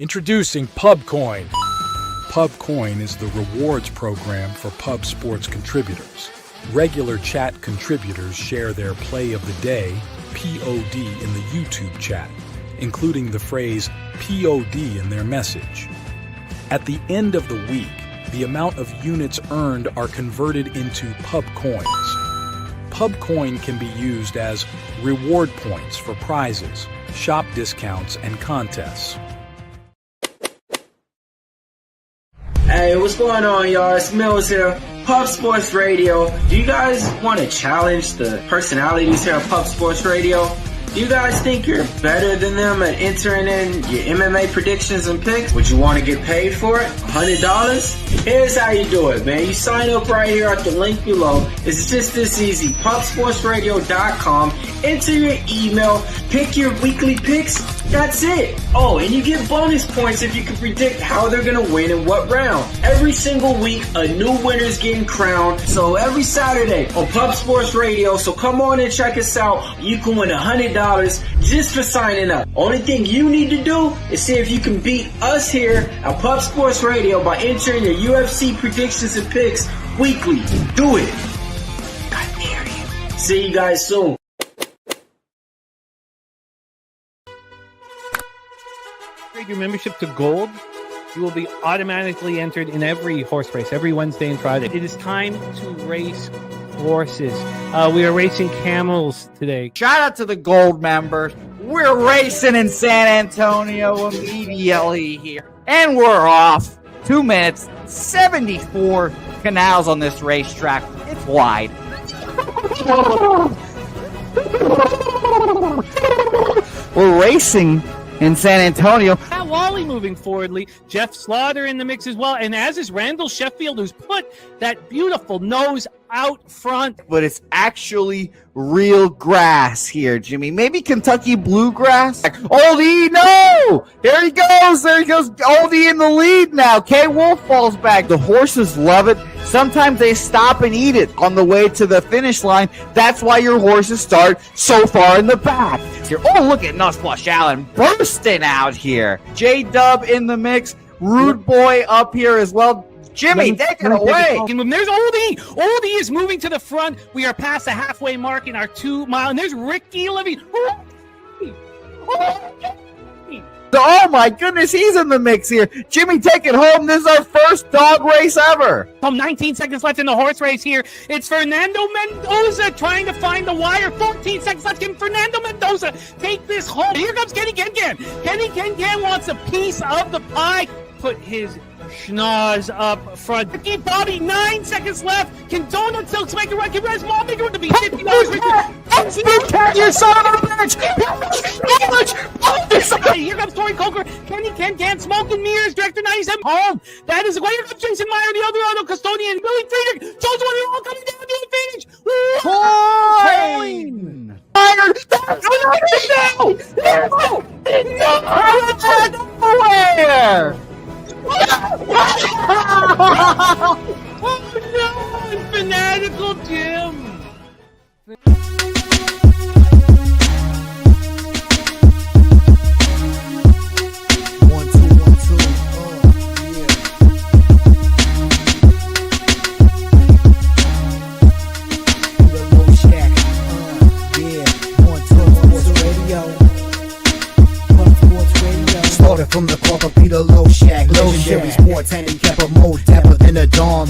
Introducing Pubcoin. Pubcoin is the rewards program for pub sports contributors. Regular chat contributors share their play of the day, POD, in the YouTube chat, including the phrase POD in their message. At the end of the week, the amount of units earned are converted into Pubcoins. Pubcoin can be used as reward points for prizes, shop discounts, and contests. Hey, what's going on, y'all? It's Mills here, Pub Sports Radio. Do you guys want to challenge the personalities here at Pub Sports Radio? Do you guys think you're better than them at entering in your MMA predictions and picks? Would you want to get paid for it? $100? Here's how you do it, man. You sign up right here at the link below. It's just this easy. PubSportsRadio.com. Enter your email. Pick your weekly picks. That's it. Oh, and you get bonus points if you can predict how they're going to win in what round. Every single week, a new winner's getting crowned. So every Saturday on Pub Sports Radio. So come on and check us out. You can win $100 just for signing up. Only thing you need to do is see if you can beat us here at Pub Sports Radio by entering your UFC predictions and picks weekly. Do it. I dare you. See you guys soon. Your membership to Gold, you will be automatically entered in every horse race, every Wednesday and Friday. It is time to race horses. We are racing camels today. Shout out to the Gold members. We're racing in San Antonio immediately here. And we're off. 2 minutes, 74 canals on this racetrack. It's wide. We're racing in San Antonio. Matt Wally moving forwardly. Jeff Slaughter in the mix as well. And as is Randall Sheffield, who's put that beautiful nose out front. But it's actually real grass here, Jimmy. Maybe Kentucky bluegrass. Oldie, no! There he goes. There he goes. Oldie in the lead now. K. Wolf falls back. The horses love it. Sometimes they stop and eat it on the way to the finish line. That's why your horses start so far in the back. Here. Oh, look at Nussflush Allen bursting out here. J-Dub in the mix. Rude Boy up here as well. Jimmy, take it away. There's Oldie. Oldie is moving to the front. We are past the halfway mark in our 2 mile. And there's Ricky Levy. Oh my goodness, he's in the mix here. Jimmy, take it home. This is our first dog race ever. 19 seconds left in the horse race here. It's Fernando Mendoza trying to find the wire. 14 seconds left. Can Fernando Mendoza take this home? Here comes Kenny Can. Kenny Can wants a piece of the pie. Put his schnoz up front. Ricky Bobby, 9 seconds left. Can Donut Silks make a run? Can Res Mall make a run to be $50? You son of a bitch! Here comes Tori Coker. Kenny Can Smoke and Mirrors. Director 97 home. That is where comes Jason Meyer, the other auto custodian. Billy Friedrich. Jones one and all coming down the finish. Coin! Fired! That's nowhere! Oh no! Fanatical Jim! From the corporate Peter Low Shack, legendary sports handicapper, more dapper than a Dom.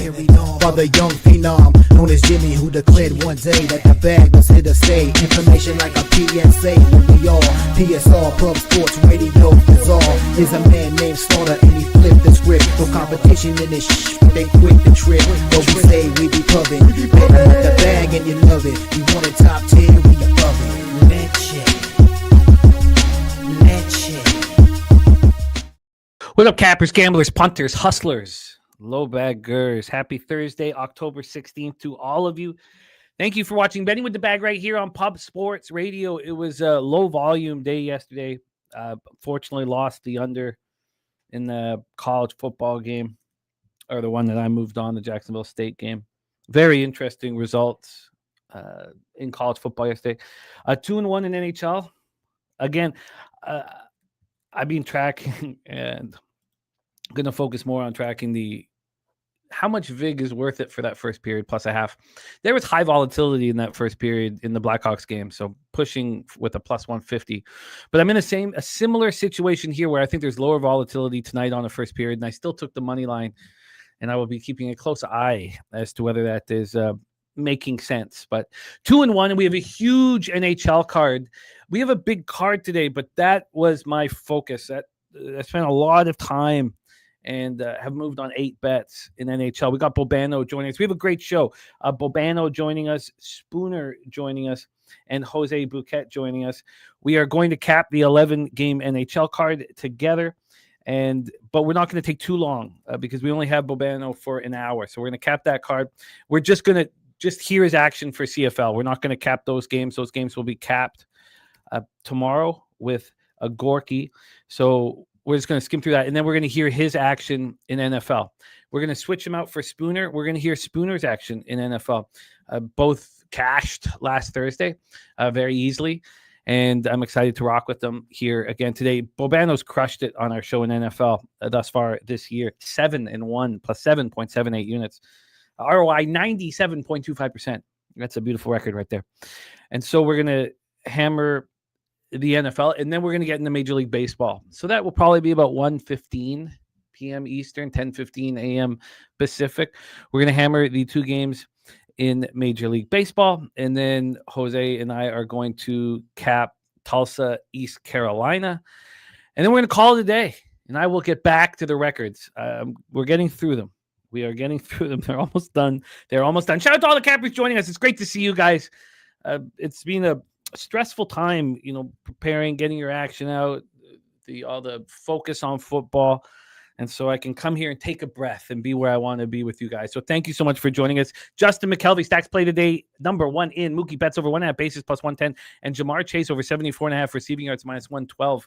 Father young phenom, known as Jimmy, who declared one day that the bag was here to stay. Information like a PSA, when we all PSR, Pub Sports Radio, bizarre. Is a man named Slaughter and he flipped the script. No competition in this but they quit the trip. But we say we be pubbing, better with the bag and you love it. We want it top 10, we above it. What up, cappers, gamblers, punters, hustlers, low baggers? Happy Thursday, October 16th to all of you. Thank you for watching Betting with the Bag right here on Pub Sports Radio. It was a low volume day yesterday. Fortunately, lost the under in the college football game, or the one that I moved on, the Jacksonville State game. Very interesting results in college football yesterday. 2-1 in NHL. Again, I've been tracking, and I'm going to focus more on tracking how much VIG is worth it for that first period plus a half. There was high volatility in that first period in the Blackhawks game, so pushing with a plus 150. But I'm in a similar situation here where I think there's lower volatility tonight on the first period, and I still took the money line, and I will be keeping a close eye as to whether that is making sense. But 2-1, and we have a huge NHL card. We have a big card today, but that was my focus. I spent a lot of time and have moved on 8 bets in NHL. We got Bobano joining us. We have a great show. Bobano joining us, Spooner joining us, and Jose Bouquett joining us. We are going to cap the 11-game NHL card together, but we're not going to take too long because we only have Bobano for an hour. So we're going to cap that card. We're just going to hear his action for CFL. We're not going to cap those games. Those games will be capped tomorrow with a Gorky. So we're just going to skim through that, and then we're going to hear his action in NFL. We're going to switch him out for Spooner. We're going to hear Spooner's action in NFL. Both cashed last Thursday very easily, and I'm excited to rock with them here again today. Bobano's crushed it on our show in NFL thus far this year. 7-1 plus 7.78 units. ROI 97.25%. That's a beautiful record right there. And so we're going to hammer the NFL, and then we're going to get into Major League Baseball. So that will probably be about 1:15 p.m. Eastern, 10:15 a.m. Pacific. We're going to hammer the 2 games in Major League Baseball, and then Jose and I are going to cap Tulsa, East Carolina, and then we're going to call it a day, and I will get back to the records. We're getting through them. We are getting through them. They're almost done. Shout out to all the cappers joining us. It's great to see you guys. It's been a stressful time, preparing, getting your action out, all the focus on football. And so I can come here and take a breath and be where I want to be with you guys. So thank you so much for joining us. Justin McKelvey, stacks play today, number 1 in. Mookie Betts over 1.5 bases plus 110. And Jamar Chase over 74.5 receiving yards minus 112.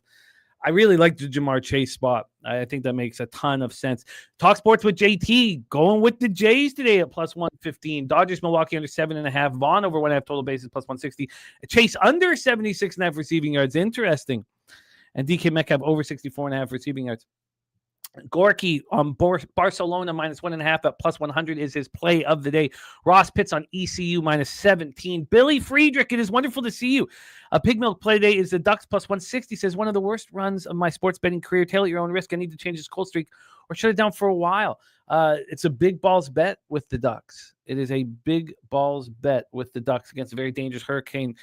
I really like the Jamar Chase spot. I think that makes a ton of sense. Talk sports with JT, going with the Jays today at plus 115. Dodgers, Milwaukee under 7.5. Vaughn over 1.5 total bases plus 160. Chase under 76.5 receiving yards. Interesting. And DK Metcalf over 64.5 receiving yards. Gorky on Barcelona minus 1.5 at plus 100 is his play of the day. Ross Pitts on ECU minus 17. Billy Friedrich, it is wonderful to see you. A pig milk play day is the Ducks plus 160. Says one of the worst runs of my sports betting career. Tail at your own risk. I need to change this cold streak or shut it down for a while. It's a big balls bet with the Ducks. It is a big balls bet with the Ducks against a very dangerous Hurricane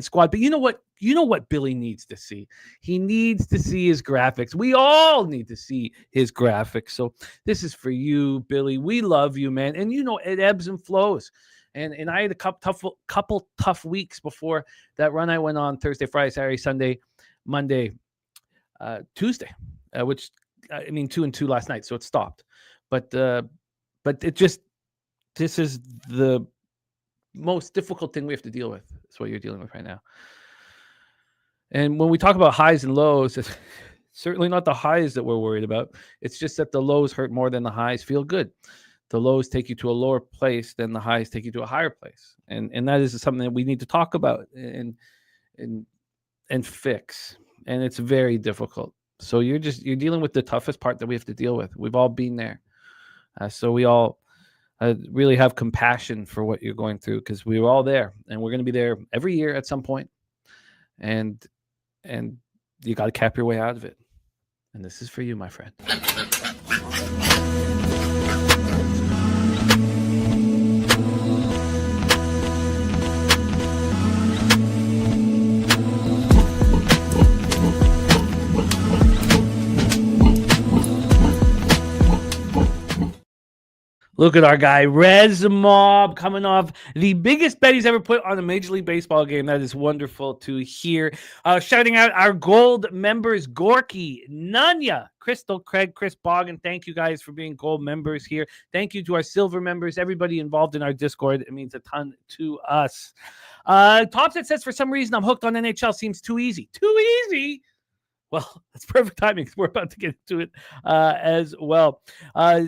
squad. But you know what? You know what Billy needs to see? He needs to see his graphics. We all need to see his graphics. So this is for you, Billy. We love you, man. And it ebbs and flows. And I had a couple tough weeks before that run I went on Thursday, Friday, Saturday, Sunday, Monday, Tuesday, which 2-2 last night. So it stopped. But this is the most difficult thing we have to deal with. That's what you're dealing with right now. And when we talk about highs and lows, it's certainly not the highs that we're worried about. It's just that the lows hurt more than the highs feel good. The lows take you to a lower place than the highs take you to a higher place. And that is something that we need to talk about and fix. And it's very difficult. So you're dealing with the toughest part that we have to deal with. We've all been there. So we all really have compassion for what you're going through, because we were all there, and we're going to be there every year at some point. And you got to cap your way out of it. And this is for you, my friend. Look at our guy, Rez Mob, coming off the biggest bet he's ever put on a Major League Baseball game. That is wonderful to hear. Shouting out our gold members, Gorky, Nunya, Crystal, Craig, Chris Boggin. Thank you guys for being gold members here. Thank you to our silver members, everybody involved in our Discord. It means a ton to us. Topset says, for some reason, I'm hooked on NHL. Seems too easy. Too easy? Well, that's perfect timing because we're about to get into it as well.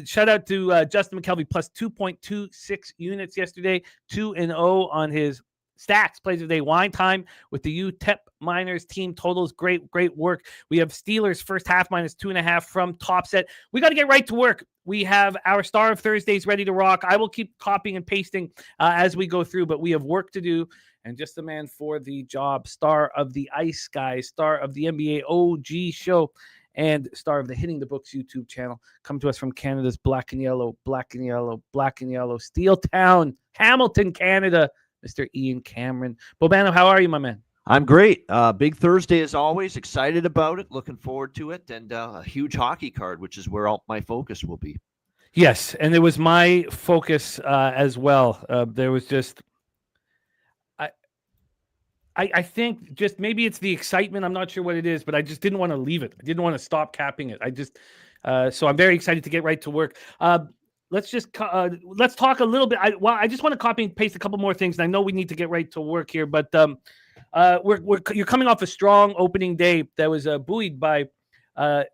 Shout out to Justin McKelvey plus 2.26 units yesterday, 2-0 on his Stats, plays of the day, wine time with the UTEP Miners team totals. Great work. We have Steelers first half -2.5 from Top Set. We got to get right to work. We have our Star of Thursdays ready to rock. I will keep copying and pasting as we go through, but we have work to do. And just the man for the job, star of the Ice Guys, star of the NBA OG show, and star of the Hitting the Books YouTube channel, come to us from Canada's Black and Yellow, Steel Town, Hamilton, Canada, Mr. Ian Cameron. Bobano, how are you, my man? I'm great. Big Thursday as always. Excited about it. Looking forward to it. And a huge hockey card, which is where all my focus will be. Yes, and it was my focus as well. There was just... I think just maybe it's the excitement. I'm not sure what it is, but I just didn't want to leave it. I didn't want to stop capping it. So I'm very excited to get right to work. Let's talk a little bit. I just want to copy and paste a couple more things. And I know we need to get right to work here, but you're coming off a strong opening day that was buoyed by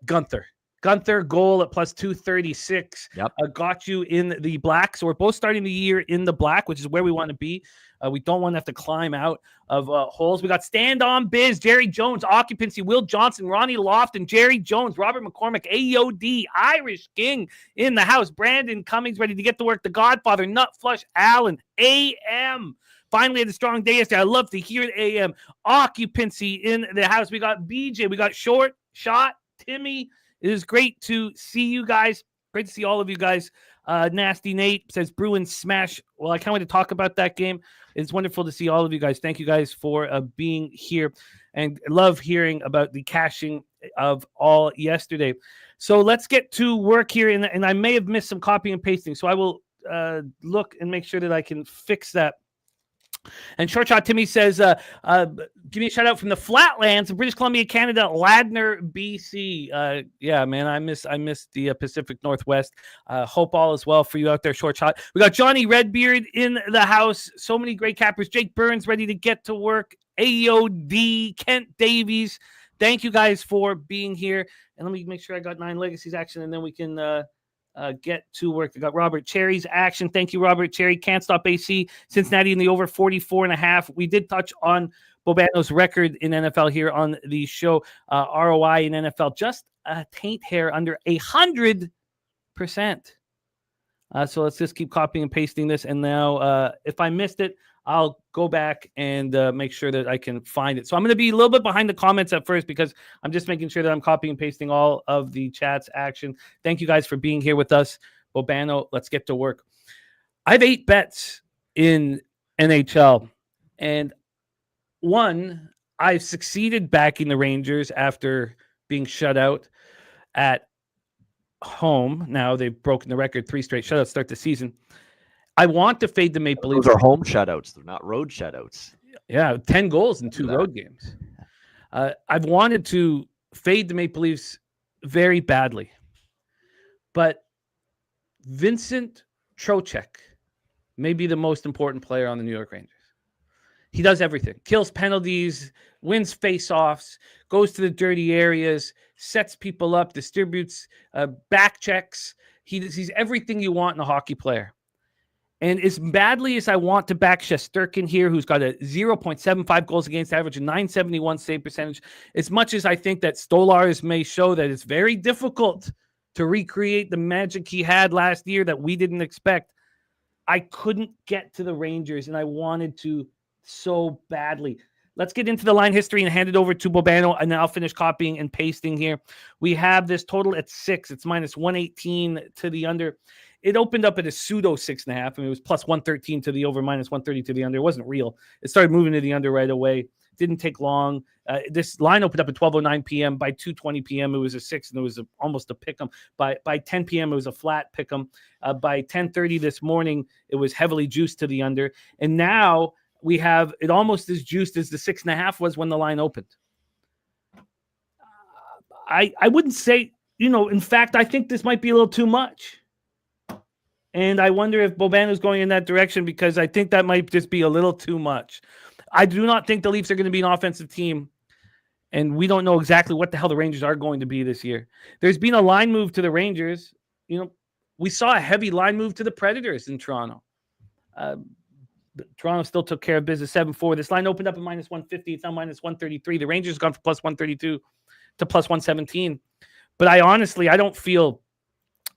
Gunther. Gunther goal at plus 236 got you in the black. So we're both starting the year in the black, which is where we want to be. We don't want to have to climb out of holes. We got Stand On Biz, Jerry Jones, Occupancy, Will Johnson, Ronnie Lofton, Jerry Jones, Robert McCormick, AOD, Irish King in the house, Brandon Cummings ready to get to work, The Godfather, Nut Flush Allen, AM. Finally had a strong day yesterday. I love to hear it, AM. Occupancy in the house. We got BJ, we got Short Shot, Timmy. It is great to see you guys. Great to see all of you guys. Nasty Nate says Bruins smash. Well, I can't wait to talk about that game. It's wonderful to see all of you guys. Thank you guys for being here, and love hearing about the cashing of all yesterday. So let's get to work here, and I may have missed some copying and pasting, so I will look and make sure that I can fix that. And Short Shot Timmy says, give me a shout out from the Flatlands of British Columbia, Canada, Ladner, BC. Yeah, man, I miss the Pacific Northwest. Hope all is well for you out there, Short Shot. We got Johnny Redbeard in the house. So many great cappers. Jake Burns ready to get to work. AOD, Kent Davies. Thank you guys for being here. And let me make sure I got 9 Legacies action, and then we can get to work. I got Robert Cherry's action. Thank you, Robert Cherry. Can't stop AC. Cincinnati in the over 44.5. We did touch on Bobano's record in NFL here on the show. ROI in NFL, just a taint hair under 100%. So let's just keep copying and pasting this. And now if I missed it, I'll go back and make sure that I can find it. So I'm going to be a little bit behind the comments at first because I'm just making sure that I'm copying and pasting all of the chat's action. Thank you guys for being here with us. Bobano, let's get to work. I have 8 bets in NHL. And one, I've succeeded backing the Rangers after being shut out at home. Now they've broken the record, 3 straight shutouts start the season. I want to fade the Maple Leafs. Those are home shutouts. They're not road shutouts. Yeah, 10 goals in 2 road games. I've wanted to fade the Maple Leafs very badly. But Vincent Trocheck may be the most important player on the New York Rangers. He does everything. Kills penalties, wins face-offs, goes to the dirty areas, sets people up, distributes back checks. He's everything you want in a hockey player. And as badly as I want to back Shesterkin here, who's got a 0.75 goals against average and 971 save percentage, as much as I think that Stolarz may show that it's very difficult to recreate the magic he had last year that we didn't expect, I couldn't get to the Rangers, and I wanted to so badly. Let's get into the line history and hand it over to Bobano, and then I'll finish copying and pasting here. We have this total at 6. It's minus 118 to the under. It opened up at a pseudo 6.5. I mean, it was plus 113 to the over, minus 130 to the under. It wasn't real. It started moving to the under right away. Didn't take long. This line opened up at 12:09 p.m. By 2:20 p.m., it was a 6, and it was almost a pick 'em. By 10 p.m., it was a flat pick 'em. By 10:30 this morning, it was heavily juiced to the under. And now we have it almost as juiced as the 6.5 was when the line opened. I wouldn't say, in fact, I think this might be a little too much. And I wonder if Bobano's going in that direction because I think that might just be a little too much. I do not think the Leafs are going to be an offensive team, and we don't know exactly what the hell the Rangers are going to be this year. There's been a line move to the Rangers. We saw a heavy line move to the Predators in Toronto. Toronto still took care of business 7-4. This line opened up at minus 150. It's now minus 133. The Rangers gone from plus 132 to plus 117. But I don't feel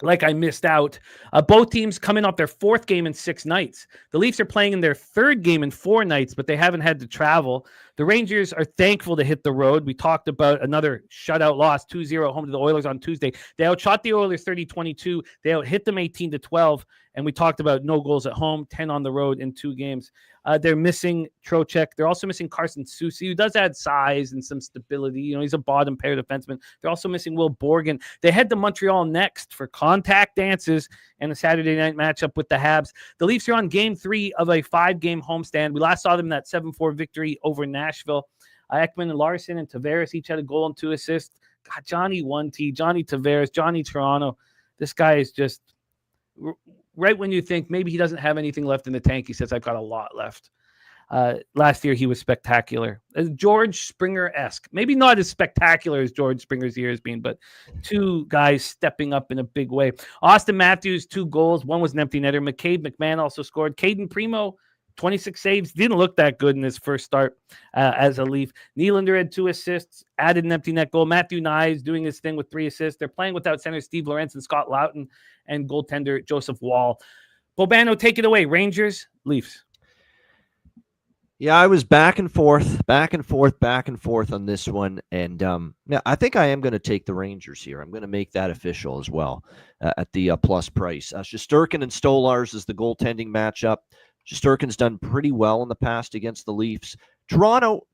like I missed out. Both teams coming off their fourth game in 6 nights. The Leafs are playing in their third game in 4 nights, but they haven't had to travel. The Rangers are thankful to hit the road. We talked about another shutout loss, 2-0 home to the Oilers on Tuesday. They outshot the Oilers 30-22. They out-hit them 18-12. And we talked about no goals at home, 10 on the road in 2 games. They're missing Trocheck. They're also missing Carson Soucy, who does add size and some stability. He's a bottom pair defenseman. They're also missing Will Borgen. They head to Montreal next for contact dances and a Saturday night matchup with the Habs. The Leafs are on game 3 of a 5-game homestand. We last saw them in that 7-4 victory over Nashville. Ekman and Larson and Tavares each had a goal and 2 assists. God, Johnny 1T, Johnny Tavares, Johnny Toronto. This guy is just... Right when you think maybe he doesn't have anything left in the tank, he says, I've got a lot left. Last year, he was spectacular. George Springer-esque. Maybe not as spectacular as George Springer's year has been, but 2 guys stepping up in a big way. Austin Matthews, 2 goals. 1 was an empty netter. McMahon also scored. Caden Primo, 26 saves. Didn't look that good in his first start as a Leaf. Nylander had 2 assists, added an empty net goal. Matthew Nyes doing his thing with 3 assists. They're playing without center Steve Lorentz and Scott Loughton and goaltender Joseph Wall. Bobano, take it away. Rangers, Leafs. Yeah, I was back and forth on this one. And I think I am going to take the Rangers here. I'm going to make that official as well at the plus price. Shesterkin and Stolars is the goaltending matchup. Shesterkin's done pretty well in the past against the Leafs. Toronto,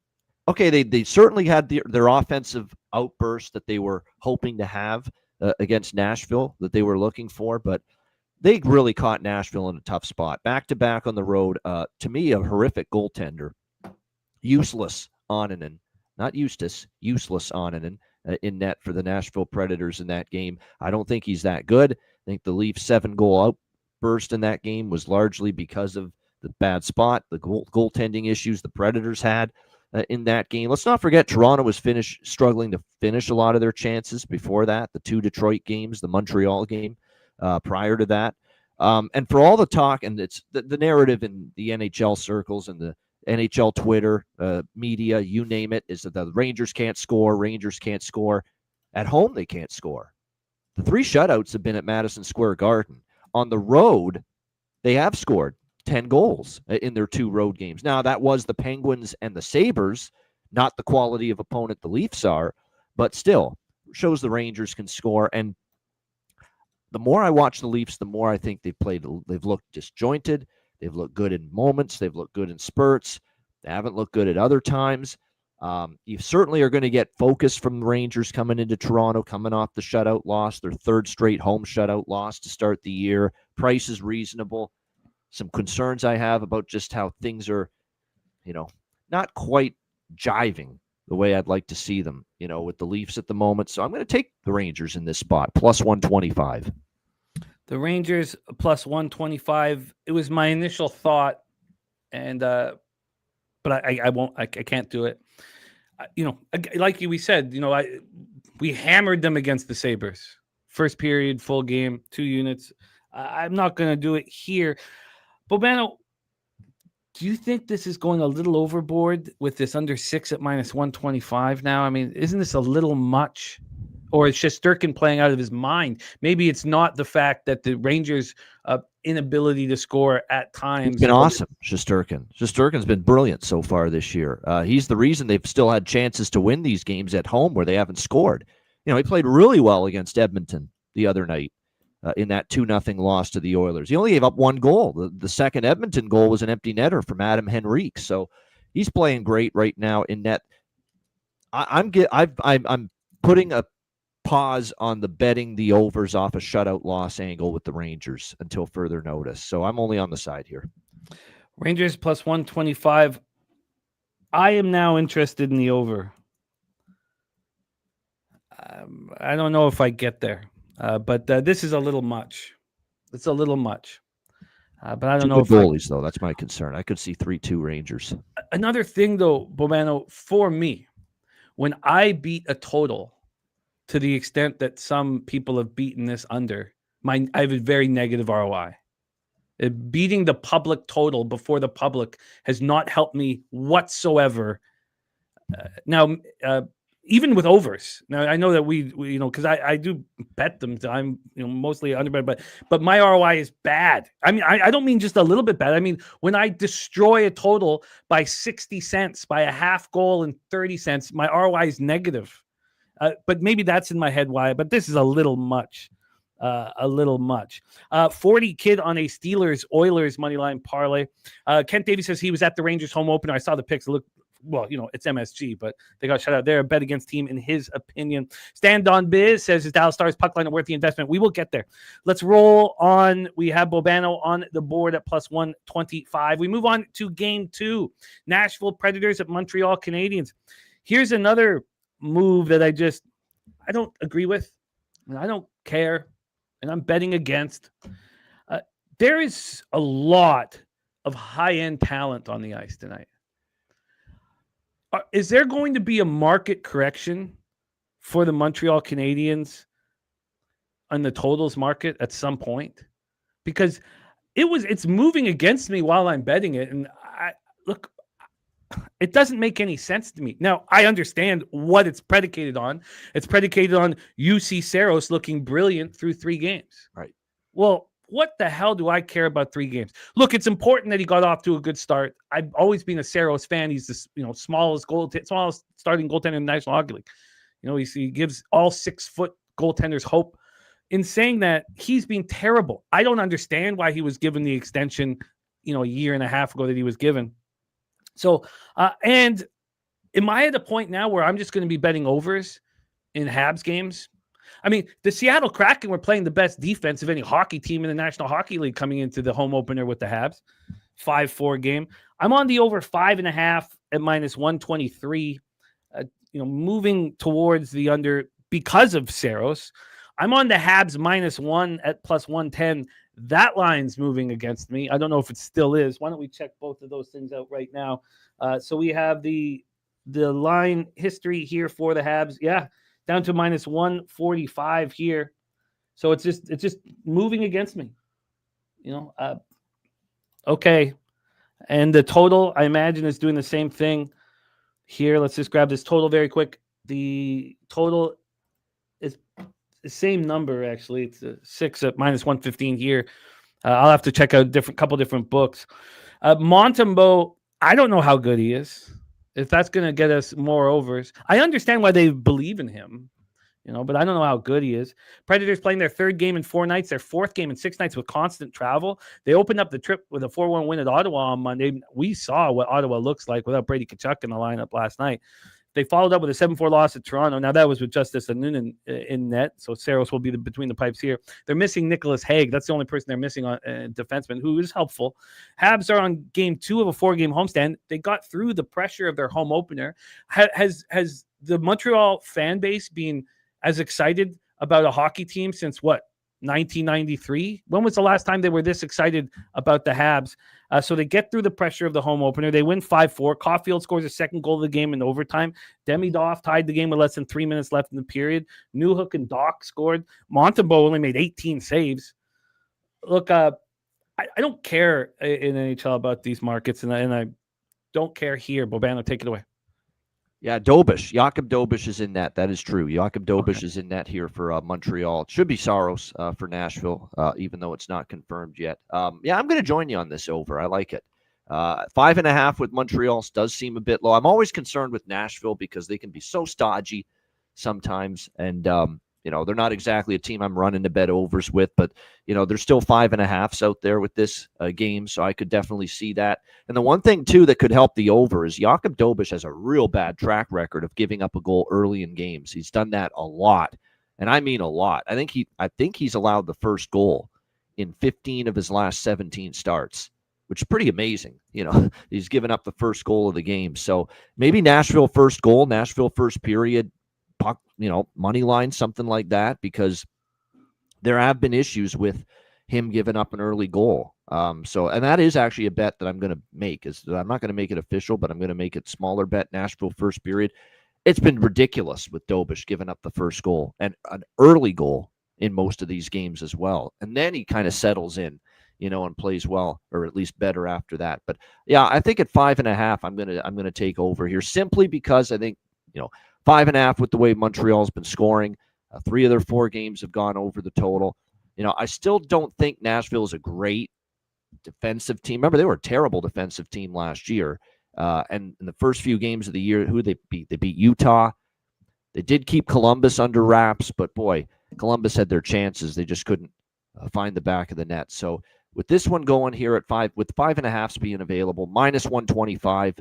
okay, they certainly had their offensive outburst that they were hoping to have against Nashville that they were looking for, but they really caught Nashville in a tough spot. Back-to-back on the road, to me, a horrific goaltender. Useless Oninen, not Eustace, useless Oninen in net for the Nashville Predators in that game. I don't think he's that good. I think the Leafs' 7-goal outburst in that game was largely because of the bad spot, the goaltending issues the Predators had in that game. Let's not forget Toronto was struggling to finish a lot of their chances before that, the 2 Detroit games, the Montreal game prior to that. And for all the talk, and it's the narrative in the NHL circles and the NHL Twitter, media, you name it, is that the Rangers can't score. At home, they can't score. The 3 shutouts have been at Madison Square Garden. On the road, they have scored 10 goals in their 2 road games. Now, that was the Penguins and the Sabres, not the quality of opponent the Leafs are, but still shows the Rangers can score. And the more I watch the Leafs, the more I think they've looked disjointed. They've looked good in moments. They've looked good in spurts. They haven't looked good at other times. You certainly are going to get focus from the Rangers coming into Toronto, coming off the shutout loss, their 3rd straight home shutout loss to start the year. Price is reasonable. Some concerns I have about just how things are, not quite jiving the way I'd like to see them, with the Leafs at the moment. So I'm going to take the Rangers in this spot, plus 125. The Rangers plus 125. It was my initial thought, and but I won't. I can't do it. Like we said, we hammered them against the Sabres. First period, full game, 2 units. I'm not going to do it here. Bobano, do you think this is going a little overboard with this under 6 at minus 125 now? I mean, isn't this a little much? Or is Shesterkin playing out of his mind? Maybe it's not the fact that the Rangers' inability to score at times. He's been awesome, Shesterkin. Shesterkin's been brilliant so far this year. He's the reason they've still had chances to win these games at home where they haven't scored. He played really well against Edmonton the other night. In that 2-0 loss to the Oilers. He only gave up 1 goal. The second Edmonton goal was an empty netter from Adam Henrique. So he's playing great right now in net. I'm putting a pause on the betting the overs off a shutout loss angle with the Rangers until further notice. So I'm only on the side here. Rangers plus 125. I am now interested in the over. I don't know if I get there. But this is a little much. It's a little much. But I don't know if goalies, though. That's my concern. I could see 3-2 Rangers. Another thing, though, Bobano, for me, when I beat a total to the extent that some people have beaten this under, I have a very negative ROI. Beating the public total before the public has not helped me whatsoever. Now, even with overs. Now, I know that we because I do bet them. So I'm mostly underbet, but my ROI is bad. I mean, I don't mean just a little bit bad. I mean, when I destroy a total by 60 cents, by a half goal and 30 cents, my ROI is negative. But maybe that's in my head why. But this is a little much. 40 kid on a Steelers Oilers money line parlay. Kent Davies says he was at the Rangers home opener. I saw the pics. Look, well, it's MSG, but they got shut out there. Bet against team, in his opinion. Stand on Biz says his Dallas Stars puck line are worth the investment. We will get there. Let's roll on. We have Bobano on the board at plus 125. We move on to game 2. Nashville Predators at Montreal Canadiens. Here's another move that I don't agree with, and I don't care, and I'm betting against. There is a lot of high-end talent on the ice tonight. Is there going to be a market correction for the Montreal Canadiens on the totals market at some point? Because it's moving against me while I'm betting it. And it doesn't make any sense to me. Now, I understand what it's predicated on. It's predicated on UC Saros looking brilliant through 3 games. Right. Well, what the hell do I care about 3 games? Look, it's important that he got off to a good start. I've always been a Saros fan. He's the smallest starting goaltender in the National Hockey League. He gives all 6-foot goaltenders hope. In saying that, he's been terrible. I don't understand why he was given the extension, a year and a half ago that he was given. So, and am I at a point now where I'm just going to be betting overs in Habs games? I mean, the Seattle Kraken were playing the best defense of any hockey team in the National Hockey League coming into the home opener with the Habs. 5-4 game. I'm on the over 5.5 at minus 123. Moving towards the under because of Saros. I'm on the Habs -1 at plus 110. That line's moving against me. I don't know if it still is. Why don't we check both of those things out right now? So we have the line history here for the Habs. Yeah, down to minus 145 here. So it's just moving against me. Okay. And the total, I imagine, is doing the same thing here. Let's just grab this total very quick. The total is the same number, actually. It's 6 at minus 115 here. I'll have to check out couple different books. Montembeault, I don't know how good he is. If that's going to get us more overs. I understand why they believe in him, but I don't know how good he is. Predators playing their 3rd game in 4 nights, their 4th game in 6 nights with constant travel. They opened up the trip with a 4-1 win at Ottawa on Monday. We saw what Ottawa looks like without Brady Tkachuk in the lineup last night. They followed up with a 7-4 loss at Toronto. Now, that was with Justice Noonan in net, so Saros will be between the pipes here. They're missing Nicholas Hague. That's the only person they're missing on defenseman, who is helpful. Habs are on game 2 of a 4-game homestand. They got through the pressure of their home opener. Has the Montreal fan base been as excited about a hockey team since, 1993? When was the last time they were this excited about the Habs? So they get through the pressure of the home opener. They win 5-4. Caulfield scores a 2nd goal of the game in overtime. Demidoff tied the game with less than 3 minutes left in the period. Newhook and Doc scored. Montembeault only made 18 saves. Look, I don't care in NHL about these markets, and I don't care here. Bobano, take it away. Yeah, Jakob Dobish is in that. That is true. Jakob Dobish is in that here for Montreal. It should be Saros for Nashville, even though it's not confirmed yet. Yeah, I'm going to join you on this over. I like it. 5.5 with Montreal does seem a bit low. I'm always concerned with Nashville because they can be so stodgy sometimes, and they're not exactly a team I'm running to bet overs with, but there's still 5.5s out there with this game, so I could definitely see that. And the one thing too that could help the over is Jakob Dobish has a real bad track record of giving up a goal early in games. He's done that a lot, and I mean a lot. I think he's allowed the first goal in 15 of his last 17 starts, which is pretty amazing. He's given up the first goal of the game. So maybe Nashville first goal, Nashville first period, puck, money line, something like that, because there have been issues with him giving up an early goal. And that is actually a bet that I'm going to make. I'm not going to make it official, but I'm going to make it smaller bet, Nashville first period. It's been ridiculous with Dobish giving up the first goal and an early goal in most of these games as well. And then he kind of settles in and plays well, or at least better after that. But yeah, I think at 5.5, I'm gonna take over here, simply because I think 5.5 with the way Montreal's been scoring. 3 of their 4 games have gone over the total. I still don't think Nashville is a great defensive team. Remember, they were a terrible defensive team last year. And in the first few games of the year, who they beat? They beat Utah. They did keep Columbus under wraps, but boy, Columbus had their chances. They just couldn't find the back of the net. So with this one going here at 5, with 5.5s being available, -125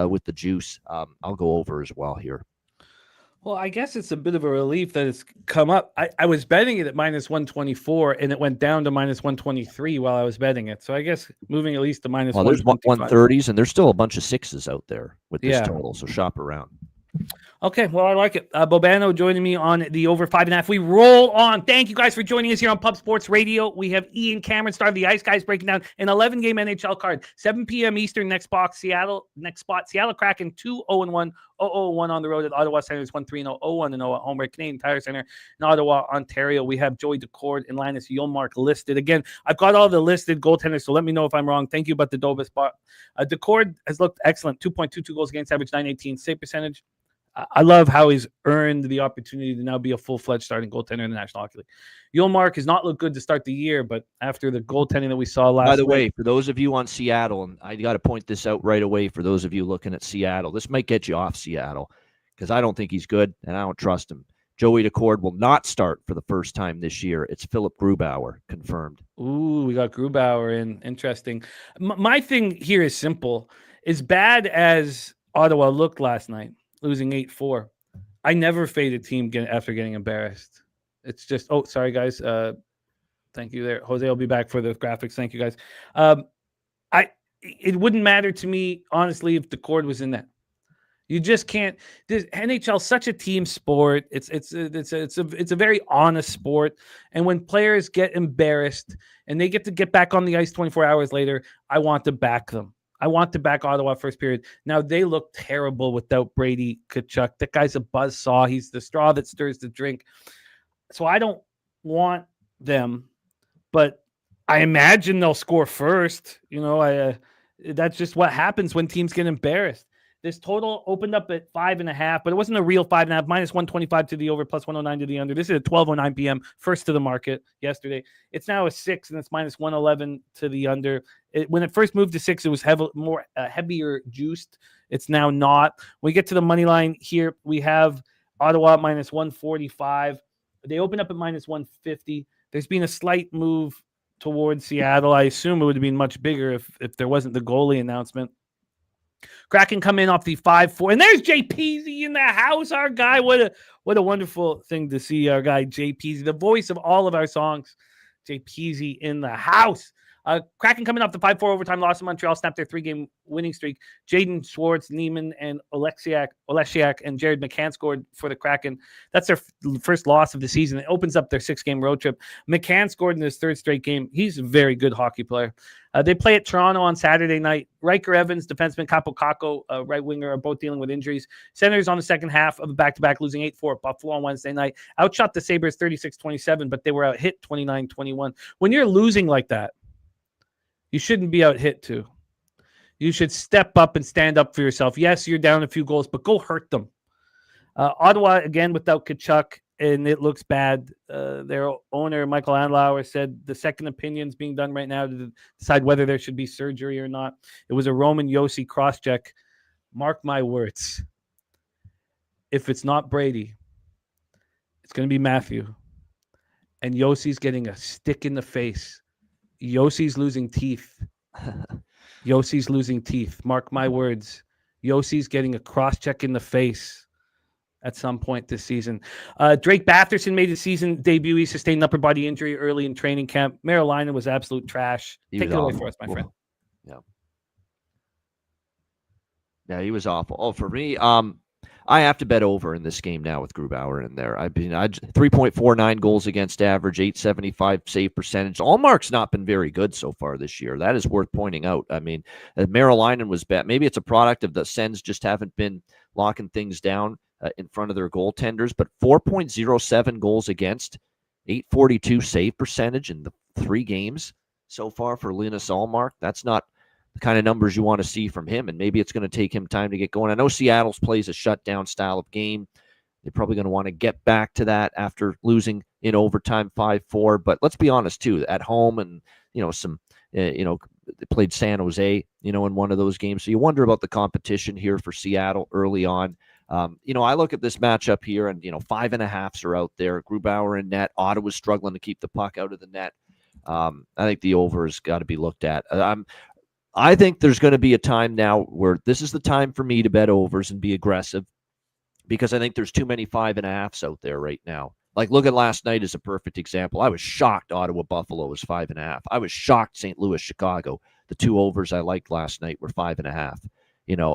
with the juice, I'll go over as well here. Well, I guess it's a bit of a relief that it's come up. I was betting it at -124, and it went down to -123 while I was betting it. So I guess moving at least to -125. Well, there's 130s, and there's still a bunch of 6s out there with this total. So shop around. Okay, well, I like it. Bobano joining me on the over 5.5. We roll on. Thank you guys for joining us here on Pub Sports Radio. We have Ian Cameron, star of the Ice Guys, breaking down an 11-game NHL card. 7 p.m. Eastern, next spot, Seattle Kraken 2-0-1, 0-1 on the road at Ottawa Senators, 1-3-0, 0-1-0 at home at Canadian Tire Center in Ottawa, Ontario. We have Joey Decord and Linus Ullmark listed. Again, I've got all the listed goaltenders, so let me know if I'm wrong. Thank you about the Doba spot. Decord has looked excellent. 2.22 goals against average, .918 save percentage. I love how he's earned the opportunity to now be a full-fledged starting goaltender in the National Hockey League. Ullmark has not looked good to start the year, but after the goaltending that we saw last By the week, way, for those of you on Seattle, and I got to point this out right away for those of you looking at Seattle, this might get you off Seattle because I don't think he's good and I don't trust him. Joey Decord will not start for the first time this year. It's Philip Grubauer, confirmed. Ooh, we got Grubauer in. Interesting. My thing here is simple. As bad as Ottawa looked last night, losing 8-4. I never fade a team after getting embarrassed. It's just, sorry, guys. Thank you there. Jose will be back for the graphics. Thank you, guys. It wouldn't matter to me, honestly, if the cord was in that. You just can't. NHL is such a team sport. It's a very honest sport. And when players get embarrassed and they get to get back on the ice 24 hours later, I want to back them. I want to back Ottawa first period. Now, they look terrible without Brady Tkachuk. That guy's a buzzsaw. He's the straw that stirs the drink. So I don't want them, but I imagine they'll score first. That's just what happens when teams get embarrassed. This total opened up at 5.5, but it wasn't a real 5.5. -125 to the over, +109 to the under. This is at 12:09 p.m. First to the market yesterday. It's now a 6, and it's -111 to the under. When it first moved to 6, it was heavier juiced. It's now not. When we get to the money line here, we have Ottawa -145. They opened up at -150. There's been a slight move towards Seattle. I assume it would have been much bigger if there wasn't the goalie announcement. Kraken come in off the 5-4, and there's Jay Peasy in the house. Our guy, what a wonderful thing to see our guy Jay Peasy, the voice of all of our songs. Jay Peasy in the house. Kraken coming off the 5-4 overtime loss in Montreal, snapped their 3-game winning streak. Jaden Schwartz, Neiman, and Oleksiak and Jared McCann scored for the Kraken. That's their first loss of the season. It opens up their 6-game road trip. McCann scored in his 3rd straight game. He's a very good hockey player. They play at Toronto on Saturday night. Riker Evans, defenseman Capo Caco, right winger, are both dealing with injuries. Senators on the second half of a back-to-back, losing 8-4 at Buffalo on Wednesday night. Outshot the Sabres 36-27, but they were out hit 29-21. When you're losing like that, you shouldn't be out hit too. You should step up and stand up for yourself. Yes, you're down a few goals, but go hurt them. Ottawa, again, without Tkachuk, and it looks bad. Their owner, Michael Andlauer, said the second opinion's being done right now to decide whether there should be surgery or not. It was a Roman Josi cross-check. Mark my words. If it's not Brady, it's going to be Matthew. And Josi's getting a stick in the face. Yossi's losing teeth. Yossi's losing teeth. Mark my words. Yossi's getting a cross-check in the face at some point this season. Drake Batherson made his season debut. He sustained an upper body injury early in training camp. Carolina was absolute trash. Take it away for us, my friend. Yeah, he was awful. Oh, for me, I have to bet over in this game now with Grubauer in there. 3.49 goals against average, 875 save percentage. Allmark's not been very good so far this year. That is worth pointing out. I mean, Marolainen was bad. Maybe it's a product of the Sens just haven't been locking things down in front of their goaltenders, but 4.07 goals against, 842 save percentage in the 3 games so far for Linus Ullmark. That's not the kind of numbers you want to see from him, and maybe it's going to take him time to get going. I know Seattle's plays a shutdown style of game. They're probably going to want to get back to that after losing in overtime 5-4. But let's be honest, too, at home and, they played San Jose, in one of those games. So you wonder about the competition here for Seattle early on. I look at this matchup here and, 5.5s are out there. Grubauer in net. Ottawa's struggling to keep the puck out of the net. I think the over has got to be looked at. I think there's going to be a time now where this is the time for me to bet overs and be aggressive, because I think there's too many 5.5s out there right now. Like, look at last night as a perfect example. I was shocked Ottawa-Buffalo was 5.5. I was shocked St. Louis-Chicago. The two overs I liked last night were 5.5.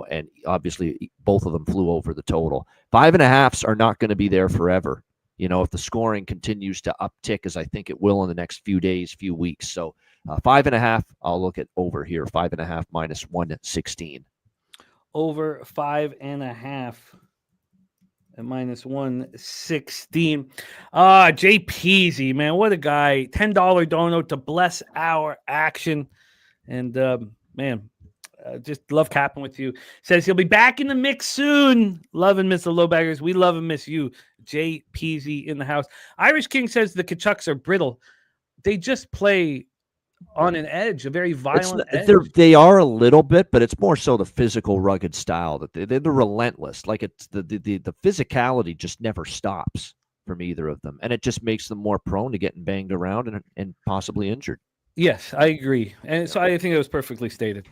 And obviously both of them flew over the total. 5.5s are not going to be there forever. If the scoring continues to uptick, as I think it will in the next few days, few weeks. So 5.5, I'll look at over here. 5.5 minus 116. Over 5.5. At minus 116. Jay Peasy, man, what a guy. $10 dono to bless our action. And just love capping with you. Says he'll be back in the mix soon. Love and miss the Lowbaggers. We love and miss you. Jay Peasy in the house. Irish King says the Canucks are brittle. They just play on an edge, a very violent edge. They are a little bit, but it's more so the physical, rugged style that they're relentless. Like, it's the physicality just never stops from either of them, and it just makes them more prone to getting banged around and possibly injured. Yes, I agree, and so I think it was perfectly stated.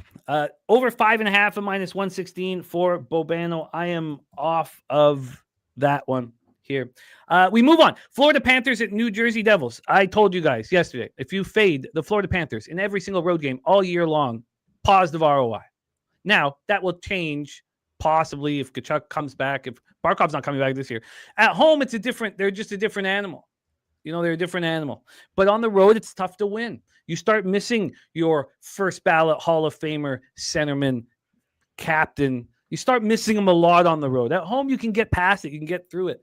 Over 5.5 at minus 116 for Bobano. I am off of that one here. We move on. Florida Panthers at New Jersey Devils. I told you guys yesterday, if you fade the Florida Panthers in every single road game all year long, positive ROI. Now, that will change possibly if Tkachuk comes back, if Barkov's not coming back this year. At home, they're just a different animal. They're a different animal. But on the road, it's tough to win. You start missing your first ballot Hall of Famer, centerman, captain. You start missing them a lot on the road. At home, you can get past it. You can get through it.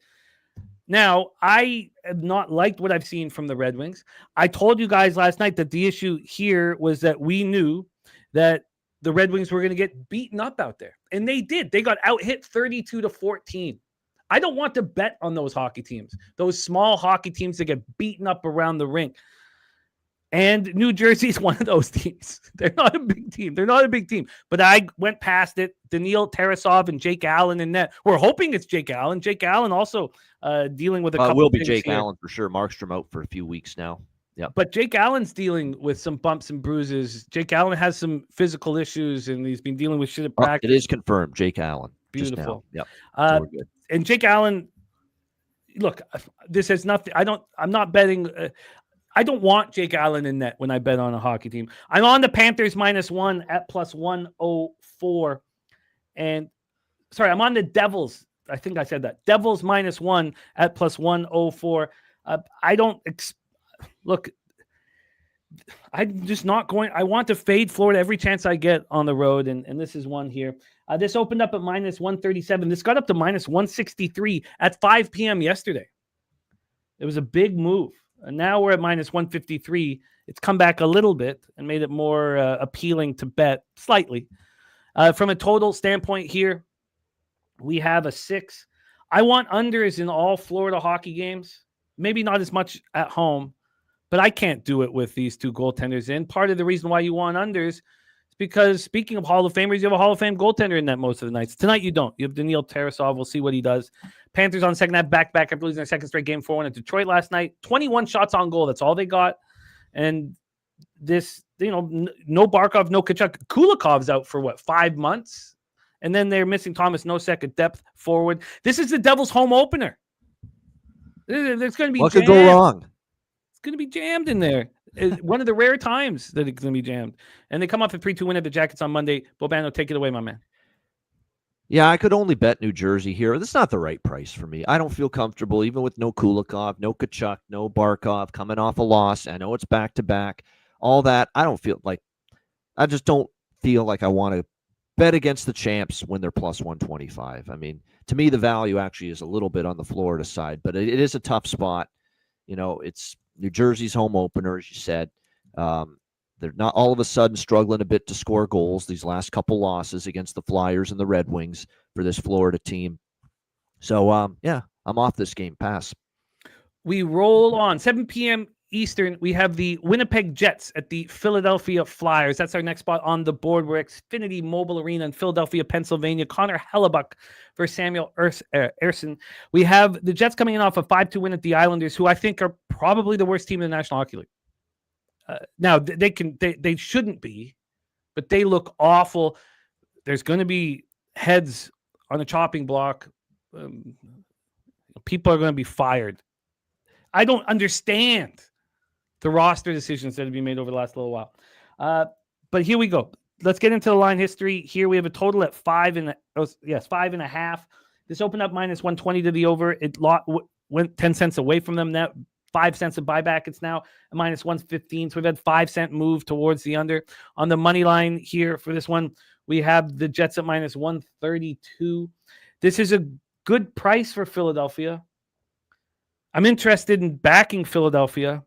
Now, I have not liked what I've seen from the Red Wings. I told you guys last night that the issue here was that we knew that the Red Wings were going to get beaten up out there. And they did. They got out-hit 32-14. I don't want to bet on those hockey teams, those small hockey teams that get beaten up around the rink. And New Jersey is one of those teams. They're not a big team. But I went past it. Daniil Tarasov and Jake Allen in net. We're hoping it's Jake Allen. Jake Allen also dealing with a couple it will be things Jake here. Allen for sure. Markstrom out for a few weeks now. Yeah. But Jake Allen's dealing with some bumps and bruises. Jake Allen has some physical issues, and he's been dealing with shit at practice. It is confirmed, Jake Allen. Beautiful. Yep. So we're good. And Jake Allen, look, this has nothing. I'm not betting. I don't want Jake Allen in net when I bet on a hockey team. I'm on the Panthers -1 at plus 104. And sorry, I'm on the Devils. I think I said that. Devils -1 at plus 104. Look, I'm just not going. I want to fade Florida every chance I get on the road. And this is one here. This opened up at -137. This got up to -163 at 5 p.m. yesterday. It was a big move. And now we're at -153. It's come back a little bit and made it more appealing to bet slightly. From a total standpoint here, we have a 6. I want unders in all Florida hockey games. Maybe not as much at home, but I can't do it with these two goaltenders in. Part of the reason why you want unders is because, speaking of Hall of Famers, you have a Hall of Fame goaltender in that most of the nights. Tonight you don't. You have Daniil Tarasov. We'll see what he does. Panthers on second half, back after losing their second straight game 4-1 at Detroit last night. 21 shots on goal. That's all they got. And this, no Barkov, no Tkachuk. Kulikov's out for 5 months? And then they're missing Thomas Nosek at depth forward. This is the Devils' home opener. There's going to be what could go wrong? It's going to be jammed in there. One of the rare times that it's going to be jammed. And they come off a 3-2 win at the Jackets on Monday. Bobano, take it away, my man. Yeah, I could only bet New Jersey here. That's not the right price for me. I don't feel comfortable, even with no Kulikov, no Tkachuk, no Barkov, coming off a loss. I know it's back-to-back. All that, I just don't feel like I want to bet against the champs when they're plus 125. I mean, to me, the value actually is a little bit on the Florida side, but it is a tough spot. It's New Jersey's home opener, as you said. They're not all of a sudden struggling a bit to score goals these last couple losses against the Flyers and the Red Wings for this Florida team. So, yeah, I'm off this game. Pass. We roll on 7 p.m. Eastern. We have the Winnipeg Jets at the Philadelphia Flyers. That's our next spot on the board. We're Xfinity Mobile Arena in Philadelphia, Pennsylvania. Connor Hellebuck versus Samuel Ersson. We have the Jets coming in off a 5-2 win at the Islanders, who I think are probably the worst team in the National Hockey League. Now they shouldn't be, but they look awful. There's going to be heads on the chopping block. People are going to be fired. I don't understand the roster decisions that have been made over the last little while. But here we go. Let's get into the line history. Here we have a total at 5.5. This opened up minus 120 to the over. It went 10 cents away from them. Now 5 cents of buyback. It's now a minus 115. So we've had 5-cent move towards the under. On the money line here for this one, we have the Jets at minus 132. This is a good price for Philadelphia. I'm interested in backing Philadelphia.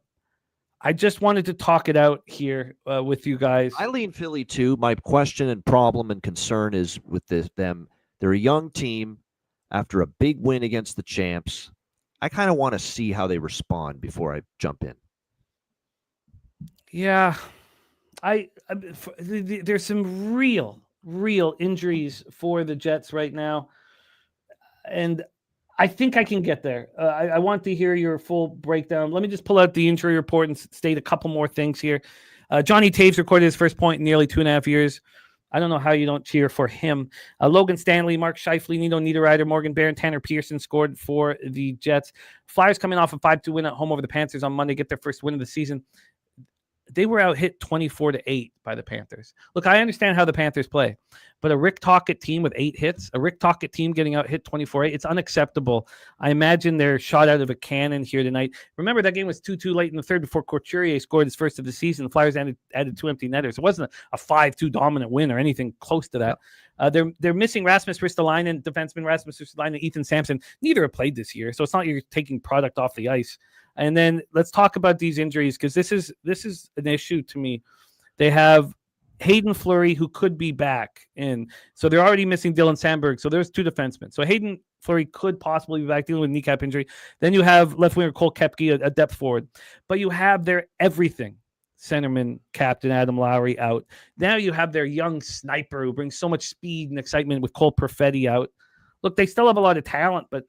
I just wanted to talk it out here with you guys. I lean Philly too. My question and problem and concern is with them. They're a young team after a big win against the champs. I kind of want to see how they respond before I jump in. Yeah, there's some real injuries for the Jets right now, and I think I can get there. I want to hear your full breakdown. Let me just pull out the injury report and state a couple more things here. Johnny Taves recorded his first point in nearly 2.5 years. I don't know how you don't cheer for him. Logan Stanley, Mark Scheifele, Nino Niederreiter, Morgan Barron, Tanner Pearson scored for the Jets. Flyers coming off a 5-2 win at home over the Panthers on Monday, get their first win of the season. They were out hit 24-8 by the Panthers. Look, I understand how the Panthers play, but a Rick Tocchet team with 8 hits, a Rick Tocchet team getting out hit 24-8, it's unacceptable. I imagine they're shot out of a cannon here tonight. Remember, that game was 2-2 late in the third before Couturier scored his first of the season. The Flyers added 2 empty netters. It wasn't a 5-2 dominant win or anything close to that. They're missing Rasmus Ristolainen, defenseman Rasmus Ristolainen, Ethan Sampson. Neither have played this year, so it's not like you're taking product off the ice. And then let's talk about these injuries, because this is an issue to me. They have Hayden Fleury, who could be back in. So they're already missing Dylan Sandberg. So there's 2 defensemen. So Hayden Fleury could possibly be back dealing with kneecap injury. Then you have left winger Cole Koepke, a depth forward. But you have their everything centerman captain Adam Lowry out. Now you have their young sniper who brings so much speed and excitement with Cole Perfetti out. Look, they still have a lot of talent, but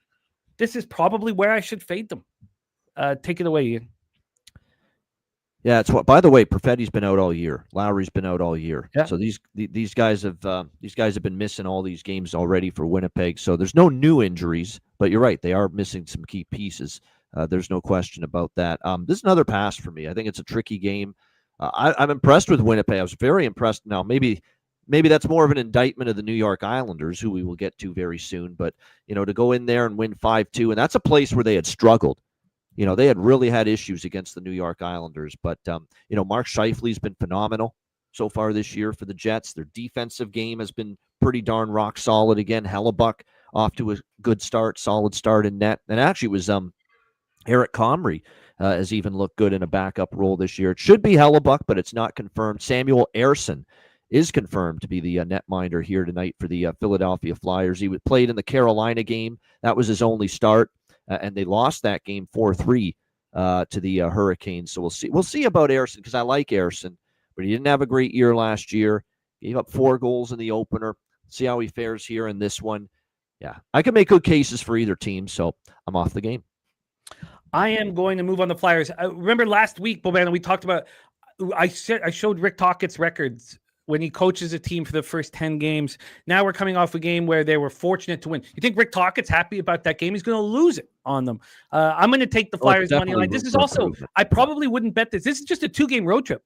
this is probably where I should fade them. Take it away, Ian. Yeah, it's what. By the way, Perfetti's been out all year. Lowry's been out all year. Yeah. So these guys have been missing all these games already for Winnipeg. So there's no new injuries, but you're right, they are missing some key pieces. There's no question about that. This is another pass for me. I think it's a tricky game. I'm impressed with Winnipeg. I was very impressed. Now maybe that's more of an indictment of the New York Islanders, who we will get to very soon. But to go in there and win 5-2, and that's a place where they had struggled. They had really had issues against the New York Islanders, but, Mark Scheifele's been phenomenal so far this year for the Jets. Their defensive game has been pretty darn rock solid again. Hellebuck off to a good start, solid start in net. And actually it was Eric Comrie has even looked good in a backup role this year. It should be Hellebuck, but it's not confirmed. Samuel Ersson is confirmed to be the netminder here tonight for the Philadelphia Flyers. He played in the Carolina game. That was his only start. And they lost that game 4-3 to the Hurricanes. So we'll see about Ersson, because I like Ersson, but he didn't have a great year last year. Gave up 4 goals in the opener. See how he fares here in this one. Yeah, I can make good cases for either team, so I'm off the game. I am going to move on the Flyers. Remember last week, Bobano, we talked about. I showed Rick Tocchet's records when he coaches a team for the first 10 games. Now we're coming off a game where they were fortunate to win. You think Rick Tocchet's happy about that game? He's going to lose it on them. I'm going to take the Flyers money line. This is also, I probably wouldn't bet this. This is just a 2-game road trip.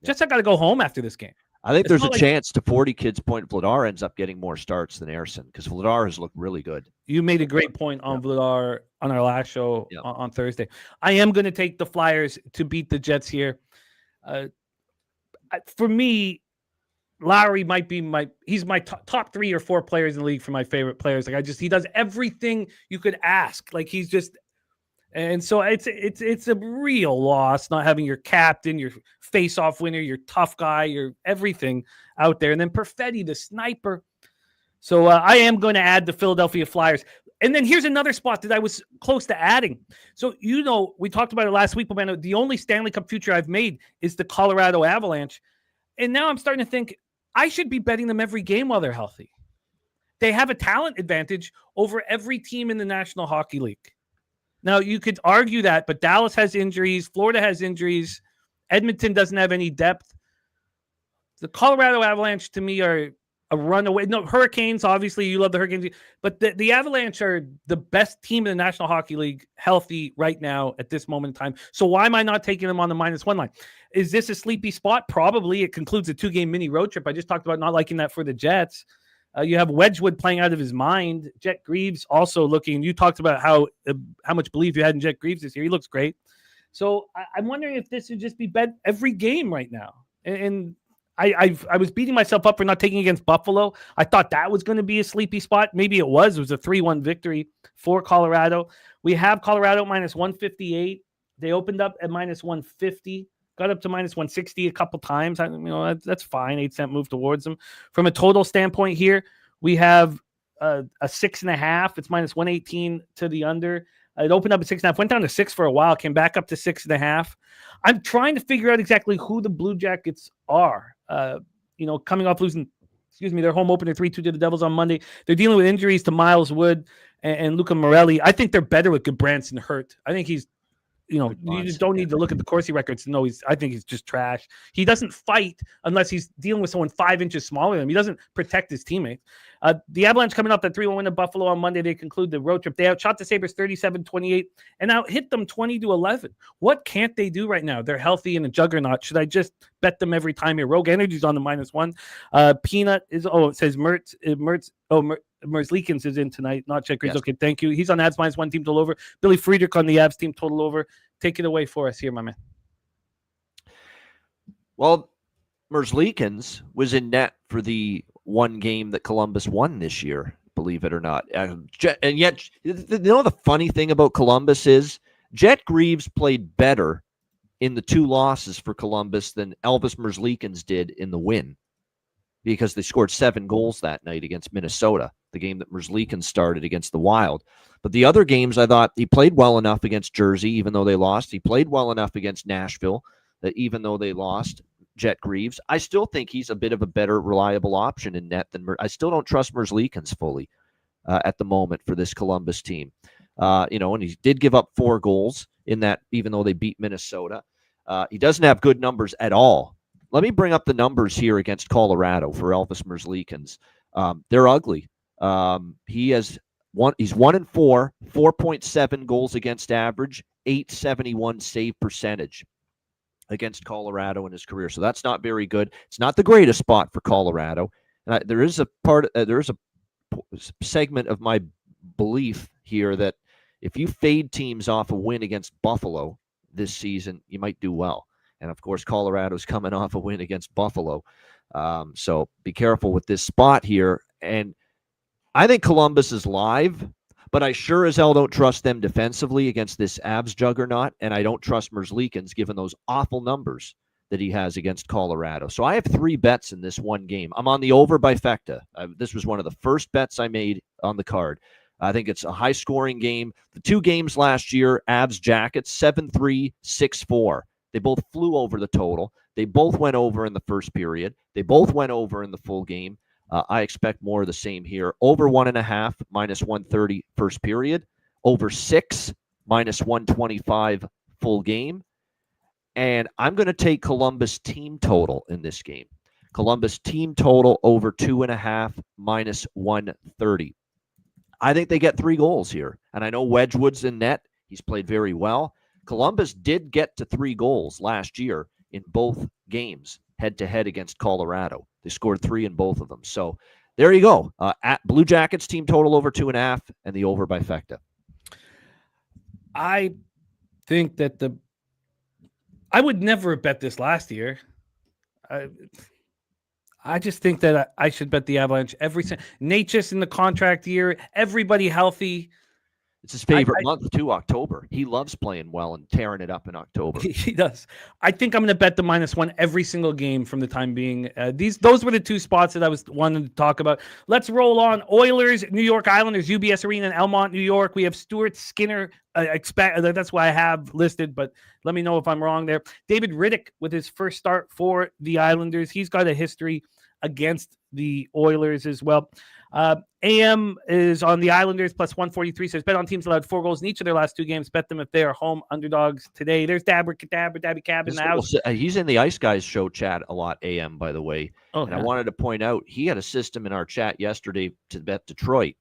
Just I got to go home after this game. I think there's a chance to 40 kids point Vladar ends up getting more starts than Ersson, because Vladar has looked really good. You made a great point on Vladar on our last show on Thursday. I am going to take the Flyers to beat the Jets here. For me, Lowry might be he's my top 3 or 4 players in the league for my favorite players. He does everything you could ask. Like, he's just, And so it's a real loss not having your captain, your face-off winner, your tough guy, your everything out there. And then Perfetti, the sniper. So I am going to add the Philadelphia Flyers. And then here's another spot that I was close to adding. So, we talked about it last week, Bobano. The only Stanley Cup future I've made is the Colorado Avalanche. And now I'm starting to think I should be betting them every game while they're healthy. They have a talent advantage over every team in the National Hockey League. Now, you could argue that, but Dallas has injuries. Florida has injuries. Edmonton doesn't have any depth. The Colorado Avalanche, to me, are a runaway. No, Hurricanes, obviously, you love the Hurricanes. But the Avalanche are the best team in the National Hockey League healthy right now at this moment in time. So why am I not taking them on the -1 line? Is this a sleepy spot? Probably. It concludes a 2-game mini road trip. I just talked about not liking that for the Jets. You have Wedgwood playing out of his mind. Jet Greaves also looking. You talked about how much belief you had in Jet Greaves this year. He looks great. So I'm wondering if this should just be bet every game right now. And I was beating myself up for not taking against Buffalo. I thought that was going to be a sleepy spot. Maybe it was. It was a 3-1 victory for Colorado. We have Colorado -158. They opened up at -150. Got up to -160 a couple times. That's fine. 8-cent move towards them. From a total standpoint here, we have a 6.5. It's -118 to the under. It opened up at 6.5, went down to 6 for a while, came back up to 6.5. I'm trying to figure out exactly who the Blue Jackets are. Coming off losing, their home opener 3-2 to the Devils on Monday. They're dealing with injuries to Miles Wood and Luca Morelli. I think they're better with Goodbranson hurt. I think he's you just don't need to look at the Corsi records to know I think he's just trash. He doesn't fight unless he's dealing with someone 5 inches smaller than him. He doesn't protect his teammates. The Avalanche coming up that 3-1 win at Buffalo on Monday. They conclude the road trip. They outshot the Sabres 37-28 and out hit them 20-11. What can't they do right now? They're healthy and a juggernaut. Should I just bet them every time here? Rogue Energy's on the -1. Peanut is, it says Merzlikins is in tonight, not Czech Greaves. Yes. Okay, thank you. He's on Avs -1 team total over. Billy Friedrich on the Avs team total over. Take it away for us here, my man. Well, Merzlikins was in net for the one game that Columbus won this year, believe it or not. And yet, the funny thing about Columbus is Jet Greaves played better in the 2 losses for Columbus than Elvis Merzlikins did in the win, because they scored 7 goals that night against Minnesota, the game that Merzlikins started against the Wild. But the other games, I thought he played well enough against Jersey, even though they lost. He played well enough against Nashville, that even though they lost, Jet Greaves, I still think he's a bit of a better, reliable option in net than I still don't trust Merzlikins fully at the moment for this Columbus team. And he did give up 4 goals in that, even though they beat Minnesota. He doesn't have good numbers at all. Let me bring up the numbers here against Colorado for Elvis Merzlikins. They're ugly. He's 1-4, 4.7 goals against average, .871 save percentage against Colorado in his career. So that's not very good. It's not the greatest spot for Colorado. And there is a segment of my belief here that if you fade teams off a win against Buffalo this season, you might do well. And of course, Colorado's coming off a win against Buffalo. So be careful with this spot here. And I think Columbus is live, but I sure as hell don't trust them defensively against this Avs juggernaut. And I don't trust Merzlikins given those awful numbers that he has against Colorado. So I have 3 bets in this one game. I'm on the over by Fecta. This was one of the first bets I made on the card. I think it's a high-scoring game. The 2 games last year, Avs Jackets, 7-3, 6-4. They both flew over the total. They both went over in the first period. They both went over in the full game. I expect more of the same here. Over 1.5, -130 first period. Over 6, -125 full game. And I'm going to take Columbus team total in this game. Columbus team total over 2.5, -130. I think they get 3 goals here. And I know Wedgwood's in net. He's played very well. Columbus did get to 3 goals last year in both games, head-to-head against Colorado. They scored 3 in both of them. So there you go. At Blue Jackets team total over 2.5 and the over by Fecta. I think that I would never have bet this last year. I just think that I should bet the Avalanche every Nate's in the contract year, everybody healthy. It's his favorite month too, October. He loves playing well and tearing it up in October. He does. I think I'm going to bet the -1 every single game from the time being. Those were the two spots that I was wanting to talk about. Let's roll on. Oilers, New York Islanders, UBS Arena in Elmont, New York. We have Stuart Skinner. That's why I have listed, but let me know if I'm wrong there. David Riddick with his first start for the Islanders. He's got a history against the Oilers as well. AM is on the Islanders plus 143. Says bet on teams allowed 4 goals in each of their last 2 games. Bet them if they are home underdogs today. There's Dabby Cab in the house. He's in the Ice Guys show chat a lot, AM, by the way. I wanted to point out he had a system in our chat yesterday to bet Detroit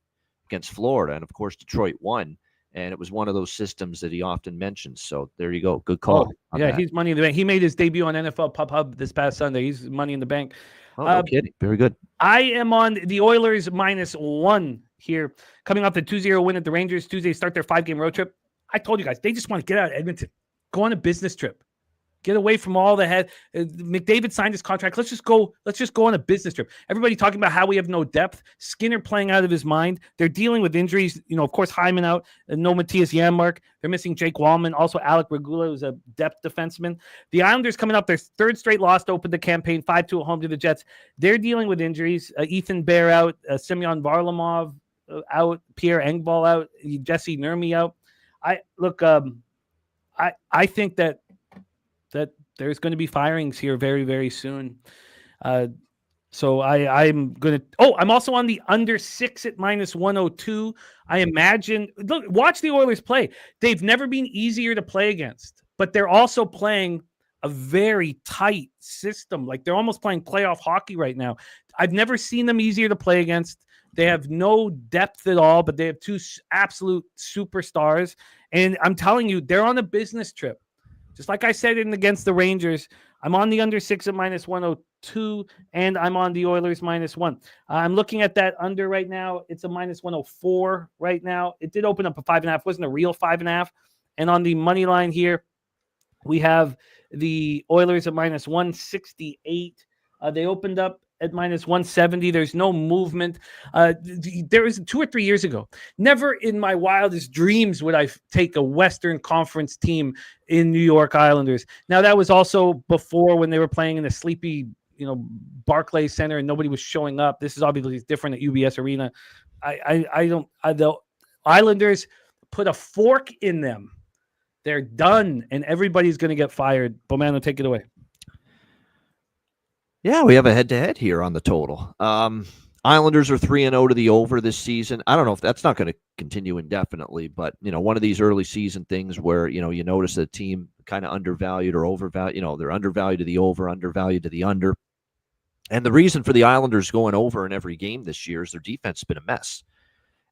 against Florida. And of course, Detroit won. And it was one of those systems that he often mentions. So there you go. Good call. He's money in the bank. He made his debut on NFL Pub Hub this past Sunday. He's money in the bank. Oh, no kidding. Very good. I am on the Oilers -1 here, coming off the 2-0 win at the Rangers. Tuesday start their 5-game road trip. I told you guys, they just want to get out of Edmonton, go on a business trip, get away from all the head. McDavid signed his contract. Let's just go on a business trip. Everybody talking about how we have no depth. Skinner playing out of his mind. They're dealing with injuries. Of course, Hyman out. No Matthias Janmark. They're missing Jake Wallman. Also, Alec Regula, who's a depth defenseman. The Islanders coming up their 3rd straight loss to open the campaign, 5-2 at home to the Jets. They're dealing with injuries. Ethan Bear out. Semyon Varlamov out. Pierre Engvall out. Jesse Nurmi out. I think that there's going to be firings here very, very soon. So I'm going to... Oh, I'm also on the under 6 at -102. I imagine... Look, watch the Oilers play. They've never been easier to play against, but they're also playing a very tight system. Like, they're almost playing playoff hockey right now. I've never seen them easier to play against. They have no depth at all, but they have 2 absolute superstars. And I'm telling you, they're on a business trip. Just like I said against the Rangers, I'm on the under 6 at -102, and I'm on the Oilers -1. I'm looking at that under right now. It's a -104 right now. It did open up a 5.5. Wasn't a real 5.5. And on the money line here, we have the Oilers at -168. They opened up at -170. There's no movement. There was 2 or 3 years ago. Never in my wildest dreams would I take a Western Conference team in New York Islanders. Now, that was also before when they were playing in the sleepy, Barclays Center and nobody was showing up. This is obviously different at UBS Arena. The Islanders put a fork in them. They're done, and everybody's going to get fired. Bobano, take it away. Yeah, we have a head-to-head here on the total. Islanders are 3-0 to the over this season. I don't know if that's not going to continue indefinitely, but one of these early season things where you notice a team kind of undervalued or overvalued. They're undervalued to the over, undervalued to the under. And the reason for the Islanders going over in every game this year is their defense has been a mess.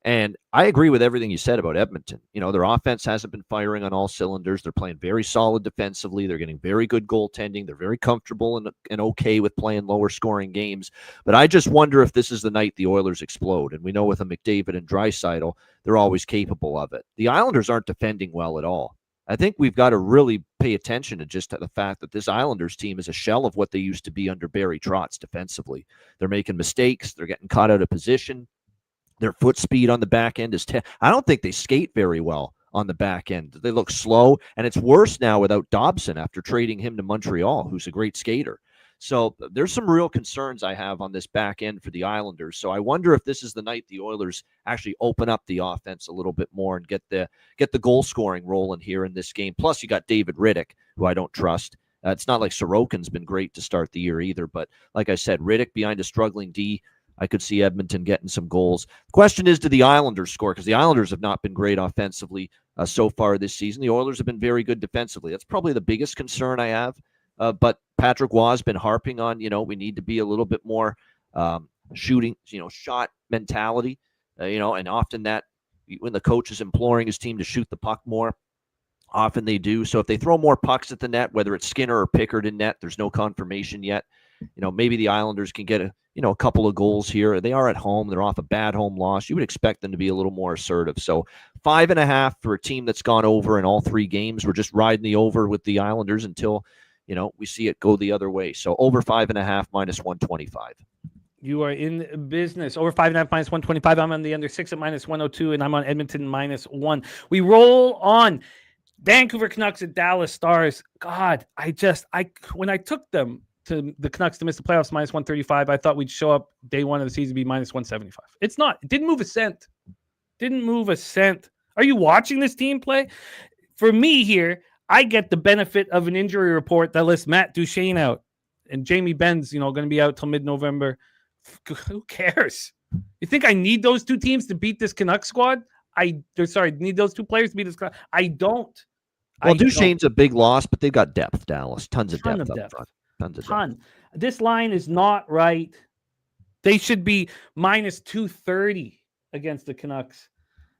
And I agree with everything you said about Edmonton. Their offense hasn't been firing on all cylinders. They're playing very solid defensively. They're getting very good goaltending. They're very comfortable and okay with playing lower scoring games. But I just wonder if this is the night the Oilers explode. And we know with a McDavid and Draisaitl, they're always capable of it. The Islanders aren't defending well at all. I think we've got to really pay attention to just the fact that this Islanders team is a shell of what they used to be under Barry Trotz defensively. They're making mistakes. They're getting caught out of position. Their foot speed on the back end is I don't think they skate very well on the back end. They look slow, and it's worse now without Dobson after trading him to Montreal, who's a great skater. So there's some real concerns I have on this back end for the Islanders. So I wonder if this is the night the Oilers actually open up the offense a little bit more and get the goal scoring rolling here in this game. Plus, you got David Riddick, who I don't trust. It's not like Sorokin's been great to start the year either. But like I said, Riddick behind a struggling D. I could see Edmonton getting some goals. The question is, do the Islanders score? Because the Islanders have not been great offensively so far this season. The Oilers have been very good defensively. That's probably the biggest concern I have. But Patrick Waugh has been harping on, we need to be a little bit more shooting, shot mentality, and often that when the coach is imploring his team to shoot the puck more, often they do. So if they throw more pucks at the net, whether it's Skinner or Pickard in net, there's no confirmation yet. Maybe the Islanders can get a couple of goals here. They are at home. They're off a bad home loss. You would expect them to be a little more assertive. So 5.5 for a team that's gone over in all 3 games. We're just riding the over with the Islanders until, we see it go the other way. So over 5.5 -125. You are in business. Over 5.5 minus 125. I'm on the under 6 at minus 102, and I'm on Edmonton minus 1. We roll on Vancouver Canucks at Dallas Stars. God, when I took them to the Canucks to miss the playoffs minus 135, I thought we'd show up day one of the season be minus 175. It's not. It didn't move a cent. Are you watching this team play? For me here, I get the benefit of an injury report that lists Matt Duchene out and Jamie Benn's, going to be out till mid-November. Who cares? You think I need those two teams to beat this Canucks squad? Need those two players to beat this Canucks? I don't. Well, Duchene's a big loss, but they've got depth, Dallas. Tons of depth up front. Depth. This line is not right. They should be minus 230 against the Canucks.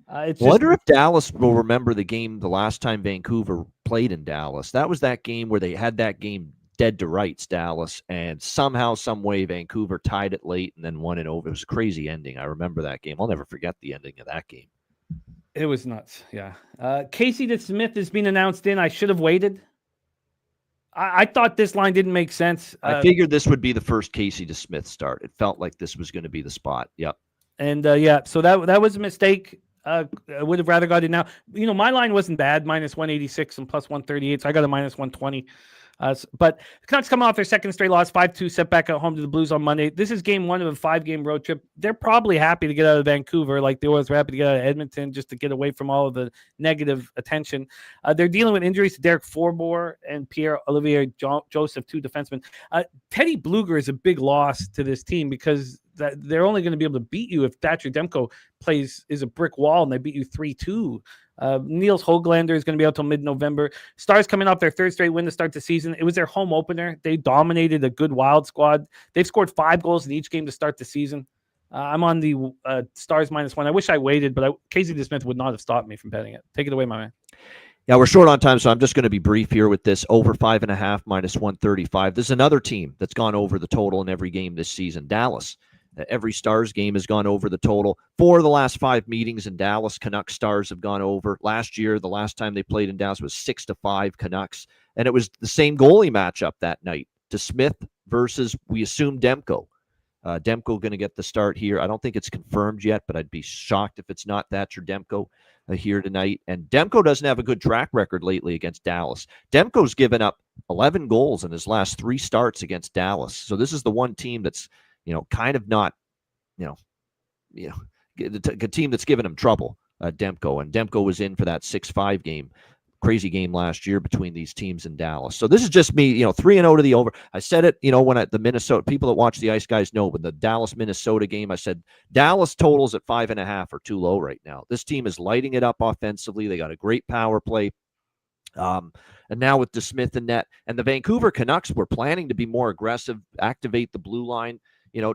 I wonder if Dallas will remember the game the last time Vancouver played in Dallas. That was that game where they had that game dead to rights, Dallas, and somehow, some way, Vancouver tied it late and then won it over. It was a crazy ending. I remember that game. I'll never forget the ending of that game. It was nuts, yeah. Casey DeSmith has been announced in. I should have waited. I thought this line didn't make sense. I figured this would be the first Casey DeSmith start. It felt like this was going to be the spot. Yep. And, so that was a mistake. I would have rather got it now. My line wasn't bad, minus 186 and plus 138, so I got a minus 120. But the Canucks come off their second straight loss, 5-2 setback at home to the Blues on Monday. This is game one of a 5-game road trip. They're probably happy to get out of Vancouver like they always were happy to get out of Edmonton just to get away from all of the negative attention. They're dealing with injuries to Derek Forbort and Pierre-Olivier Joseph, two defensemen. Teddy Bluger is a big loss to this team because they're only going to be able to beat you if Thatcher Demko is a brick wall and they beat you 3-2. Niels Höglander is going to be out till mid-November. Stars coming off their third straight win to start the season. It was their home opener. They dominated a good Wild squad. They've scored 5 goals in each game to start the season. I'm on the Stars minus 1. I wish I waited, but Casey DeSmith would not have stopped me from betting it. Take it away, my man. Yeah, we're short on time, so I'm just going to be brief here with this. Over 5.5 minus 135. This is another team that's gone over the total in every game this season. Dallas. Every Stars game has gone over the total. 4 of the last 5 meetings in Dallas, Canucks Stars have gone over. Last year, the last time they played in Dallas was 6-5 Canucks. And it was the same goalie matchup that night. DeSmith versus, we assume, Demko. Demko going to get the start here. I don't think it's confirmed yet, but I'd be shocked if it's not Thatcher Demko here tonight. And Demko doesn't have a good track record lately against Dallas. Demko's given up 11 goals in his last 3 starts against Dallas. So this is the one team that's kind of not, the team that's given him trouble, Demko. And Demko was in for that 6-5 game, crazy game last year between these teams in Dallas. So this is just me, 3-0 to the over. I said it, when the Minnesota, people that watch the Ice Guys know, but the Dallas-Minnesota game, I said Dallas totals at 5.5 are too low right now. This team is lighting it up offensively. They got a great power play. And now with DeSmith and net, and the Vancouver Canucks were planning to be more aggressive, activate the blue line,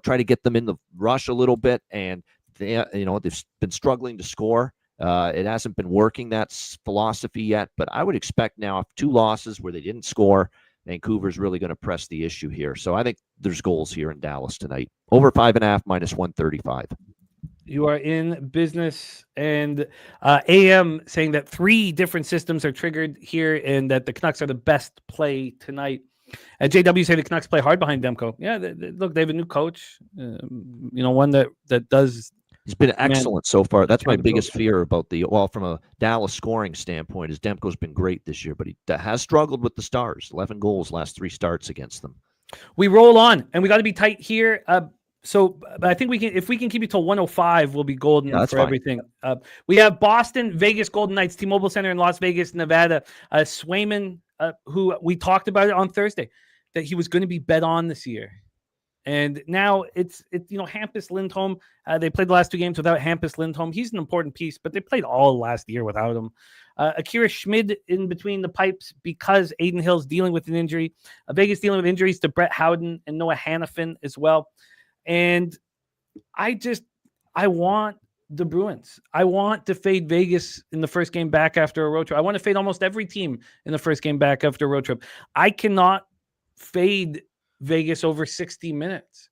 try to get them in the rush a little bit. And they've been struggling to score. It hasn't been working, that philosophy yet, but I would expect now, if 2 losses where they didn't score, Vancouver's really going to press the issue here. So I think there's goals here in Dallas tonight. Over 5.5 minus 135. You are in business, and AM saying that 3 different systems are triggered here and that the Canucks are the best play tonight. JW say the Canucks play hard behind Demko. Yeah, look, they have a new coach, one that does. He's been excellent so far. That's my biggest fear about from a Dallas scoring standpoint, is Demko's been great this year, but he has struggled with the Stars. 11 goals last 3 starts against them. We roll on, and we got to be tight here. So I think if we can keep it till 105, we'll be golden for everything. We have Boston, Vegas, Golden Knights, T-Mobile Center in Las Vegas, Nevada. Swayman, who we talked about it on Thursday, that he was going to be bet on this year. And now it's Hampus Lindholm. They played the last 2 games without Hampus Lindholm. He's an important piece, but they played all last year without him. Akira Schmid in between the pipes because Aiden Hill's dealing with an injury. Vegas dealing with injuries to Brett Howden and Noah Hannafin as well. And I want the Bruins. I want to fade Vegas in the first game back after a road trip. I want to fade almost every team in the first game back after a road trip. I cannot fade Vegas over 60 minutes,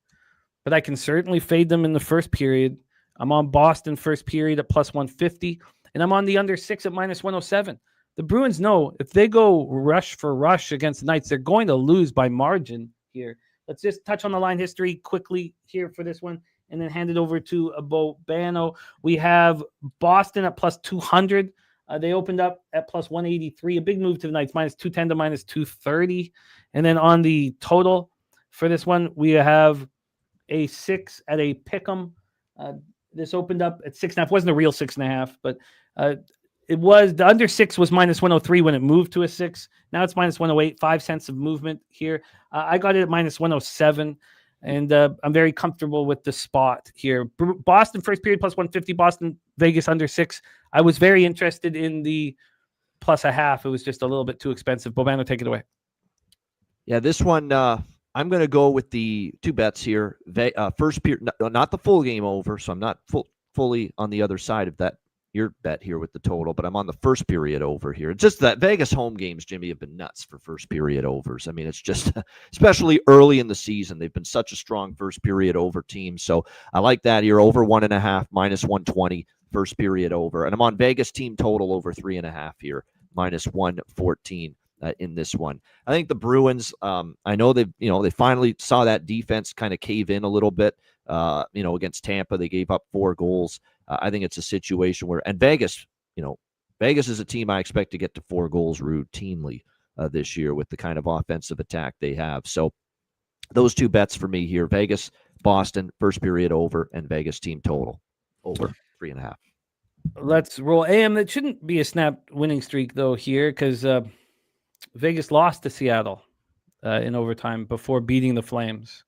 but I can certainly fade them in the first period. I'm on Boston first period at plus 150, and I'm on the under 6 at minus 107. The Bruins know if they go rush for rush against the Knights, they're going to lose by margin here. let's just touch on the line history quickly here for this one, and then hand it over to Bobano. We have Boston at plus 200. They opened up at plus 183. A big move to the Knights, minus 210 to minus 230. And then on the total for this one, we have a 6 at a pick'em. This opened up at 6.5. Wasn't a real 6.5, but it was, the under 6 was minus 103 when it moved to a 6. Now it's minus 108, 5 cents of movement here. I got it at minus 107, and I'm very comfortable with the spot here. Boston first period plus 150, Boston, Vegas under 6. I was very interested in the plus a half. It was just a little bit too expensive. Bobano, take it away. Yeah, this one, I'm going to go with the two bets here. First period, not the full game over, so I'm not fully on the other side of that, your bet here with the total, but I'm on the first period over here. It's just that Vegas home games, Jimmy, have been nuts for first period overs. I mean, it's just, especially early in the season, they've been such a strong first period over team. So I like that here, over 1.5, minus 120, first period over. And I'm on Vegas team total over 3.5 here, minus 114. In this one, I think the Bruins, I know they finally saw that defense kind of cave in a little bit, against Tampa. They gave up 4 goals. I think it's a situation where, and Vegas, Vegas is a team I expect to get to 4 goals routinely this year with the kind of offensive attack they have. So those two bets for me here, Vegas, Boston, first period over, and Vegas team total over 3.5. Let's roll. AM, that shouldn't be a snap winning streak though here, because Vegas lost to Seattle in overtime before beating the Flames.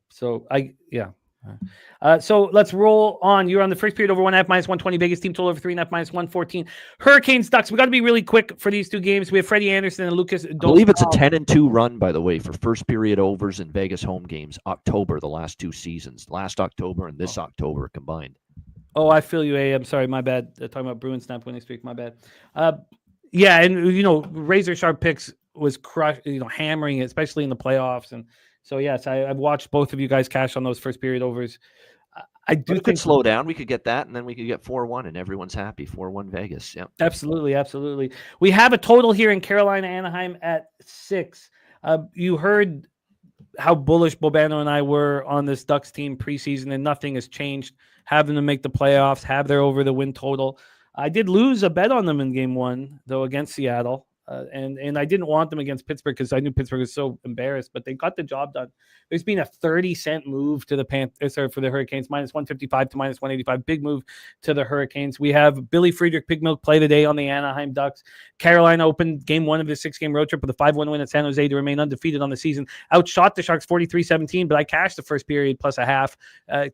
So let's roll on. You're on the first period over 1.5, minus 120. Vegas team total over 3.5, minus 114. Hurricanes, Ducks. We got to be really quick for these two games. We have Freddie Anderson and Lucas. I believe it's a 10-2 run, by the way, for first period overs in Vegas home games. October, the last 2 seasons, last October and this October combined. Oh, I feel you, AM. Sorry, my bad. Talking about Bruins snap winning streak. My bad. Yeah, and razor sharp picks was hammering it, especially in the playoffs, and so yes, I've watched both of you guys cash on those first period overs. I do think slow down. We could get that, and then we could get 4-1, and everyone's happy. 4-1 Vegas. Yeah, absolutely. We have a total here in Carolina, Anaheim at 6. You heard how bullish Bobano and I were on this Ducks team preseason, and nothing has changed. Have them to make the playoffs. Have their over the win total. I did lose a bet on them in game 1, though, against Seattle. And I didn't want them against Pittsburgh because I knew Pittsburgh was so embarrassed, but they got the job done. There's been a 30-cent move to the Panthers for the Hurricanes, minus 155 to minus 185. Big move to the Hurricanes. We have Billy Friedrich Big Milk play today on the Anaheim Ducks. Carolina opened game 1 of his 6-game road trip with a 5-1 win at San Jose to remain undefeated on the season. Outshot the Sharks 43-17, but I cashed the first period plus a half.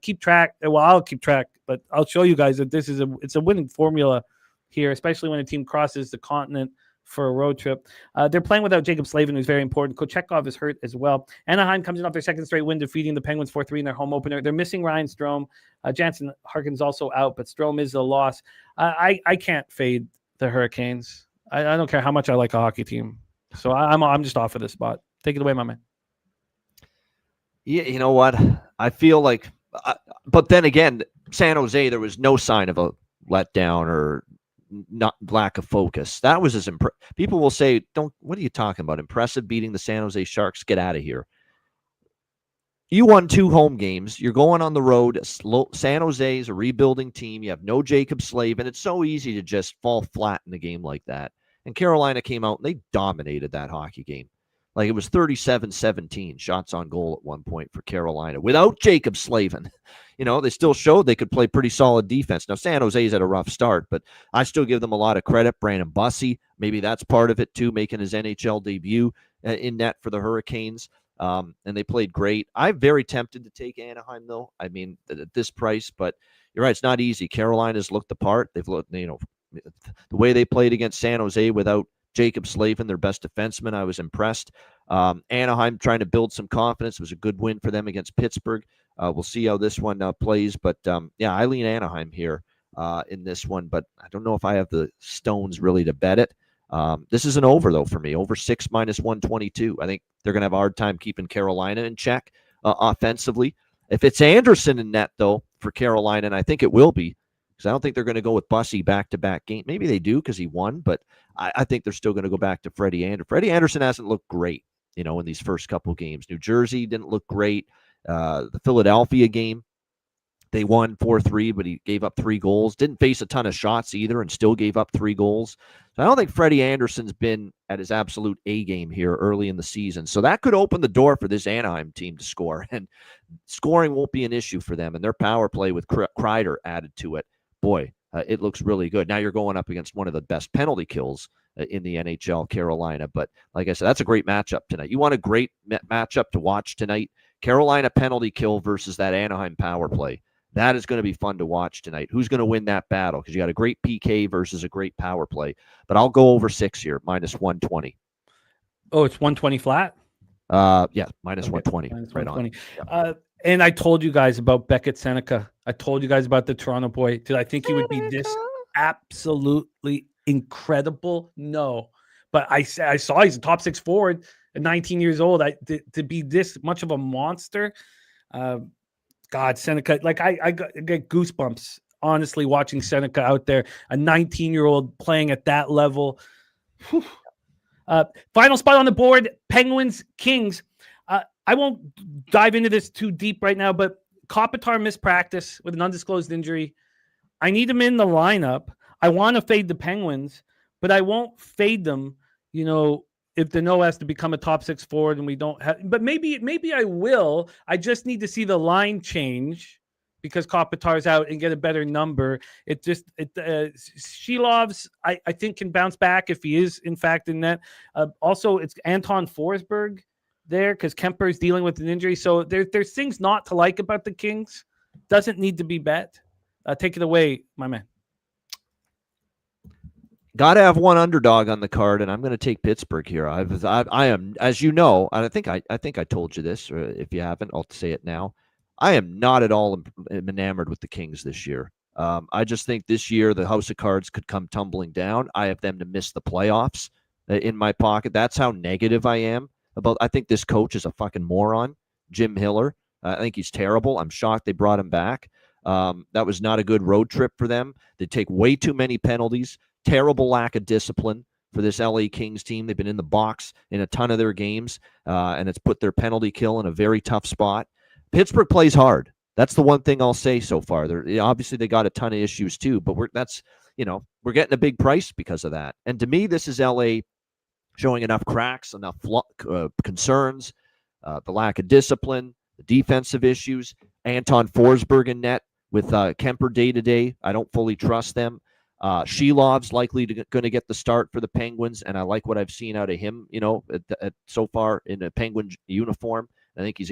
Keep track. Well, I'll keep track, but I'll show you guys that it's a winning formula here, especially when a team crosses the continent for a road trip. They're playing without Jacob Slavin, who's very important. Kochetkov is hurt as well. Anaheim comes in off their second straight win, defeating the Penguins 4-3 in their home opener. They're missing Ryan Strome. Jansen Harkin's also out, but Strome is a loss. I can't fade the Hurricanes. I don't care how much I like a hockey team. So I'm just off of this spot. Take it away, my man. Yeah, you know what? I feel like, but then again, San Jose, there was no sign of a letdown or not lack of focus. That was people will say, what are you talking about? Impressive beating the San Jose Sharks. Get out of here. You won 2 home games. You're going on the road. San Jose is a rebuilding team. You have no Jacob Slavin. It's so easy to just fall flat in a game like that. And Carolina came out and they dominated that hockey game. Like it was 37-17 shots on goal at one point for Carolina without Jacob Slavin. They still showed they could play pretty solid defense. Now, San Jose's had a rough start, but I still give them a lot of credit. Brandon Bussey, maybe that's part of it too, making his NHL debut in net for the Hurricanes. And they played great. I'm very tempted to take Anaheim, though. I mean, at this price, but you're right. It's not easy. Carolina's looked the part. They've looked, the way they played against San Jose without Jacob Slavin, their best defenseman. I was impressed. Anaheim trying to build some confidence. It was a good win for them against Pittsburgh. We'll see how this one plays. But, I lean Anaheim here in this one. But I don't know if I have the stones really to bet it. This is an over, though, for me. Over 6 minus 122. I think they're going to have a hard time keeping Carolina in check offensively. If it's Anderson in net, though, for Carolina, and I think it will be, because I don't think they're going to go with Bussey back-to-back game. Maybe they do because he won, but I think they're still going to go back to Freddie Anderson. Freddie Anderson hasn't looked great in these first couple games. New Jersey didn't look great. The Philadelphia game, they won 4-3, but he gave up 3 goals. Didn't face a ton of shots either and still gave up 3 goals. So I don't think Freddie Anderson's been at his absolute A game here early in the season. So that could open the door for this Anaheim team to score. And scoring won't be an issue for them. And their power play with Kreider added to it, boy, it looks really good. Now you're going up against one of the best penalty kills in the NHL, Carolina. But like I said, that's a great matchup tonight. You want a great matchup to watch tonight? Carolina penalty kill versus that Anaheim power play. That is going to be fun to watch tonight. Who's going to win that battle? Because you got a great PK versus a great power play. But I'll go over 6 here, -120. Oh, it's 120 flat? Yeah, -120. Minus right 120. on. Yeah. And I told you guys about Beckett Seneca. I told you guys about the Toronto boy. Did I think he would be this absolutely incredible? No. But I saw he's a top 6 forward at 19 years old. To be this much of a monster, God, Seneca, like I get goosebumps, honestly, watching Seneca out there, a 19-year-old playing at that level. Final spot on the board, Penguins, Kings. I won't dive into this too deep right now, but Kopitar missed practice with an undisclosed injury. I need him in the lineup. I want to fade the Penguins, but I won't fade them, if Danault has to become a top 6 forward and we don't have, but maybe I will. I just need to see the line change because Kopitar's out and get a better number. Shilov's, I think, can bounce back if he is in fact in net. Also, it's Anton Forsberg there because Kemper's dealing with an injury. So there's things not to like about the Kings. Doesn't need to be bet. Take it away, my man. Got to have one underdog on the card, and I'm going to take Pittsburgh here. I am, as you know, and I think I told you this, or if you haven't, I'll say it now. I am not at all enamored with the Kings this year. I just think this year the House of Cards could come tumbling down. I have them to miss the playoffs in my pocket. That's how negative I am about. I think this coach is a fucking moron, Jim Hiller. I think he's terrible. I'm shocked they brought him back. That was not a good road trip for them. They take way too many penalties. Terrible lack of discipline for this LA Kings team. They've been in the box in a ton of their games, and it's put their penalty kill in a very tough spot. Pittsburgh plays hard. That's the one thing I'll say so far. Obviously they got a ton of issues too, but we're getting a big price because of that. And to me, this is LA showing enough cracks, enough concerns, the lack of discipline, the defensive issues. Anton Forsberg in net with Kemper day to day. I don't fully trust them. Shilov's likely going to get the start for the Penguins, and I like what I've seen out of him, so far in a Penguin uniform. I think he's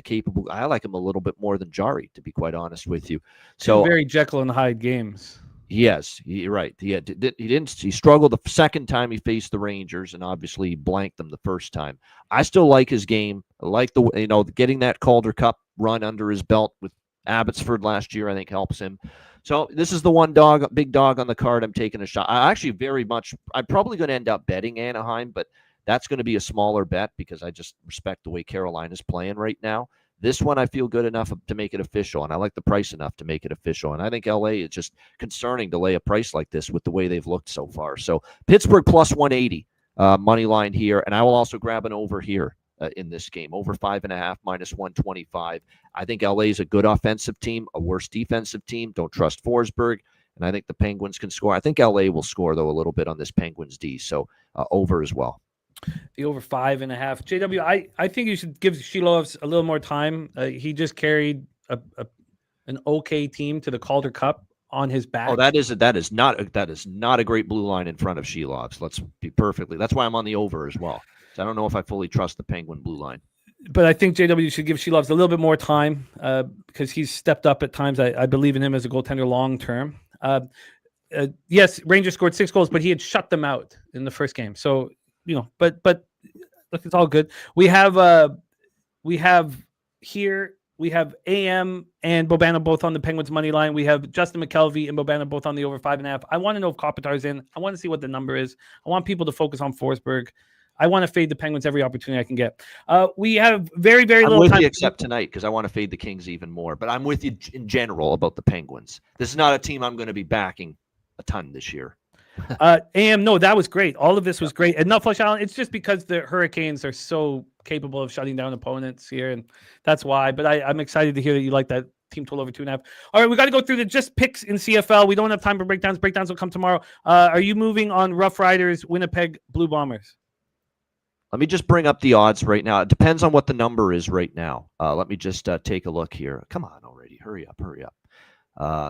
I like him a little bit more than Jari, to be quite honest with you. So very Jekyll and Hyde games. Yes, you're right. He struggled the second time he faced the Rangers, and obviously blanked them the first time. I still like his game. I like getting that Calder Cup run under his belt with Abbotsford last year, I think helps him. So this is the one big dog on the card. I'm taking a shot. I'm probably going to end up betting Anaheim, but that's going to be a smaller bet because I just respect the way Carolina's playing right now. This one I feel good enough to make it official, and I like the price enough to make it official. And I think LA is just concerning to lay a price like this with the way they've looked so far. So Pittsburgh plus 180 money line here, and I will also grab an over here in this game, over 5.5 -125. I think LA is a good offensive team, a worse defensive team. Don't trust Forsberg, and I think the Penguins can score. I think LA will score though a little bit on this Penguins D, so over as well. The over 5.5. JW, I think you should give Shilovs a little more time. He just carried an okay team to the Calder Cup on his back. Oh, that is not a great blue line in front of Shilovs. Let's be perfectly. That's why I'm on the over as well. So I don't know if I fully trust the Penguin blue line. But I think JW should give Shilovs a little bit more time because he's stepped up at times. I believe in him as a goaltender long term. Yes, Rangers scored 6 goals, but he had shut them out in the first game. So but look, it's all good. We have AM and Bobano both on the Penguins money line. We have Justin McKelvey and Bobano both on the over 5.5. I want to know if Kopitar's in. I want to see what the number is. I want people to focus on Forsberg. I want to fade the Penguins every opportunity I can get. We have very, very little time. I'm with you except tonight because I want to fade the Kings even more. But I'm with you in general about the Penguins. This is not a team I'm going to be backing a ton this year. No, that was great. All of this was great. Enough Flush Island. It's just because the Hurricanes are so capable of shutting down opponents here, and that's why. But I'm excited to hear that you like that team total over 2.5. All right, we got to go through the just picks in CFL. We don't have time for breakdowns. Breakdowns will come tomorrow. Are you moving on Rough Riders, Winnipeg Blue Bombers? Let me just bring up the odds right now. It depends on what the number is right now. Let me just take a look here. Come on already. Hurry up.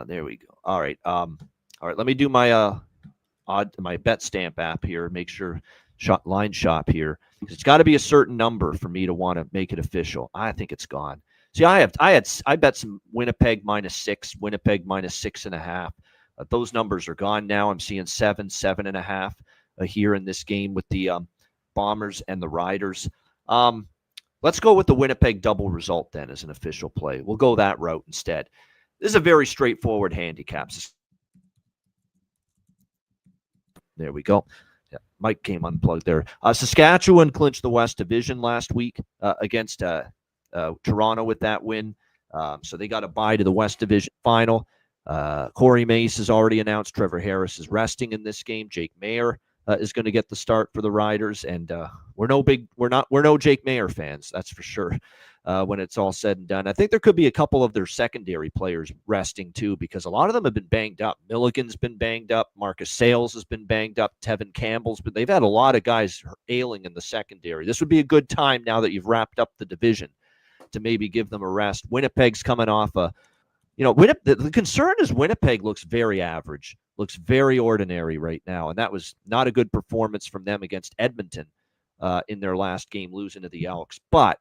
There we go. All right. Let me do my my bet stamp app here. Make sure line shop here. It's got to be a certain number for me to want to make it official. I think it's gone. See, I bet some Winnipeg -6, Winnipeg -6.5. Those numbers are gone now. I'm seeing 7.5 here in this game with the Bombers and the Riders. Let's go with the Winnipeg double result then as an official play. We'll go that route instead. This is a very straightforward handicap. There we go. Yeah, Mike came unplugged there. Saskatchewan clinched the West Division last week against Toronto with that win. So they got a bye to the West Division final. Corey Mace has already announced Trevor Harris is resting in this game. Jake Mayer is going to get the start for the Riders, and we're no Jake Mayer fans, that's for sure. When it's all said and done, I think there could be a couple of their secondary players resting too, because a lot of them have been banged up. Milligan's been banged up, Marcus Sales has been banged up, Tevin Campbell's, but they've had a lot of guys ailing in the secondary. This would be a good time now that you've wrapped up the division to maybe give them a rest. Winnipeg's coming off the concern is Winnipeg looks very average, looks very ordinary right now, and that was not a good performance from them against Edmonton in their last game, losing to the Elks. But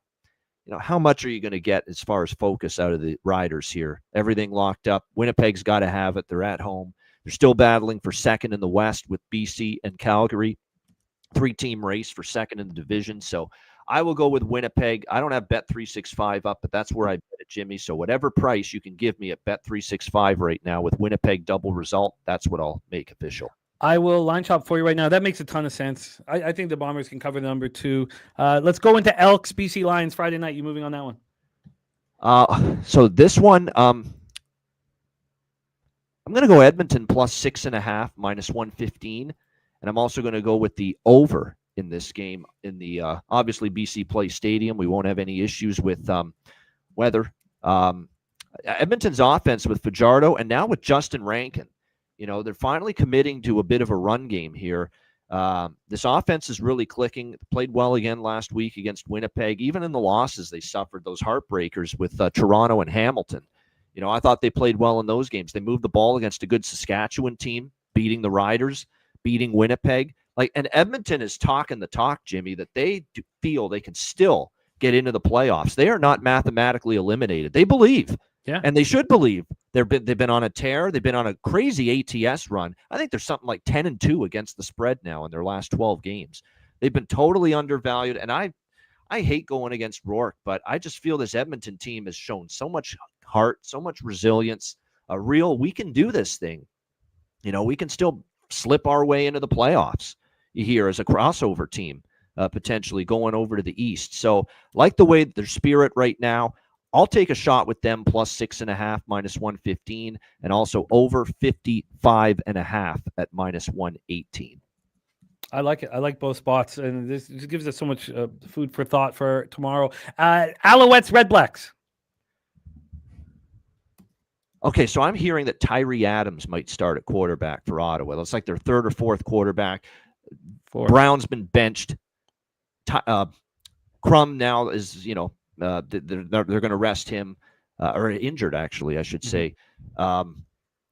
how much are you going to get as far as focus out of the Riders here? Everything locked up. Winnipeg's got to have it. They're at home. They're still battling for second in the West with BC and Calgary. 3-team race for second in the division. So I will go with Winnipeg. I don't have Bet365 up, but that's where I bet it, Jimmy. So whatever price you can give me at Bet365 right now with Winnipeg double result, that's what I'll make official. I will line shop for you right now. That makes a ton of sense. I think the Bombers can cover the number 2. Let's go into Elks, BC Lions, Friday night. You moving on that one? So this one, I'm going to go Edmonton plus 6.5, -115. And I'm also going to go with the over in this game in the obviously BC Place Stadium. We won't have any issues with weather. Edmonton's offense with Fajardo and now with Justin Rankin, they're finally committing to a bit of a run game here. This offense is really clicking. Played well again last week against Winnipeg. Even in the losses, they suffered those heartbreakers with Toronto and Hamilton. I thought they played well in those games. They moved the ball against a good Saskatchewan team, beating the Riders, beating Winnipeg. And Edmonton is talking the talk, Jimmy, that they feel they can still get into the playoffs. They are not mathematically eliminated. They believe. Yeah. And they should believe. They've been on a tear. They've been on a crazy ATS run. I think there's something like 10-2 against the spread now in their last 12 games. They've been totally undervalued. And I hate going against Rourke, but I just feel this Edmonton team has shown so much heart, so much resilience, we can do this thing. We can still slip our way into the playoffs here as a crossover team, potentially going over to the East. So like the way their spirit right now, I'll take a shot with them plus 6.5, -115, and also over 55.5 at -118. I like it. I like both spots, and this gives us so much food for thought for tomorrow. Alouettes, Red Blacks. Okay, so I'm hearing that Tyree Adams might start at quarterback for Ottawa. It's like their third or fourth quarterback. Brown's been benched. Crum now is, they're going to rest him, or injured, actually, I should say.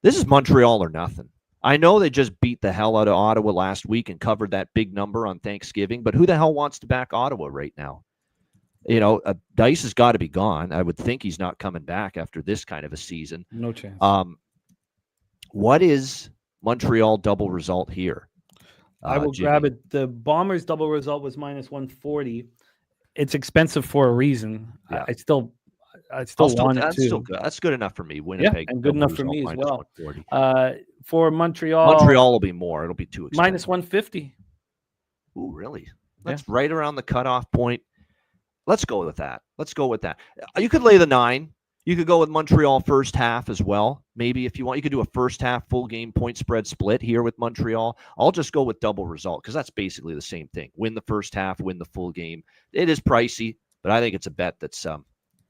This is Montreal or nothing. I know they just beat the hell out of Ottawa last week and covered that big number on Thanksgiving, but who the hell wants to back Ottawa right now? Dice has got to be gone. I would think he's not coming back after this kind of a season. No chance. What is Montreal double result here? I will Jimmy? grab it. The Bombers double result was -140. It's expensive for a reason. Yeah. I still want it that's too. still good. That's good enough for me. Winnipeg, and good double enough for me as result, well. -140. For Montreal will be more. It'll be too expensive. -150. Ooh, really? That's right around the cutoff point. Let's go with that. You could lay the 9. You could go with Montreal first half as well. Maybe if you want, you could do a first half full game point spread split here with Montreal. I'll just go with double result because that's basically the same thing. Win the first half, win the full game. It is pricey, but I think it's a bet that's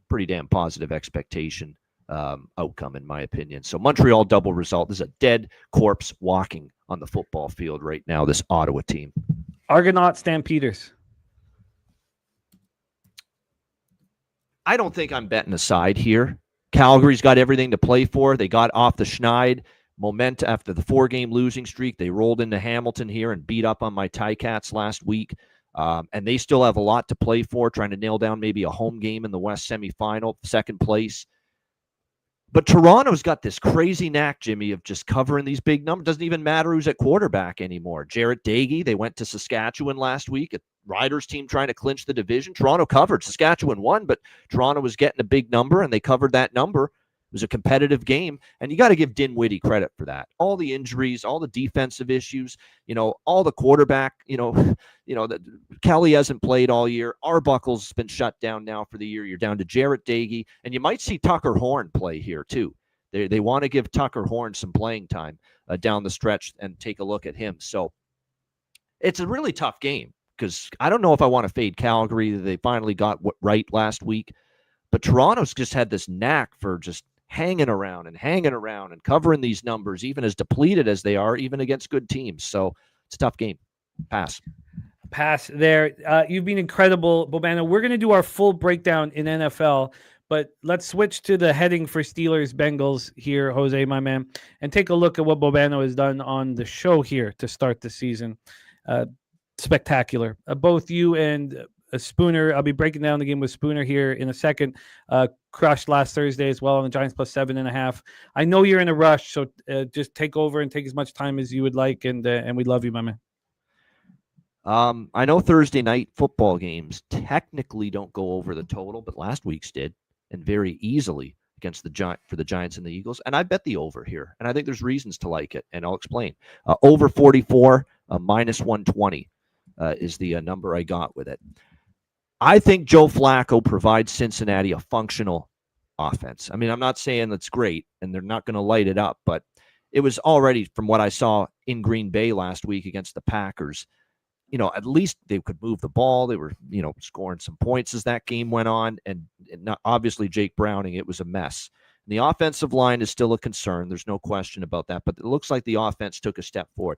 pretty damn positive expectation outcome in my opinion. So Montreal double result. There's a dead corpse walking on the football field right now, this Ottawa team. Argonaut Stampeders. I don't think I'm betting a side here. Calgary's got everything to play for. They got off the schneid momentum after the 4-game losing streak. They rolled into Hamilton here and beat up on my Ticats last week. And they still have a lot to play for, trying to nail down maybe a home game in the West semifinal, second place. But Toronto's got this crazy knack, Jimmy, of just covering these big numbers. Doesn't even matter who's at quarterback anymore. Jarrett Dagey, they went to Saskatchewan last week, a Riders team trying to clinch the division. Toronto covered. Saskatchewan won, but Toronto was getting a big number, and they covered that number. It was a competitive game, and you got to give Dinwiddie credit for that. All the injuries, all the defensive issues, all the quarterback, that Kelly hasn't played all year. Arbuckle's been shut down now for the year. You're down to Jarrett Dagey, and you might see Tucker Horn play here too. They want to give Tucker Horn some playing time down the stretch and take a look at him. So it's a really tough game because I don't know if I want to fade Calgary. They finally got right last week, but Toronto's just had this knack for just hanging around and covering these numbers, even as depleted as they are, even against good teams. So it's a tough game. Pass there. You've been incredible, Bobano. We're going to do our full breakdown in NFL, but let's switch to the heading for Steelers Bengals here, Jose, my man, and take a look at what Bobano has done on the show here to start the season. Spectacular. Both you and Spooner, I'll be breaking down the game with Spooner here in a second. Crushed last Thursday as well on the Giants plus 7.5. I know you're in a rush, so just take over and take as much time as you would like, and we love you, my man. I know Thursday night football games technically don't go over the total, but last week's did, and very easily against the Giants and the Eagles. And I bet the over here, and I think there's reasons to like it, and I'll explain. Over 44, minus 120 is the number I got with it. I think Joe Flacco provides Cincinnati a functional offense. I mean, I'm not saying that's great, and they're not going to light it up, but it was already, from what I saw in Green Bay last week against the Packers, at least they could move the ball. They were, scoring some points as that game went on, and not, obviously Jake Browning, it was a mess. And the offensive line is still a concern. There's no question about that, but it looks like the offense took a step forward.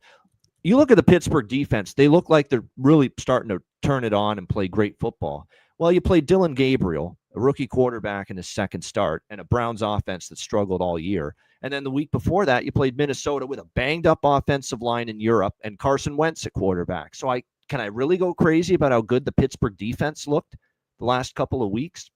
You look at the Pittsburgh defense, they look like they're really starting to turn it on and play great football. Well, you played Dylan Gabriel, a rookie quarterback in his second start, and a Browns offense that struggled all year. And then the week before that, you played Minnesota with a banged-up offensive line in Europe and Carson Wentz at quarterback. So can I really go crazy about how good the Pittsburgh defense looked the last couple of weeks?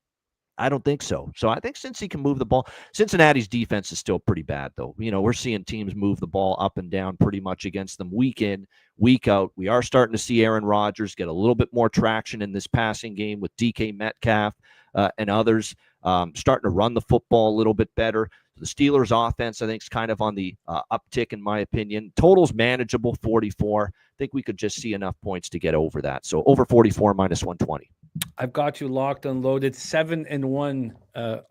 I don't think so. So I think Cincy can move the ball. Cincinnati's defense is still pretty bad, though. We're seeing teams move the ball up and down pretty much against them week in, week out. We are starting to see Aaron Rodgers get a little bit more traction in this passing game with DK Metcalf and others starting to run the football a little bit better. The Steelers' offense, I think, is kind of on the uptick, in my opinion. Total's manageable, 44. I think we could just see enough points to get over that. So over 44, minus 120. I've got you locked and loaded. 7-1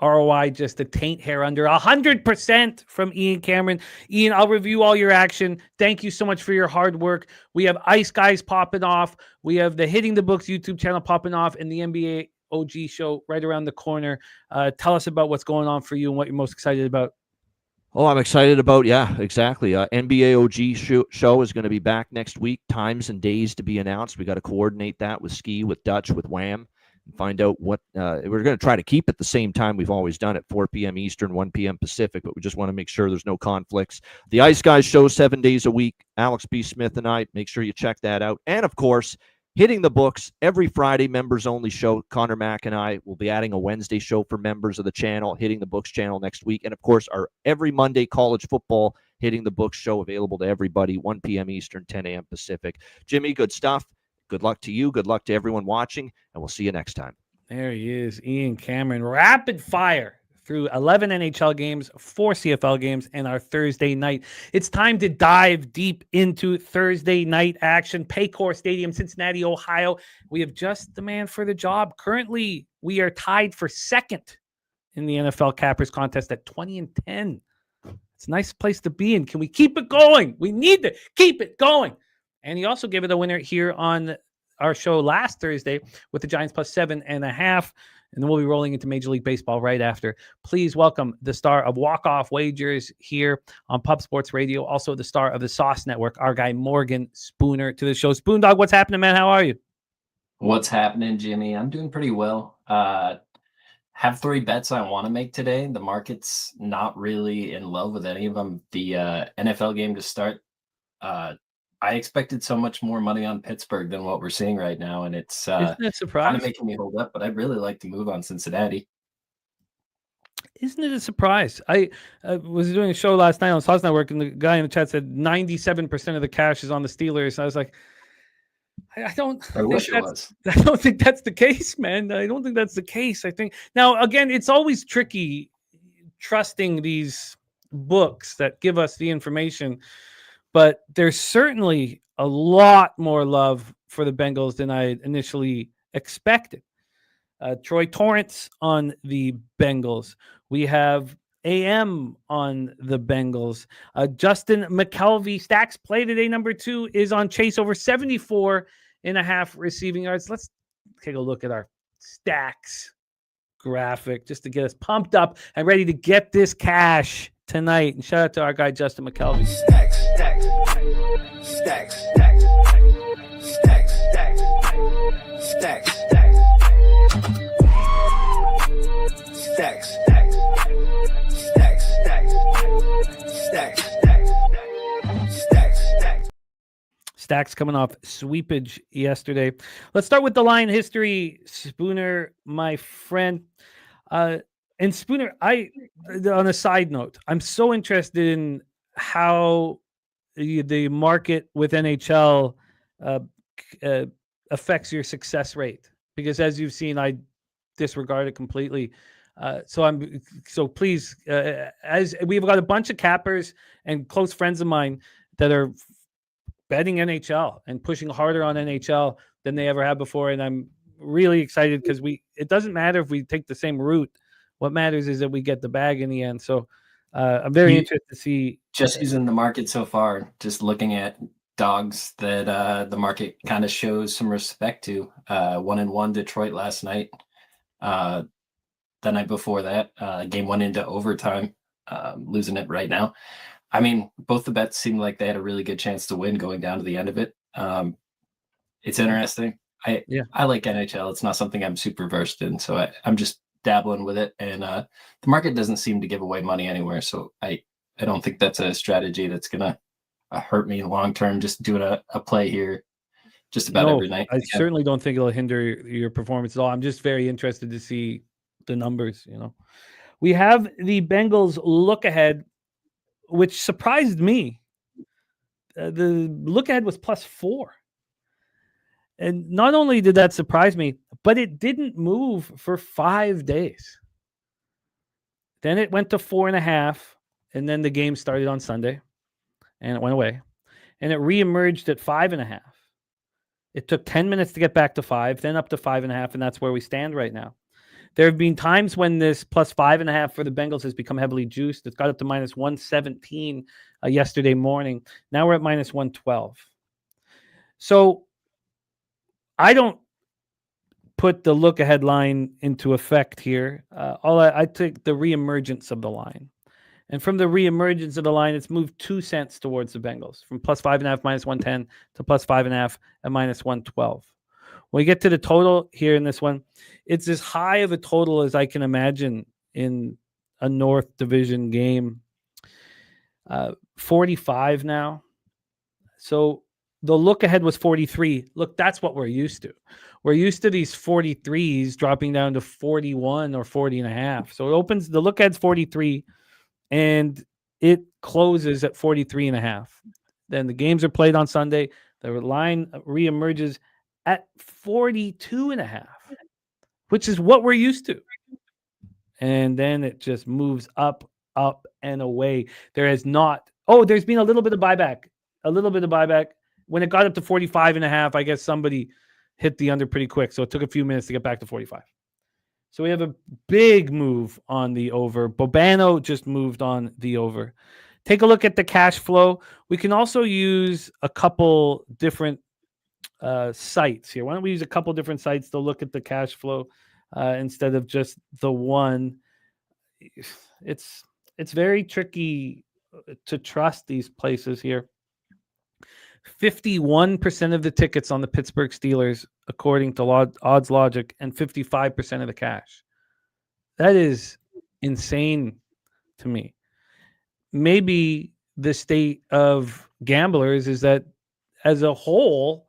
ROI, just a taint hair under 100% from Ian Cameron. Ian, I'll review all your action. Thank you so much for your hard work. We have Ice Guys popping off. We have the Hitting the Books YouTube channel popping off, and the NBA OG show right around the corner. Tell us about what's going on for you and what you're most excited about. Oh, I'm excited about, exactly. NBA OG show is going to be back next week. Times and days to be announced. We got to coordinate that with Ski, with Dutch, with Wham, and find out what we're going to try to keep at the same time we've always done it, 4 p.m. Eastern, 1 p.m. Pacific, but we just want to make sure there's no conflicts. The Ice Guys show 7 days a week. Alex B. Smith and I, make sure you check that out. And, of course, Hitting the Books, every Friday, members-only show. Connor Mack and I will be adding a Wednesday show for members of the channel, Hitting the Books channel next week. And, of course, our every Monday college football Hitting the Books show available to everybody, 1 p.m. Eastern, 10 a.m. Pacific. Jimmy, good stuff. Good luck to you. Good luck to everyone watching, and we'll see you next time. There he is, Ian Cameron. Rapid fire through 11 NHL games, 4 CFL games, and our Thursday night. It's time to dive deep into Thursday night action. Paycor Stadium, Cincinnati, Ohio. We have just the man for the job. Currently, we are tied for second in the NFL Cappers contest at 20-10. It's a nice place to be in. Can we keep it going? We need to keep it going. And he also gave it a winner here on our show last Thursday with the Giants plus 7.5. And then we'll be rolling into Major League Baseball right after. Please welcome the star of Walk-Off Wagers here on Pub Sports Radio, also the star of the Sauce Network, our guy Morgan Spooner, to the show. Spoondog, what's happening, man? How are you? What's happening, Jimmy? I'm doing pretty well. Have 3 bets I want to make today. The market's not really in love with any of them. The NFL game to start, I expected so much more money on Pittsburgh than what we're seeing right now, and it's Isn't it a surprise? kind of making me hold up, but I'd really like to move on Cincinnati. Isn't it a surprise? I was doing a show last night on Sauce Network, and the guy in the chat said 97% of the cash is on the Steelers. I was like, I don't think that's the case, man. I don't think that's the case. I think now, again, it's always tricky trusting these books that give us the information, but there's certainly a lot more love for the Bengals than I initially expected. Troy Torrance on the Bengals. We have AM on the Bengals. Justin McKelvey, Stacks play today, number 2, is on Chase over 74.5 receiving yards. Let's take a look at our Stacks graphic just to get us pumped up and ready to get this cash tonight. And shout out to our guy, Justin McKelvey. Stacks, stacks, stacks, stacks, stacks, stacks, stacks, stacks, stacks. Stacks coming off sweepage yesterday. Let's start with the line history. Spooner, my friend. And Spooner, on a side note, I'm so interested in how the market with NHL affects your success rate, because as you've seen, I disregard it completely. So please, as we've got a bunch of cappers and close friends of mine that are betting NHL and pushing harder on NHL than they ever have before, and I'm really excited because it doesn't matter if we take the same route. What matters is that we get the bag in the end. So I'm very interested to see. Just using the market so far, just looking at dogs that the market kind of shows some respect to. 1-1 Detroit last night. The night before that, game went into overtime, losing it right now. I mean, both the bets seemed like they had a really good chance to win going down to the end of it. It's interesting. I like NHL. It's not something I'm super versed in, so I'm just dabbling with it. And the market doesn't seem to give away money anywhere, so I don't think that's a strategy that's gonna hurt me long term. Just doing a play here, just about every night. I certainly don't think it'll hinder your performance at all. I'm just very interested to see the numbers. We have the Bengals look ahead, which surprised me. The look ahead was +4. And not only did that surprise me, but it didn't move for 5 days. Then it went to 4.5, and then the game started on Sunday, and it went away. And it reemerged at 5.5. It took 10 minutes to get back to 5, then up to 5.5, and that's where we stand right now. There have been times when this +5.5 for the Bengals has become heavily juiced. It's got up to -117 yesterday morning. Now we're at -112. So I don't put the look-ahead line into effect here. I take the reemergence of the line. And from the reemergence of the line, it's moved 2 cents towards the Bengals, from +5.5 -110 to +5.5 at -112. When we get to the total here in this one, it's as high of a total as I can imagine in a North Division game. 45 now. So the look ahead was 43. Look, that's what we're used to. We're used to these 43s dropping down to 41 or 40.5. So it opens, the look ahead's 43 and it closes at 43.5. Then the games are played on Sunday. The line reemerges at 42.5, which is what we're used to. And then it just moves up, and away. There's been a little bit of buyback. When it got up to 45.5, I guess somebody hit the under pretty quick. So it took a few minutes to get back to 45. So we have a big move on the over. Bobano just moved on the over. Take a look at the cash flow. We can also use a couple different sites here. Why don't we use a couple different sites to look at the cash flow instead of just the one? It's very tricky to trust these places here. 51% of the tickets on the Pittsburgh Steelers, according to Odds Logic, and 55% of the cash. That is insane to me. Maybe the state of gamblers is that as a whole,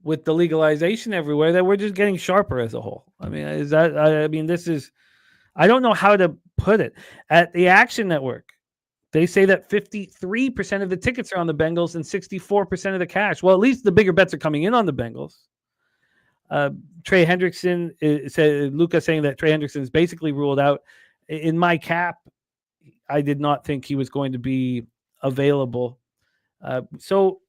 with the legalization everywhere, that we're just getting sharper as a whole. I mean, this is, I don't know how to put it. At the Action Network, they say that 53% of the tickets are on the Bengals and 64% of the cash. Well, at least the bigger bets are coming in on the Bengals. Trey Hendrickson said, Luca saying that Trey Hendrickson is basically ruled out. In my cap, I did not think he was going to be available. So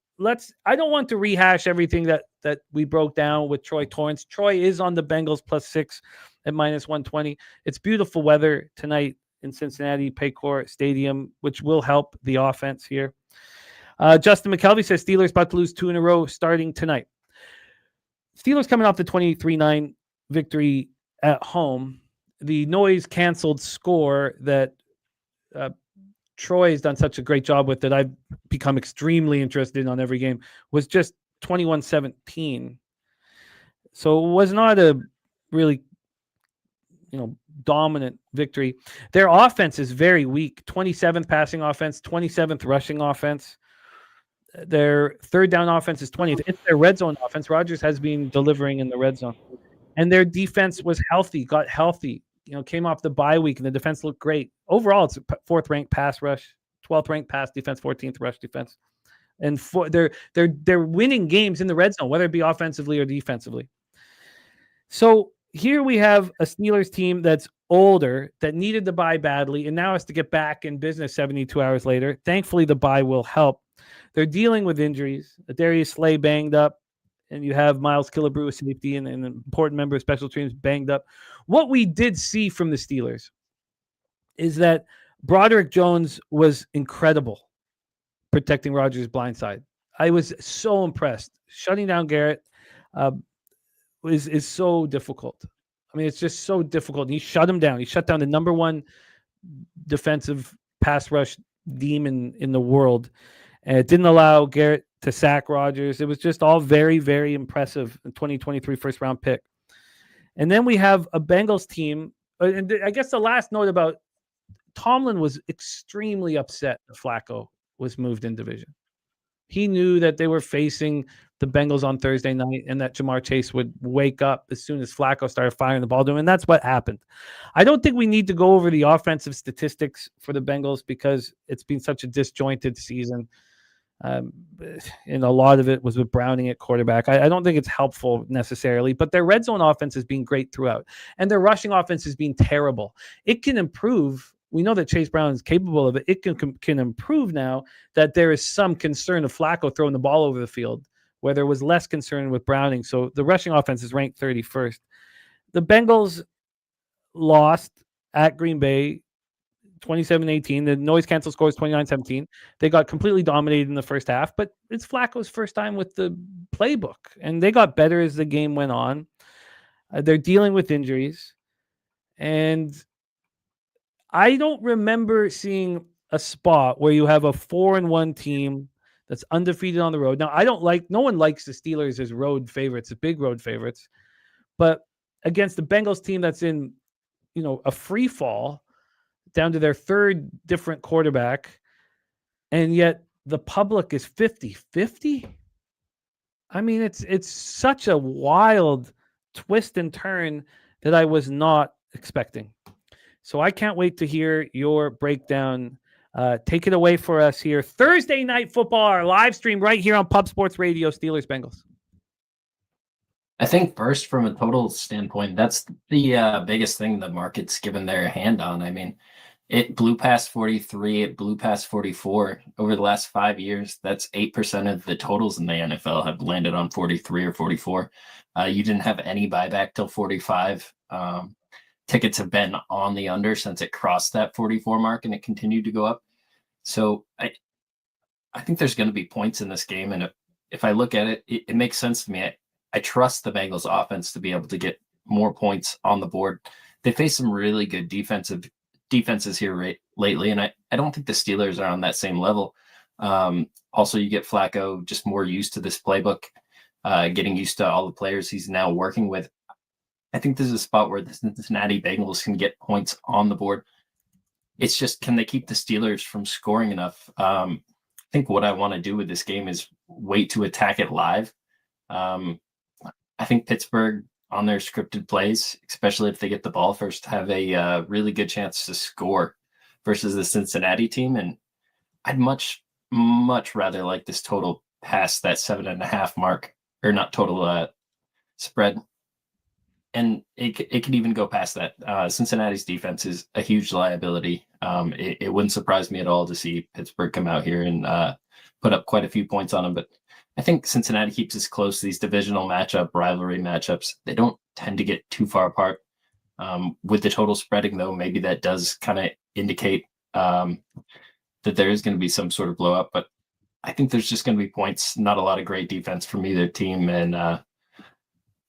I don't want to rehash everything that we broke down with Troy Torrance. Troy is on the Bengals +6 at -120. It's beautiful weather tonight in Cincinnati, Paycor Stadium, which will help the offense here. Justin McKelvey says Steelers about to lose 2 in a row starting tonight. Steelers coming off the 23-9 victory at home. The noise canceled score that Troy has done such a great job with that I've become extremely interested in on every game was just 21-17. So it was not a really, dominant victory. Their offense is very weak. 27th passing offense, 27th rushing offense. Their third down offense is 20th. It's their red zone offense. Rodgers has been delivering in the red zone. And their defense was healthy, got healthy. Came off the bye week, and the defense looked great. Overall, it's 4th ranked pass rush, 12th ranked pass defense, 14th rush defense. And they're winning games in the red zone, whether it be offensively or defensively. So here we have a Steelers team that's older, that needed the bye badly, and now has to get back in business 72 hours later. Thankfully, the bye will help. They're dealing with injuries. Darius Slay banged up, and you have Miles Killebrew with safety and an important member of special teams banged up. What we did see from the Steelers is that Broderick Jones was incredible protecting Rodgers' blind side. I was so impressed. Shutting down Garrett is so difficult. I mean, it's just so difficult. And he shut him down. He shut down the number one defensive pass rush demon in the world. And it didn't allow Garrett to sack Rodgers. It was just all very, very impressive. In 2023 first round pick. And then we have a Bengals team. And I guess the last note about Tomlin was extremely upset that Flacco was moved in division. He knew that they were facing the Bengals on Thursday night and that Jamar Chase would wake up as soon as Flacco started firing the ball to him. And that's what happened. I don't think we need to go over the offensive statistics for the Bengals because it's been such a disjointed season. And a lot of it was with Browning at quarterback. I don't think it's helpful necessarily, but their red zone offense has been great throughout. And their rushing offense has been terrible. It can improve. We know that Chase Brown is capable of it. It can improve now that there is some concern of Flacco throwing the ball over the field, where there was less concern with Browning. So the rushing offense is ranked 31st. The Bengals lost at Green Bay 27-18. The noise cancel score is 29-17. They got completely dominated in the first half, but it's Flacco's first time with the playbook, and they got better as the game went on. They're dealing with injuries, and I don't remember seeing a spot where you have a 4-1 team that's undefeated on the road. Now, no one likes the Steelers as road favorites, the big road favorites, but against the Bengals team that's in, a free fall down to their third different quarterback, and yet the public is 50-50. I mean, it's such a wild twist and turn that I was not expecting. So I can't wait to hear your breakdown. Take it away for us here. Thursday Night Football, our live stream right here on Pub Sports Radio, Steelers Bengals. I think first, from a total standpoint, that's the biggest thing the market's given their hand on. I mean, it blew past 43. It blew past 44 over the last 5 years. That's 8% of the totals in the NFL have landed on 43 or 44. You didn't have any buyback till 45. tickets have been on the under since it crossed that 44 mark, and it continued to go up. So I think there's going to be points in this game, and if I look at it, it makes sense to me. I trust the Bengals offense to be able to get more points on the board. They face some really good defenses here lately, and I don't think the Steelers are on that same level. Also, you get Flacco just more used to this playbook, getting used to all the players he's now working with. I think this is a spot where the Cincinnati Bengals can get points on the board. It's just, can they keep the Steelers from scoring enough? I think what I want to do with this game is wait to attack it live. I think Pittsburgh, on their scripted plays, especially if they get the ball first, have a really good chance to score versus the Cincinnati team. And I'd much rather like this total past that 7.5 mark, or not total, spread. And it could even go past that. Cincinnati's defense is a huge liability. It wouldn't surprise me at all to see Pittsburgh come out here and put up quite a few points on them. But I think Cincinnati keeps us close. These divisional rivalry matchups, they don't tend to get too far apart. With the total spreading, though, maybe that does kind of indicate that there is going to be some sort of blow up. But I think there's just going to be points, not a lot of great defense from either team. And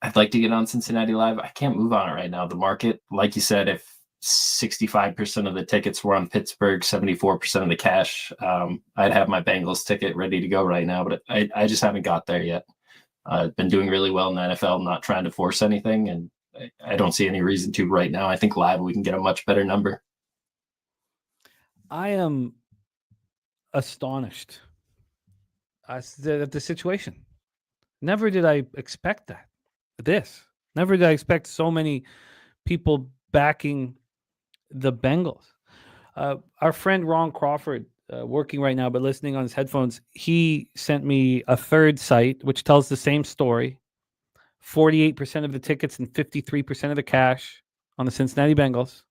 I'd like to get on Cincinnati live. I can't move on it right now. The market, like you said, if 65% of the tickets were on Pittsburgh, 74% of the cash, I'd have my Bengals ticket ready to go right now, but I just haven't got there yet. I've been doing really well in the NFL, not trying to force anything, and I don't see any reason to right now. I think live we can get a much better number. I am astonished at the situation. Never did I expect that. Never did I expect so many people backing the Bengals. Our friend Ron Crawford, working right now but listening on his headphones, he sent me a third site which tells the same story. 48% of the tickets and 53% of the cash on the Cincinnati Bengals.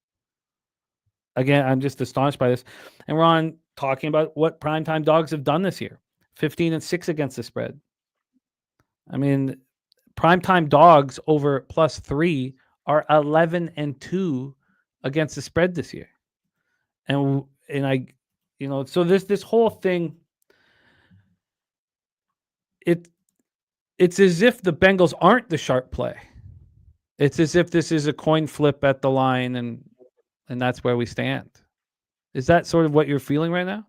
Again, I'm just astonished by this. And Ron talking about what primetime dogs have done this year. 15-6 against the spread. I mean, primetime dogs over +3 are 11-2 against the spread this year. And I, so this whole thing, it's as if the Bengals aren't the sharp play. It's as if this is a coin flip at the line, and that's where we stand. Is that sort of what you're feeling right now?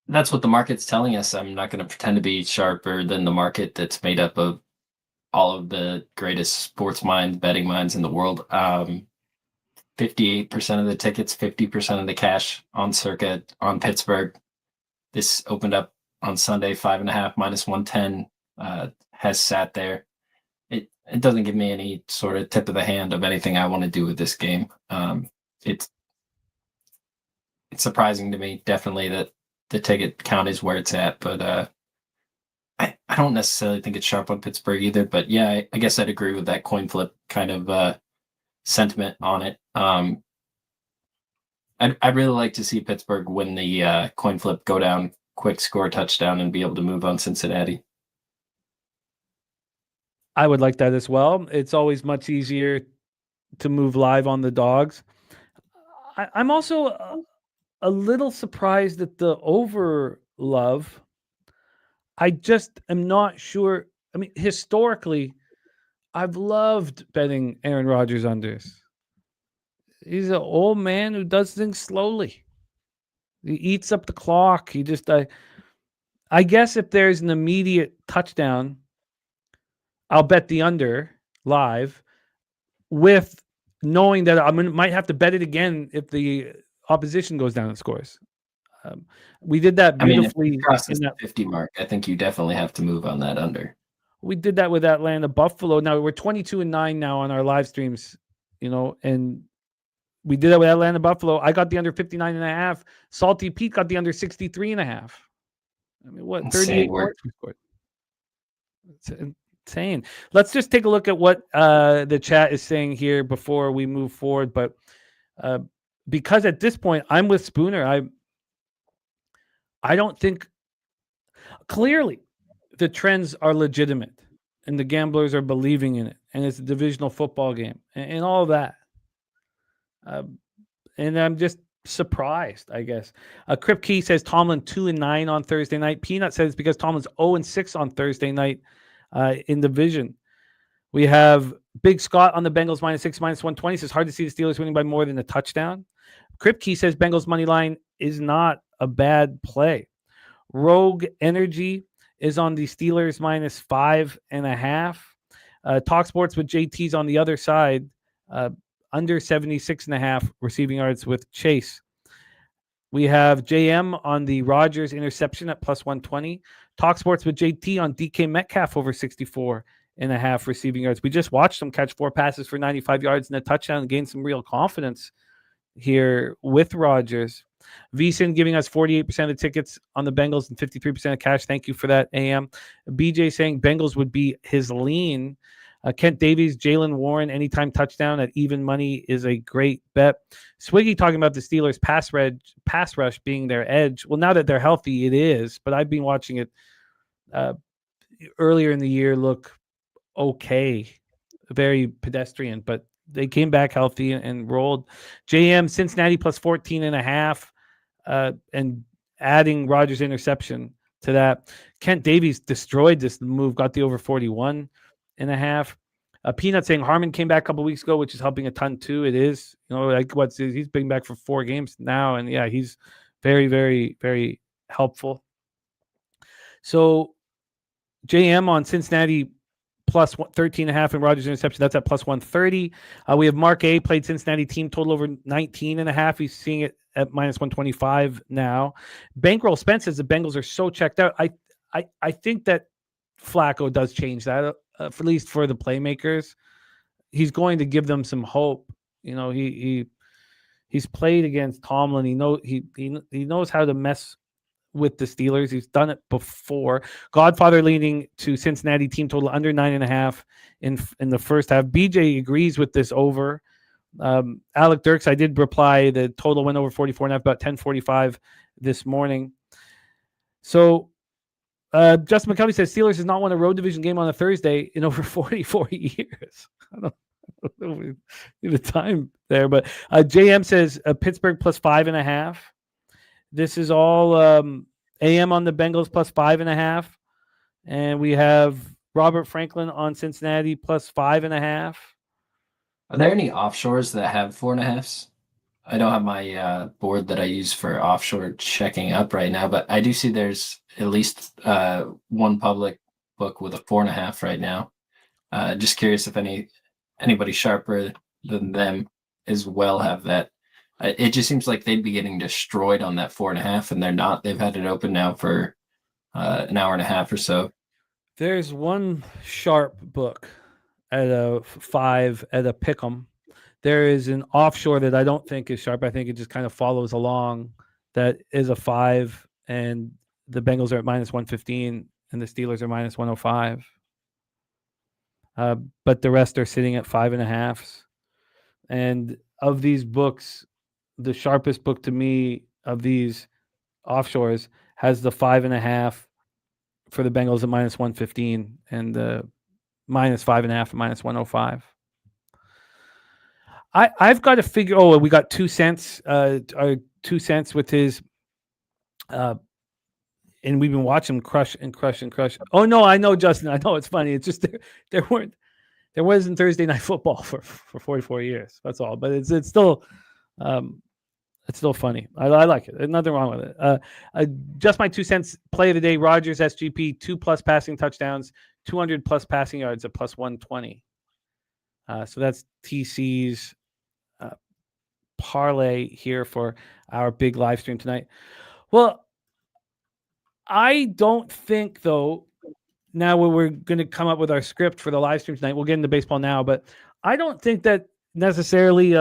That's what the market's telling us. I'm not going to pretend to be sharper than the market that's made up of all of the greatest sports minds, betting minds in the world. 58% of the tickets, 50% of the cash on Pittsburgh. This opened up on Sunday, 5.5 -110, has sat there. It doesn't give me any sort of tip of the hand of anything I want to do with this game. It's surprising to me, definitely, that the ticket count is where it's at, but I don't necessarily think it's sharp on Pittsburgh either. But yeah, I guess I'd agree with that coin flip kind of sentiment on it. I'd really like to see Pittsburgh win the coin flip, go down, quick score touchdown, and be able to move on Cincinnati. I would like that as well. It's always much easier to move live on the dogs. I'm also a little surprised at the over love. I just am not sure. I mean, historically, I've loved betting Aaron Rodgers unders. He's an old man who does things slowly. He eats up the clock. He just, I guess if there's an immediate touchdown, I'll bet the under live, with knowing that I might have to bet it again if the opposition goes down and scores. We did that beautifully. If it crosses the 50 mark, I think you definitely have to move on that under. We did that with Atlanta Buffalo. Now we're 22-9 now on our live streams, and we did that with Atlanta Buffalo. I got the under 59.5. Salty Pete got the under 63.5. I mean, what, 38 points we scored? It's insane. Let's just take a look at what the chat is saying here before we move forward. But because at this point I'm with Spooner, I don't think, clearly the trends are legitimate, and the gamblers are believing in it, and it's a divisional football game, and all of that. And I'm just surprised, I guess. Crip Key says Tomlin 2-9 on Thursday night. Peanut says because Tomlin's 0-6 on Thursday night in division. We have Big Scott on the Bengals -6, -120. It's hard to see the Steelers winning by more than a touchdown. Crip Key says Bengals money line is not a bad play. Rogue Energy is on the Steelers -5.5. Talk Sports with JT's on the other side. Under 76.5 receiving yards with Chase. We have JM on the Rodgers interception at +120. Talk Sports with JT on DK Metcalf over 64.5 receiving yards. We just watched him catch 4 passes for 95 yards and a touchdown and gain some real confidence here with Rodgers. VSIN giving us 48% of the tickets on the Bengals and 53% of cash. Thank you for that, AM. BJ saying Bengals would be his lean. Kent Davies, Jalen Warren, anytime touchdown at even money is a great bet. Swiggy talking about the Steelers pass rush being their edge. Well, now that they're healthy, it is. But I've been watching it earlier in the year look okay, very pedestrian. But they came back healthy and rolled. JM Cincinnati +14.5, and adding Rodgers' interception to that. Kent Davies destroyed this move, got the over 41.5. Peanut saying Harmon came back a couple weeks ago, which is helping a ton too. It is, he's been back for 4 games now, and yeah, he's very, very, very helpful. So JM on Cincinnati +13.5 and Rodgers interception, that's at +130. We have Mark A played Cincinnati team total over 19.5. He's seeing it at -125 now. Bankroll Spence says the Bengals are so checked out. I think that Flacco does change that, at least for the playmakers. He's going to give them some hope. He's played against Tomlin. He knows how to mess with the Steelers. He's done it before. Godfather leaning to Cincinnati team total under 9.5 in the first half. BJ agrees with this over. Alec Dirks, I did reply. The total went over 44.5 about 10:45 this morning. So Justin McCovey says Steelers has not won a road division game on a Thursday in over 44 years. I don't know the time there, but JM says Pittsburgh +5.5. This is all AM on the Bengals +5.5, and we have Robert Franklin on Cincinnati +5.5. Are there any offshores that have 4.5s? I don't have my board that I use for offshore checking up right now, but I do see there's at least one public book with a 4.5 right now. Just curious if anybody sharper than them as well have that. It just seems like they'd be getting destroyed on that 4.5, and they're not. They've had it open now for an hour and a half or so. There's one sharp book at a 5 at a pick'em. There is an offshore that I don't think is sharp. I think it just kind of follows along. That is a 5, and the Bengals are at -115, and the Steelers are -105. But the rest are sitting at 5.5s. And of these books, the sharpest book to me of these offshores has the 5.5 for the Bengals at -115 and the -5.5 at -105. I've got to figure. Oh, we got 2 cents. 2 cents with his. And we've been watching him crush and crush and crush. Oh no, I know, Justin. I know it's funny. It's just there wasn't Thursday night football for 44 years. That's all. But it's still funny. I like it. There's nothing wrong with it. Just my 2 cents. Play of the day: Rodgers SGP 2+ passing touchdowns, 200+ passing yards at +120. So that's TC's parlay here for our big live stream tonight. Well, I don't think, though, now we're going to come up with our script for the live stream tonight. We'll get into baseball now, but I don't think that necessarily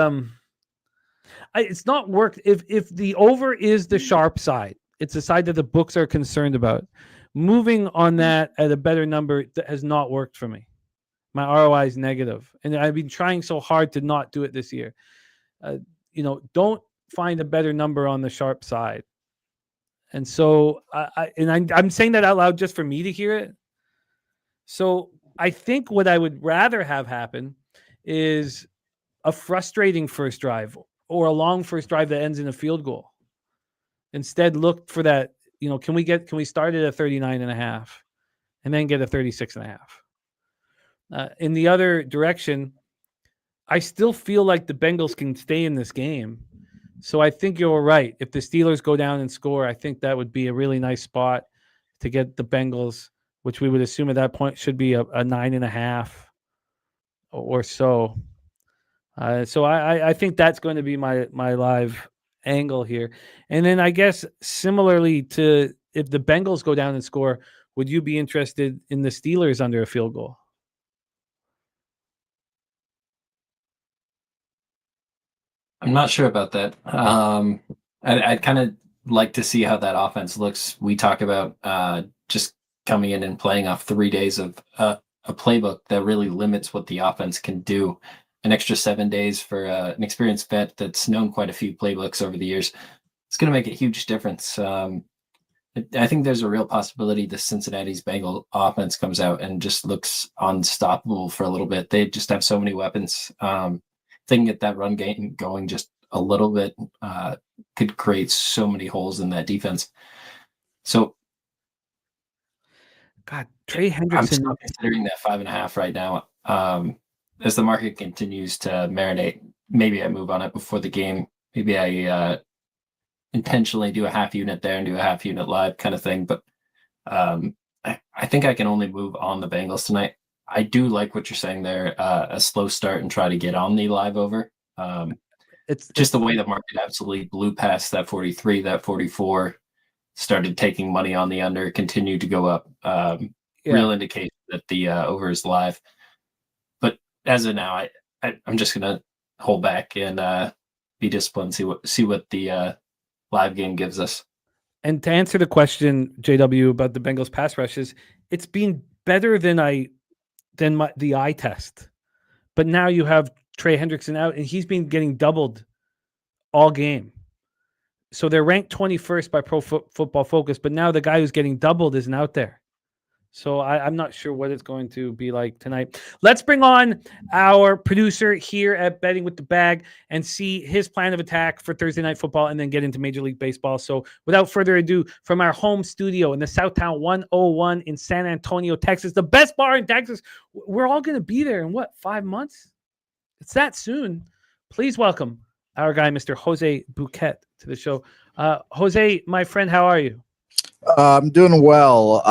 it's not worked. If the over is the sharp side, it's the side that the books are concerned about. Moving on that at a better number that has not worked for me. My ROI is negative, and I've been trying so hard to not do it this year. Don't find a better number on the sharp side. And so I'm saying that out loud just for me to hear it. So I think what I would rather have happen is a frustrating first drive or a long first drive that ends in a field goal. Instead, look for that, can we start at a 39.5 and then get a 36.5? In the other direction, I still feel like the Bengals can stay in this game. So I think you're right. If the Steelers go down and score, I think that would be a really nice spot to get the Bengals, which we would assume at that point should be a 9.5 or so. So I think that's going to be my live angle here. And then I guess similarly to if the Bengals go down and score, would you be interested in the Steelers under a field goal? I'm not sure about that. I'd kind of like to see how that offense looks. We talk about just coming in and playing off 3 days of a playbook that really limits what the offense can do. An extra 7 days for an experienced vet that's known quite a few playbooks over the years. It's going to make a huge difference. I think there's a real possibility the Cincinnati's Bengal offense comes out and just looks unstoppable for a little bit. They just have so many weapons. They can get that run game going just a little bit, could create so many holes in that defense. So, God, Trey Hendrickson. I'm still considering that 5.5 right now. As the market continues to marinate, maybe I move on it before the game. Maybe I intentionally do a half unit there and do a half unit live kind of thing. But I think I can only move on the Bengals tonight. I do like what you're saying there, a slow start and try to get on the live over. It's just the way the market absolutely blew past that 43, that 44, started taking money on the under, continued to go up. Real indication that the over is live. But as of now, I'm just going to hold back and be disciplined, see what the live game gives us. And to answer the question, JW, about the Bengals pass rushes, it's been better than the eye test. But now you have Trey Hendrickson out, and he's been getting doubled all game. So they're ranked 21st by Pro Football Focus, but now the guy who's getting doubled isn't out there. So I'm not sure what it's going to be like tonight. Let's bring on our producer here at Betting with the Bag and see his plan of attack for Thursday Night Football and then get into Major League Baseball. So without further ado, from our home studio in the Southtown 101 in San Antonio, Texas, the best bar in Texas. We're all going to be there in 5 months? It's that soon. Please welcome our guy, Mr. Jose Bouquett, to the show. Jose, my friend, how are you? I'm doing well.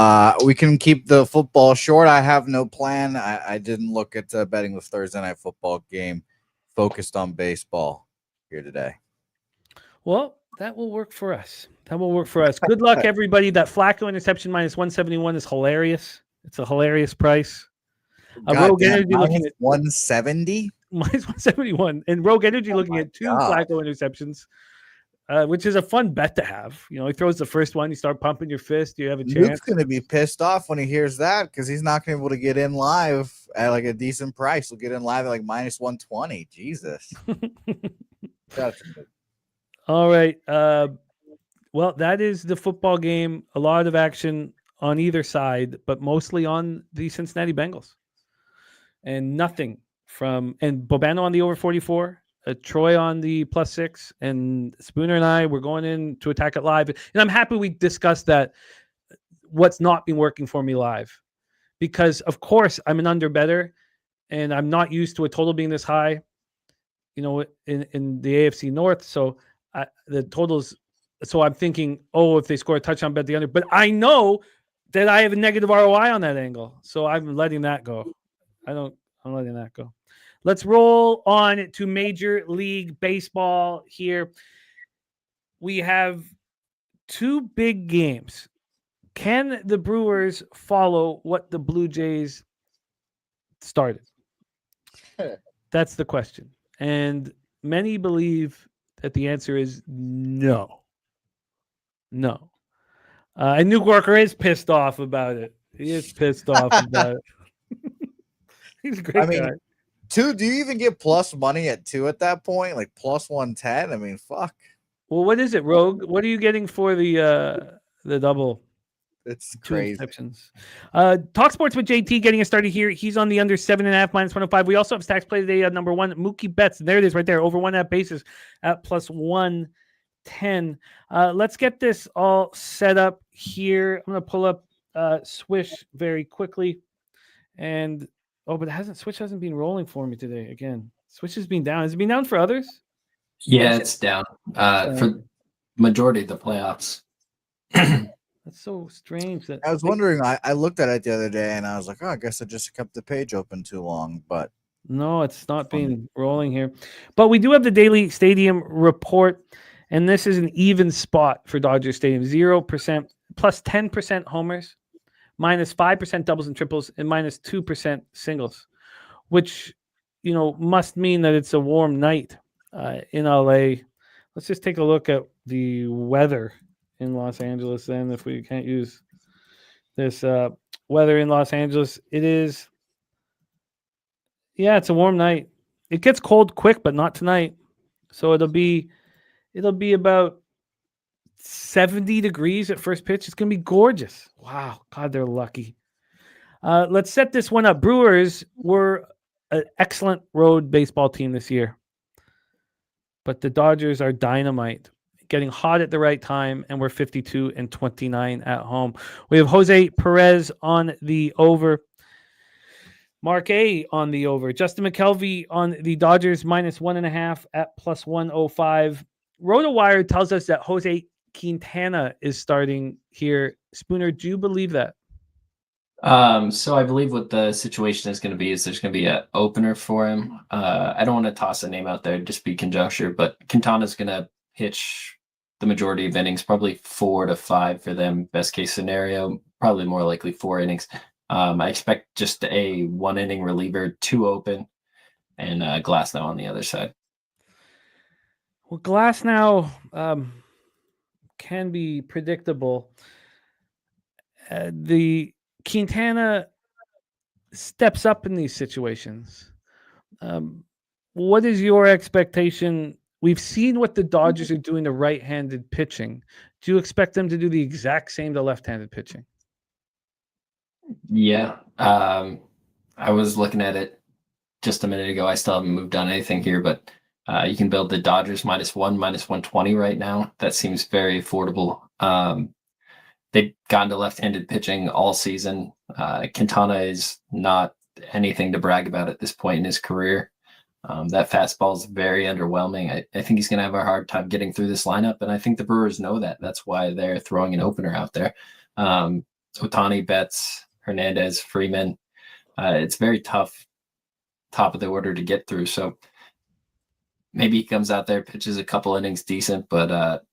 We can keep the football short. I have no plan. I didn't look at betting with Thursday Night Football game. Focused on baseball here today. Well, that will work for us. Good luck, everybody. That Flacco interception minus 171 is hilarious. It's a hilarious price. Rogue Energy looking at 170 minus 171, and Rogue Energy looking at 2 Flacco interceptions. Which is a fun bet to have. He throws the first one, you start pumping your fist, you have a chance. Luke's going to be pissed off when he hears that because he's not going to be able to get in live at like a decent price. He'll get in live at like minus 120. Jesus. All right. Well, that is the football game. A lot of action on either side, but mostly on the Cincinnati Bengals. And nothing and Bobano on the over 44. Troy on the +6, and Spooner and I were going in to attack it live. And I'm happy we discussed that, what's not been working for me live. Because, of course, I'm an under better, and I'm not used to a total being this high, in the AFC North. So the totals, so I'm thinking, if they score a touchdown, bet the under. But I know that I have a negative ROI on that angle. So I'm letting that go. I'm letting that go. Let's roll on to Major League Baseball here. We have 2 big games. Can the Brewers follow what the Blue Jays started? That's the question. And many believe that the answer is no. No. And New Yorker is pissed off about it. He is pissed off about it. He's a great guy. 2, do you even get plus money at 2 at that point? Like plus 110? I mean, fuck. Well, what is it, Rogue? What are you getting for the double? It's 2 crazy. interceptions. Talk Sports with JT getting us started here. He's on the under 7.5 -105. We also have stacks play today. Number one, Mookie Betts. There it is right there. Over 1.5 bases at +110. Let's get this all set up here. I'm going to pull up Swish very quickly. And, but Swish hasn't been rolling for me today. Again, Swish has been down. Has it been down for others? Yeah, it's down for majority of the playoffs. That's so strange. I was wondering. I looked at it the other day, and I was like, "Oh, I guess I just kept the page open too long." But no, it's not been rolling here. But we do have the daily stadium report, and this is an even spot for Dodger Stadium: 0% plus 10% homers, -5% doubles and triples, and -2% singles, which must mean that it's a warm night in LA. Let's just take a look at the weather in Los Angeles then, if we can't use this weather in Los Angeles. It's a warm night. It gets cold quick, but not tonight. So it'll be about 70 degrees at first pitch. It's going to be gorgeous. Wow. God, they're lucky. Let's set this one up. Brewers were an excellent road baseball team this year, but the Dodgers are dynamite, getting hot at the right time, and we're 52-29 at home. We have Jose Perez on the over, Mark A on the over, Justin McKelvey on the Dodgers -1.5 at +105. RotoWire tells us that Jose Quintana is starting here. Spooner, do you believe that? So I believe what the situation is going to be is there's going to be an opener for him. I don't want to toss a name out there, just be conjecture, but Quintana's going to pitch the majority of innings, probably 4 to 5 for them. Best case scenario, probably more likely 4 innings. I expect just a 1-inning reliever, 2 open, and Glasnow on the other side. Well, Glasnow can be predictable. The Quintana steps up in these situations. What is your expectation? We've seen what the Dodgers are doing to right-handed pitching. Do you expect them to do the exact same to left-handed pitching? Yeah. I was looking at it just a minute ago. I still haven't moved on anything here, but you can build the Dodgers -1, -120 right now. That seems very affordable. They've gone to left-handed pitching all season. Quintana is not anything to brag about at this point in his career. That fastball is very underwhelming. I think he's going to have a hard time getting through this lineup, and I think the Brewers know that. That's why they're throwing an opener out there. Ohtani, Betts, Hernandez, Freeman. It's very tough, top of the order to get through. So maybe he comes out there, pitches a couple innings decent, but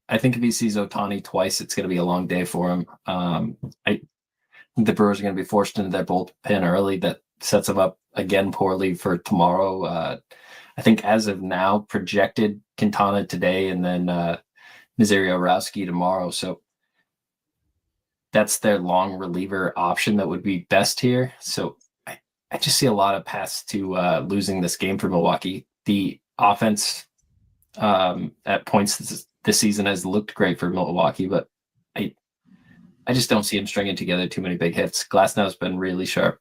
I think if he sees Ohtani twice, it's going to be a long day for him. I think the Brewers are going to be forced into their bullpen early. That sets them up again poorly for tomorrow. I think as of now, projected Quintana today and then Misery-Orowski tomorrow. So that's their long reliever option that would be best here. So I just see a lot of paths to losing this game for Milwaukee. The offense at points this season has looked great for Milwaukee, but I just don't see him stringing together too many big hits. Glasnow's been really sharp.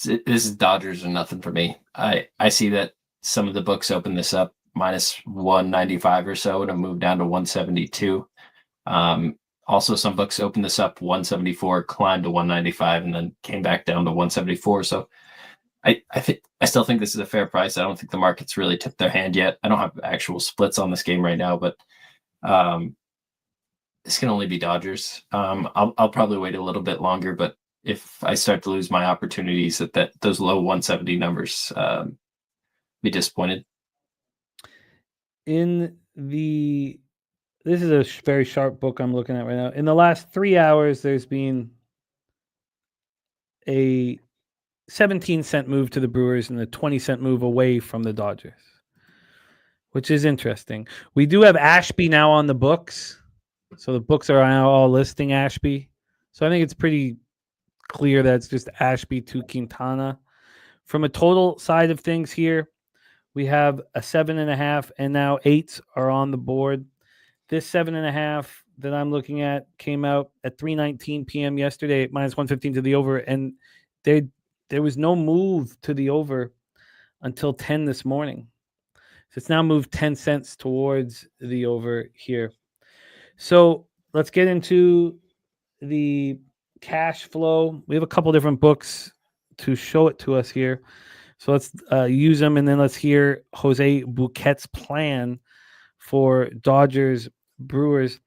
This is Dodgers or nothing for me. I see that some of the books open this up -195 or so and have moved down to 172. Also, some books opened this up 174, climbed to 195, and then came back down to 174. So I still think this is a fair price. I don't think the market's really tipped their hand yet. I don't have actual splits on this game right now, but this can only be Dodgers. I'll probably wait a little bit longer, but if I start to lose my opportunities at those low 170 numbers, be disappointed. This is a very sharp book I'm looking at right now. In the last 3 hours, there's been a 17-cent move to the Brewers and a 20-cent move away from the Dodgers, which is interesting. We do have Ashby now on the books. So the books are now all listing Ashby. So I think it's pretty clear that it's just Ashby to Quintana. From a total side of things here, we have a 7.5, and now 8s are on the board. This 7.5 that I'm looking at came out at 3:19 p.m. yesterday, minus 115 to the over, and there was no move to the over until 10 this morning. So it's now moved 10 cents towards the over here. So let's get into the cash flow. We have a couple different books to show it to us here. So let's use them, and then let's hear Jose Bouquett's plan for Dodgers Brewers.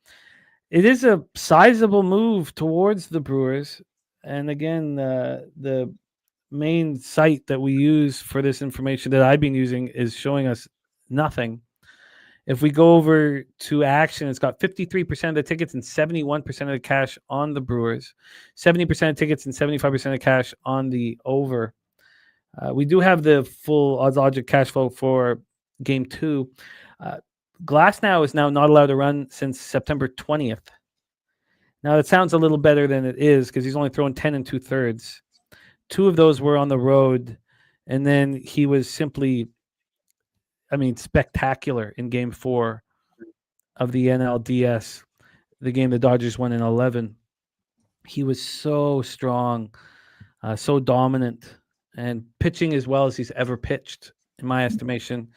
It is a sizable move towards the Brewers. And again, the main site that we use for this information that I've been using is showing us nothing. If we go over to action, it's got 53% of the tickets and 71% of the cash on the Brewers, 70% of tickets and 75% of cash on the over. We do have the full odds logic cash flow for game 2. Glasnow is now not allowed to run since September 20th. Now, that sounds a little better than it is because he's only thrown 10 2/3. 2 of those were on the road, and then he was simply, spectacular in game 4 of the NLDS, the game the Dodgers won in 11. He was so strong, so dominant, and pitching as well as he's ever pitched, in my estimation.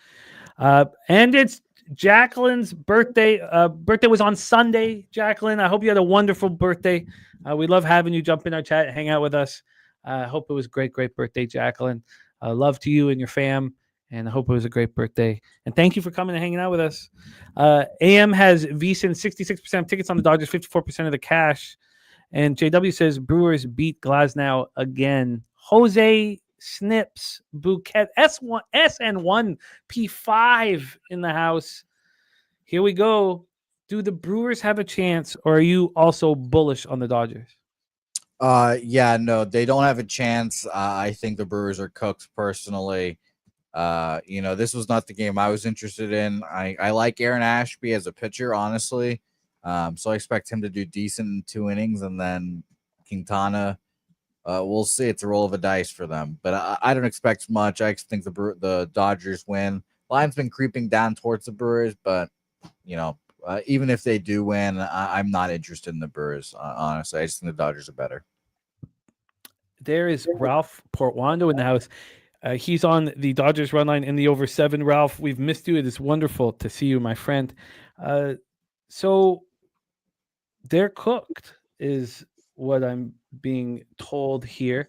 And it's Jacqueline's birthday. Birthday was on Sunday. Jacqueline, I hope you had a wonderful birthday. We love having you jump in our chat, hang out with us. I hope it was a great birthday, Jacqueline. Love to you and your fam, and I hope it was a great birthday. And thank you for coming and hanging out with us. AM has VSiN 66% of tickets on the Dodgers, 54% of the cash. And JW says Brewers beat Glasnow again. Jose Snips Bouquet SN1 P5 in the house. Here we go. Do the Brewers have a chance, or are you also bullish on the Dodgers? Yeah, no, they don't have a chance. I think the Brewers are cooked personally. This was not the game I was interested in. I like Aaron Ashby as a pitcher, honestly. So I expect him to do decent in 2 innings, and then Quintana, we'll see. It's a roll of a dice for them, but I don't expect much. I think the Dodgers win. Line's been creeping down towards the Brewers, but even if they do win, I'm not interested in the Brewers. Honestly, I just think the Dodgers are better. There is Ralph Portwando in the house. He's on the Dodgers run line in the over 7. Ralph, we've missed you. It is wonderful to see you, my friend. So they're cooked is what I'm being told here.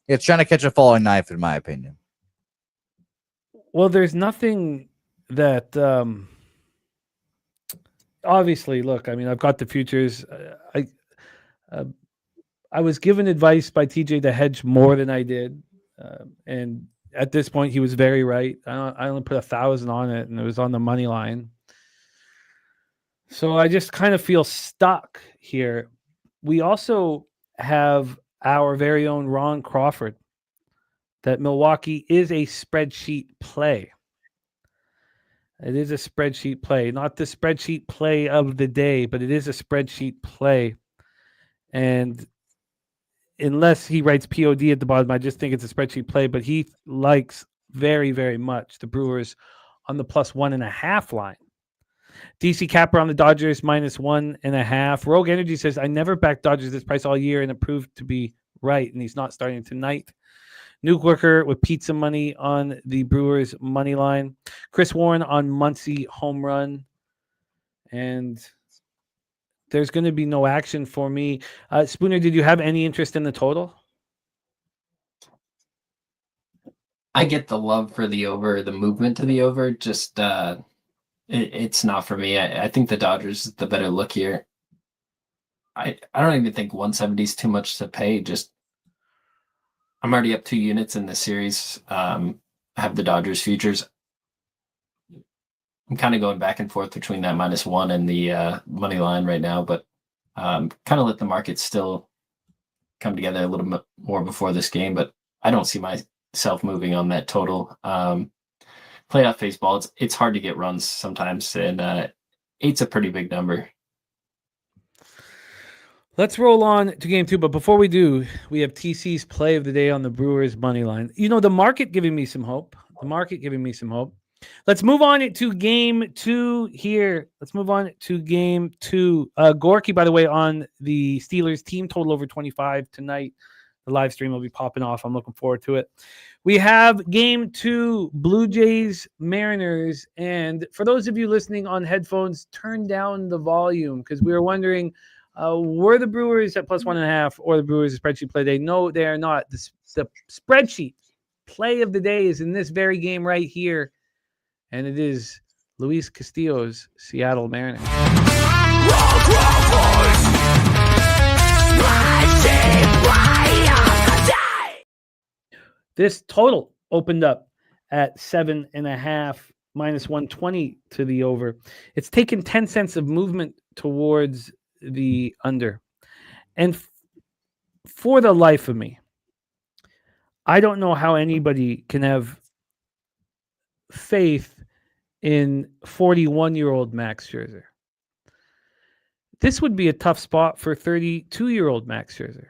It's trying to catch a falling knife, in my opinion. Well, there's nothing that obviously, look, I've got the futures. I was given advice by TJ to hedge more than I did. And at this point, he was very right. I only put 1,000 on it, and it was on the money line. So I just kind of feel stuck here. We also have our very own Ron Crawford that Milwaukee is a spreadsheet play. It is a spreadsheet play, not the spreadsheet play of the day, but it is a spreadsheet play. And unless he writes POD at the bottom, I just think it's a spreadsheet play, but he likes very, very much the Brewers on the +1.5 line. DC Capper on the Dodgers -1.5. Rogue Energy says, I never backed Dodgers this price all year, and it proved to be right, and he's not starting tonight. Nuke Worker with pizza money on the Brewers money line. Chris Warren on Muncy home run. And there's going to be no action for me. Spooner, did you have any interest in the total? I get the love for the over, the movement to the over. Just it's not for me. I think the Dodgers is the better look here. I don't even think 170 is too much to pay. Just I'm already up 2 units in the series. I have the Dodgers futures. I'm kind of going back and forth between that -1 and the money line right now, but kind of let the market still come together a little bit more before this game. But I don't see myself moving on that total. Playoff baseball, it's hard to get runs sometimes, and 8's a pretty big number. Let's roll on to game 2, but before we do, we have TC's play of the day on the Brewers money line. The market giving me some hope. Let's move on to game 2 here. Let's move on to game 2. Gorky, by the way, on the Steelers team total over 25 tonight. The live stream will be popping off. I'm looking forward to it. We have game 2, Blue Jays, Mariners. And for those of you listening on headphones, turn down the volume because we were wondering, were the Brewers at +1.5 or the Brewers spreadsheet play day? No, they are not. The spreadsheet play of the day is in this very game right here. And it is Luis Castillo's Seattle Mariners. This total opened up at 7.5, -120 to the over. It's taken 10 cents of movement towards the under. And for the life of me, I don't know how anybody can have faith in 41-year-old Max Scherzer. This would be a tough spot for 32-year-old Max Scherzer.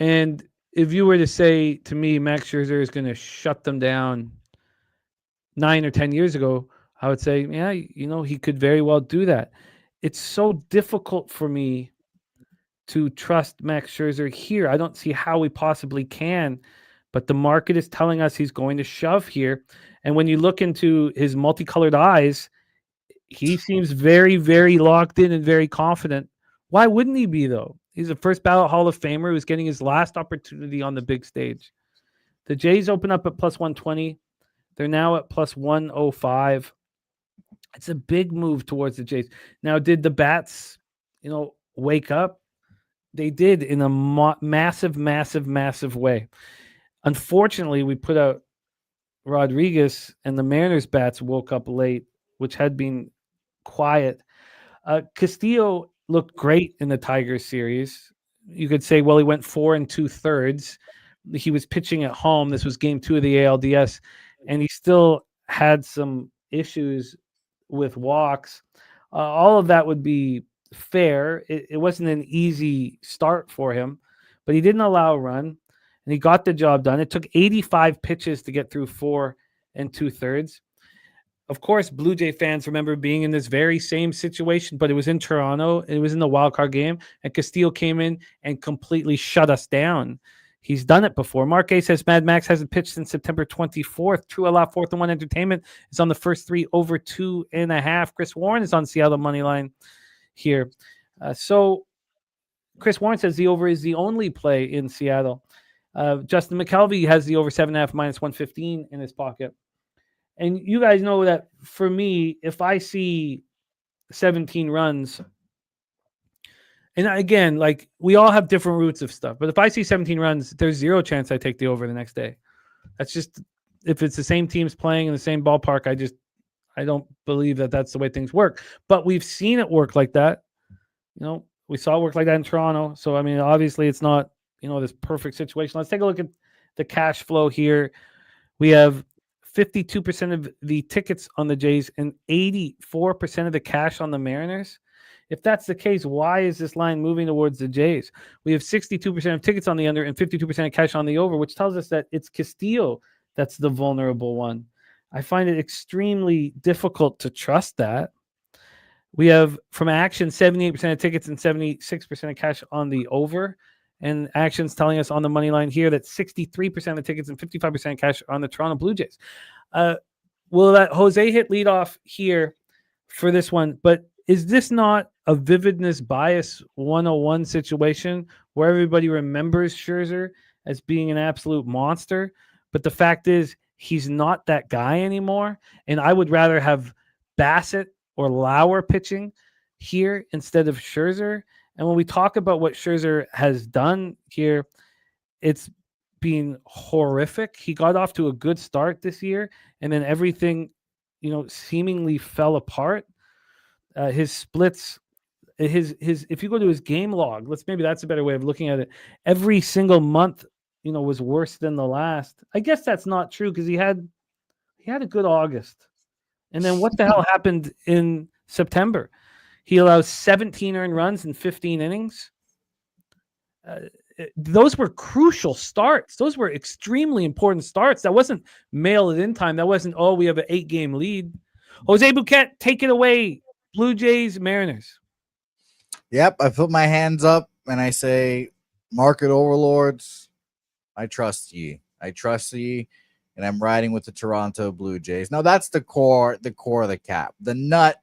And if you were to say to me, Max Scherzer is going to shut them down 9 or 10 years ago, I would say, yeah, he could very well do that. It's so difficult for me to trust Max Scherzer here. I don't see how we possibly can, but the market is telling us he's going to shove here. And when you look into his multicolored eyes, he seems very, very locked in and very confident. Why wouldn't he be, though? He's a first ballot Hall of Famer who's getting his last opportunity on the big stage. The Jays open up at +120. They're now at +105. It's a big move towards the Jays. Now, did the bats, wake up? They did in a massive, massive, massive way. Unfortunately, we put out Rodriguez, and the Mariners bats woke up late, which had been quiet. Castillo looked great in the Tigers series. You could say, well, he went 4 2/3. He was pitching at home. This was game 2 of the ALDS, and he still had some issues with walks. All of that would be fair. It wasn't an easy start for him, but he didn't allow a run, and he got the job done. It took 85 pitches to get through 4 2/3. Of course, Blue Jay fans remember being in this very same situation, but it was in Toronto. It was in the wild card game, and Castillo came in and completely shut us down. He's done it before. Mark A says Mad Max hasn't pitched since September 24th. True Allow 4th and 1 Entertainment is on the first 3 over 2.5. Chris Warren is on Seattle money line here. So Chris Warren says the over is the only play in Seattle. Justin McKelvey has the over 7.5 -115 in his pocket. And you guys know that for me, if I see 17 runs, and again, like we all have different routes of stuff, but if I see 17 runs, there's zero chance I take the over the next day. That's just, if it's the same teams playing in the same ballpark, I don't believe that that's the way things work. But we've seen it work like that. We saw it work like that in Toronto. So, I mean, obviously it's not, this perfect situation. Let's take a look at the cash flow here. We have 52% of the tickets on the Jays and 84% of the cash on the Mariners. If that's the case, why is this line moving towards the Jays? We have 62% of tickets on the under and 52% of cash on the over, which tells us that it's Castillo that's the vulnerable one. I find it extremely difficult to trust that. We have, from Action, 78% of tickets and 76% of cash on the over. And Action's telling us on the money line here that 63% of the tickets and 55% of cash on the Toronto Blue Jays. Will that Jose hit leadoff here for this one? But is this not a vividness bias 101 situation where everybody remembers Scherzer as being an absolute monster? But the fact is, he's not that guy anymore. And I would rather have Bassett or Lauer pitching here instead of Scherzer. And when we talk about what Scherzer has done here, it's been horrific. He got off to a good start this year, and then everything, seemingly fell apart. His splits, if you go to his game log, maybe that's a better way of looking at it. Every single month, was worse than the last. I guess that's not true because he had a good August, and then what the hell happened in September? He allows 17 earned runs in 15 innings. those were crucial starts. Those were extremely important starts. That wasn't mail it in time. That wasn't, oh, we have an 8-game lead. Jose Bouquett, take it away. Blue Jays, Mariners. Yep, I put my hands up and I say, market overlords, I trust ye. I trust ye, and I'm riding with the Toronto Blue Jays. Now, that's the core of the cap. The nut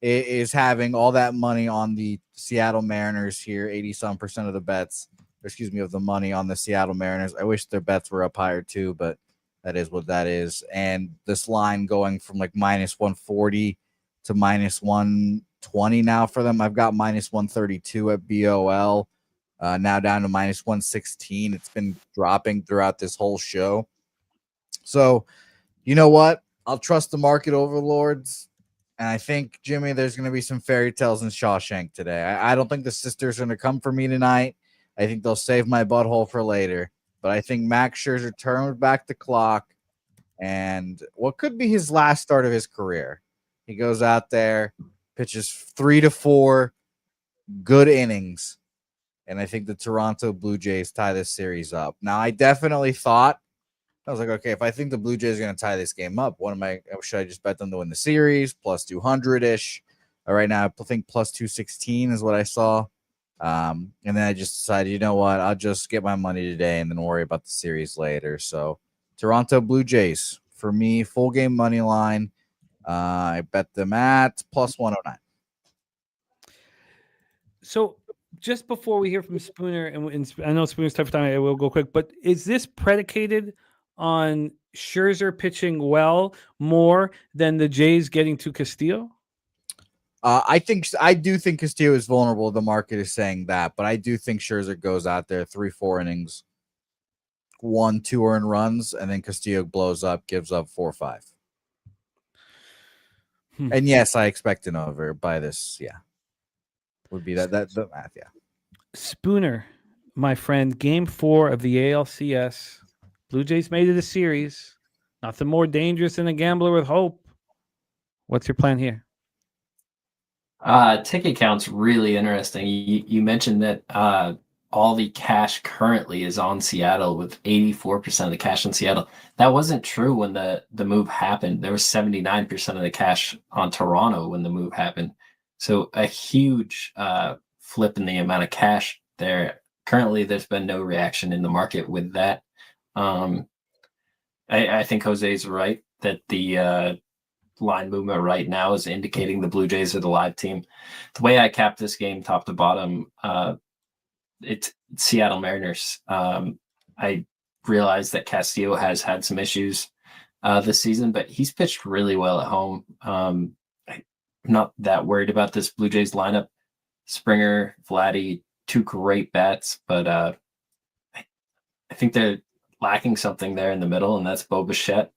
is having all that money on the Seattle Mariners here, 80-some% of the bets, of the money on the Seattle Mariners. I wish their bets were up higher too, but that is what that is. And this line going from like minus 140 to minus 120 now for them. I've got minus 132 at BOL, now down to minus 116. It's been dropping throughout this whole show. So, you know what? I'll trust the market overlords. And I think, Jimmy, there's going to be some fairy tales in Shawshank today. I don't think the sisters are going to come for me tonight. I think they'll save my butthole for later. But I think Max Scherzer turns back the clock, and what could be his last start of his career. He goes out there, pitches 3 to 4 good innings, and I think the Toronto Blue Jays tie this series up. Now, I definitely thought, I was like, okay, if I think the Blue Jays are going to tie this game up, should I just bet them to win the series, plus 200-ish? Right now, I think plus 216 is what I saw. And then I just decided, you know what, I'll just get my money today and then worry about the series later. So Toronto Blue Jays, for me, full game money line. I bet them at plus 109. So just before we hear from Spooner, and I know Spooner's tough time, I will go quick, but is this predicated on Scherzer pitching well more than the Jays getting to Castillo? I do think Castillo is vulnerable. The market is saying that, but I do think Scherzer goes out there 3-4 innings, 1-2 earned runs, and then Castillo blows up, gives up 4-5. And yes, I expect an over by this. Yeah, would be that the math. Yeah. Spooner, my friend, game 4 of the ALCS. Blue Jays made it a series. Nothing more dangerous than a gambler with hope. What's your plan here? Ticket count's really interesting. You mentioned that all the cash currently is on Seattle, with 84% of the cash on Seattle. That wasn't true when the move happened. There was 79% of the cash on Toronto when the move happened. So a huge flip in the amount of cash there. Currently, there's been no reaction in the market with that. I think Jose's right that the line movement right now is indicating the Blue Jays are the live team. The way I capped this game top to bottom, it's Seattle Mariners. I realize that Castillo has had some issues this season, but he's pitched really well at home. I'm not that worried about this Blue Jays lineup. Springer, Vladdy, 2 great bats, but I think they're lacking something there in the middle, and that's Bo Bichette.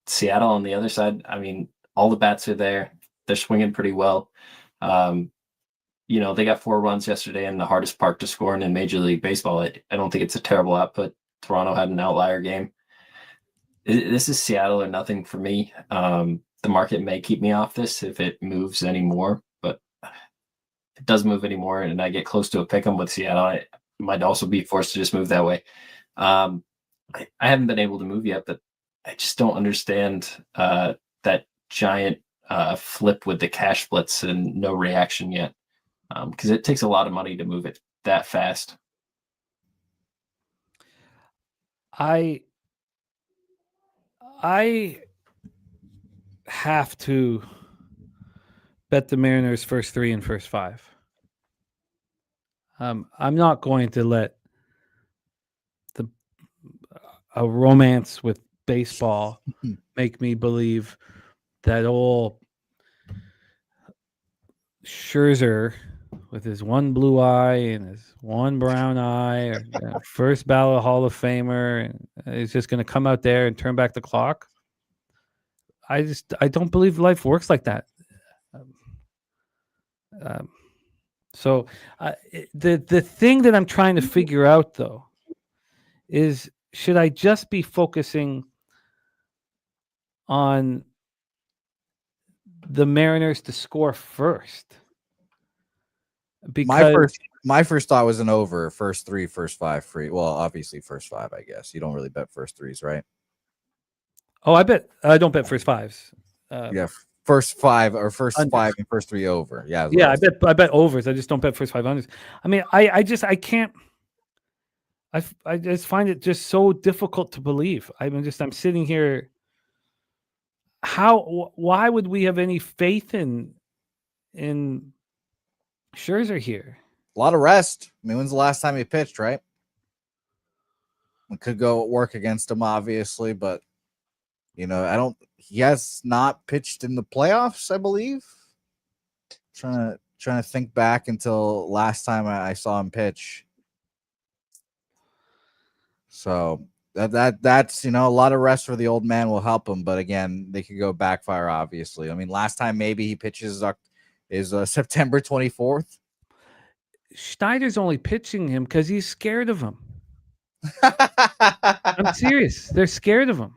Seattle on the other side, I mean, all the bats are there. They're swinging pretty well. They got 4 runs yesterday in the hardest park to score in Major League Baseball. I don't think it's a terrible output. Toronto had an outlier game. This is Seattle or nothing for me. The market may keep me off this if it moves anymore, but if it does move anymore and I get close to a pick 'em with Seattle, I might also be forced to just move that way. I haven't been able to move yet, but I just don't understand that giant flip with the cash splits and no reaction yet, because it takes a lot of money to move it that fast. I have to bet the Mariners first 3 and first 5. I'm not going to let a romance with baseball make me believe that old Scherzer with his one blue eye and his one brown eye, or first ballot Hall of Famer, is just going to come out there and turn back the clock. I don't believe life works like that. So the thing that I'm trying to figure out, though, is should I just be focusing on the Mariners to score first? Because my first thought was an over. First 3, first 5 free. Well, obviously first 5, I guess. You don't really bet first 3s, right? Oh, I don't bet first 5s. Yeah, first 5 or first Unders. 5 and first 3 over. Yeah, Yeah, I bet overs. I just don't bet first 5 unders. I mean, I can't. I just find it just so difficult to believe. I'm sitting here. Why would we have any faith in Scherzer here? a lot of rest. I mean, when's the last time he pitched, right? It could go work against him, obviously, but he has not pitched in the playoffs, I believe. Trying to think back until last time I saw him pitch. So that's a lot of rest for the old man will help him, but again, they could go backfire, obviously. I mean, last time maybe he pitches is September 24th. Schneider's only pitching him because he's scared of him. I'm serious. They're scared of him.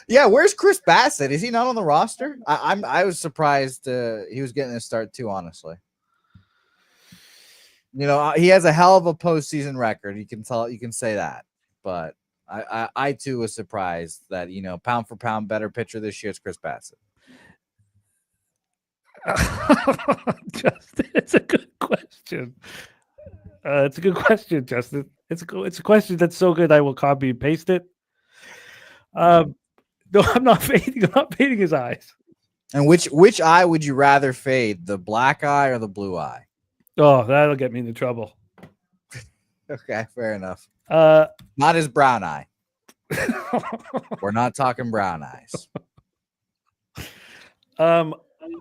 Yeah, where's Chris Bassett? Is he not on the roster? I was surprised he was getting a start too, honestly. He has a hell of a postseason record. You can say that. But I too was surprised that, pound for pound better pitcher this year is Chris Bassett. Justin, it's a good question. It's a good question, Justin. It's a question that's so good I will copy and paste it. No, I'm not fading. I'm not fading his eyes. And which eye would you rather fade, the black eye or the blue eye? Oh, that'll get me into trouble. Okay, fair enough. Not his brown eye. We're not talking brown eyes.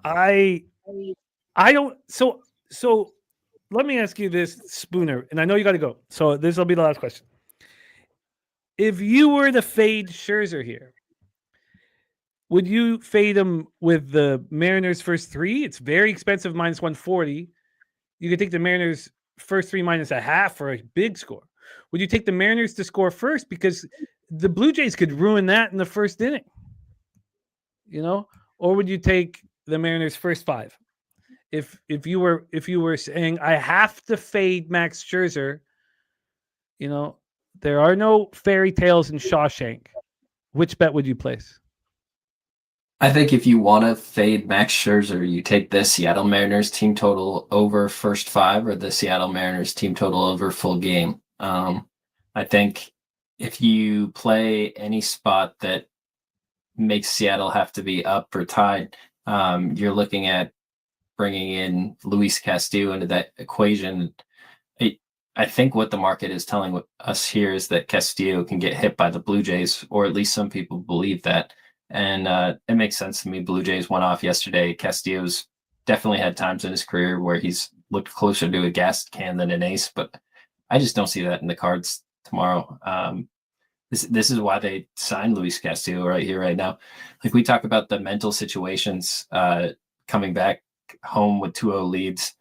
I don't. So let me ask you this, Spooner, and I know you got to go. So this will be the last question. If you were to fade Scherzer here, would you fade him with the Mariners first 3? It's very expensive, -140. You could take the Mariners first 3 -0.5 for a big score. Would you take the Mariners to score first because the Blue Jays could ruin that in the first inning? Or would you take the Mariners first 5? If you were saying I have to fade Max Scherzer, there are no fairy tales in Shawshank. Which bet would you place? I think if you want to fade Max Scherzer, you take the Seattle Mariners team total over first 5 or the Seattle Mariners team total over full game. I think if you play any spot that makes Seattle have to be up or tied, you're looking at bringing in Luis Castillo into that equation. I think what the market is telling us here is that Castillo can get hit by the Blue Jays, or at least some people believe that. And it makes sense to me. Blue Jays went off yesterday. Castillo's definitely had times in his career where he's looked closer to a gas can than an ace, but I just don't see that in the cards tomorrow. This is why they signed Luis Castillo right here, right now. Like, we talk about the mental situations coming back home with 2-0 leads.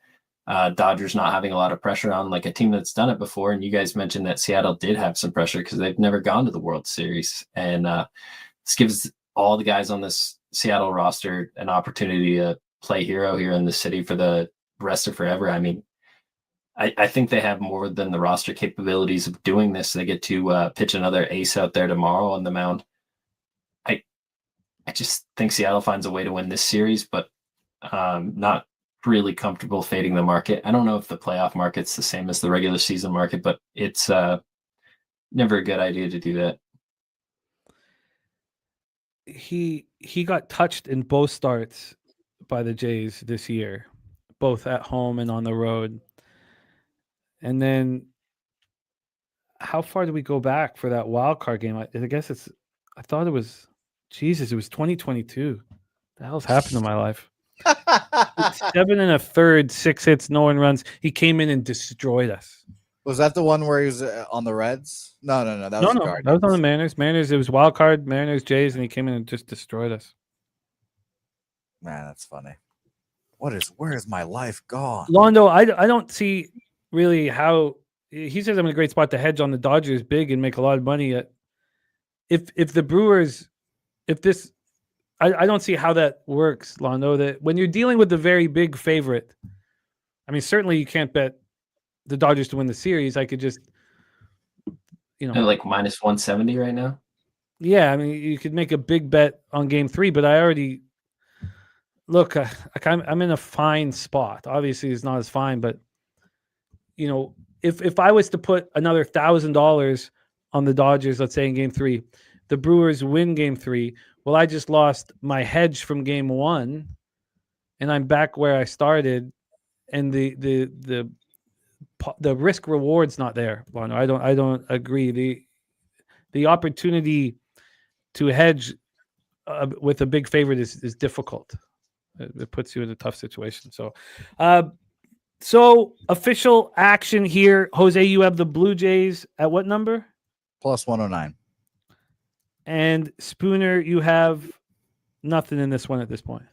Dodgers not having a lot of pressure on, like, a team that's done it before. And you guys mentioned that Seattle did have some pressure because they've never gone to the World Series. And this gives all the guys on this Seattle roster an opportunity to play hero here in the city for the rest of forever. I mean, I think they have more than the roster capabilities of doing this. They get to pitch another ace out there tomorrow on the mound. I just think Seattle finds a way to win this series, but not really comfortable fading the market. I don't know if the playoff market's the same as the regular season market, but it's never a good idea to do that. He got touched in both starts by the Jays this year, both at home and on the road. And then how far do we go back for that wild card game? I guess I thought it was 2022. The hell's happened to my life? 7 1/3, 6 hits, no one runs. He came in and destroyed us. Was that the one where he was on the Reds? No. That was the Guardians. That was on the Mariners. It was wild card, Mariners, Jays, and he came in and just destroyed us. Man, that's funny. Where is my life gone? Londo, I don't see really how he says I'm in a great spot to hedge on the Dodgers big and make a lot of money. If the Brewers, I don't see how that works, Londo. That when you're dealing with the very big favorite, I mean, certainly you can't bet the Dodgers to win the series, I could just, They're like minus 170 right now. yeah, I mean, you could make a big bet on Game 3, but I already look. I'm in a fine spot. Obviously, it's not as fine, but if I was to put another $1,000 on the Dodgers, let's say in Game 3, the Brewers win Game 3. Well, I just lost my hedge from Game 1, and I'm back where I started, and the risk reward's not there. Bono. I don't agree. The opportunity to hedge with a big favorite is difficult. It puts you in a tough situation. So official action here, Jose. You have the Blue Jays at what number? Plus 109. And Spooner, you have nothing in this one at this point.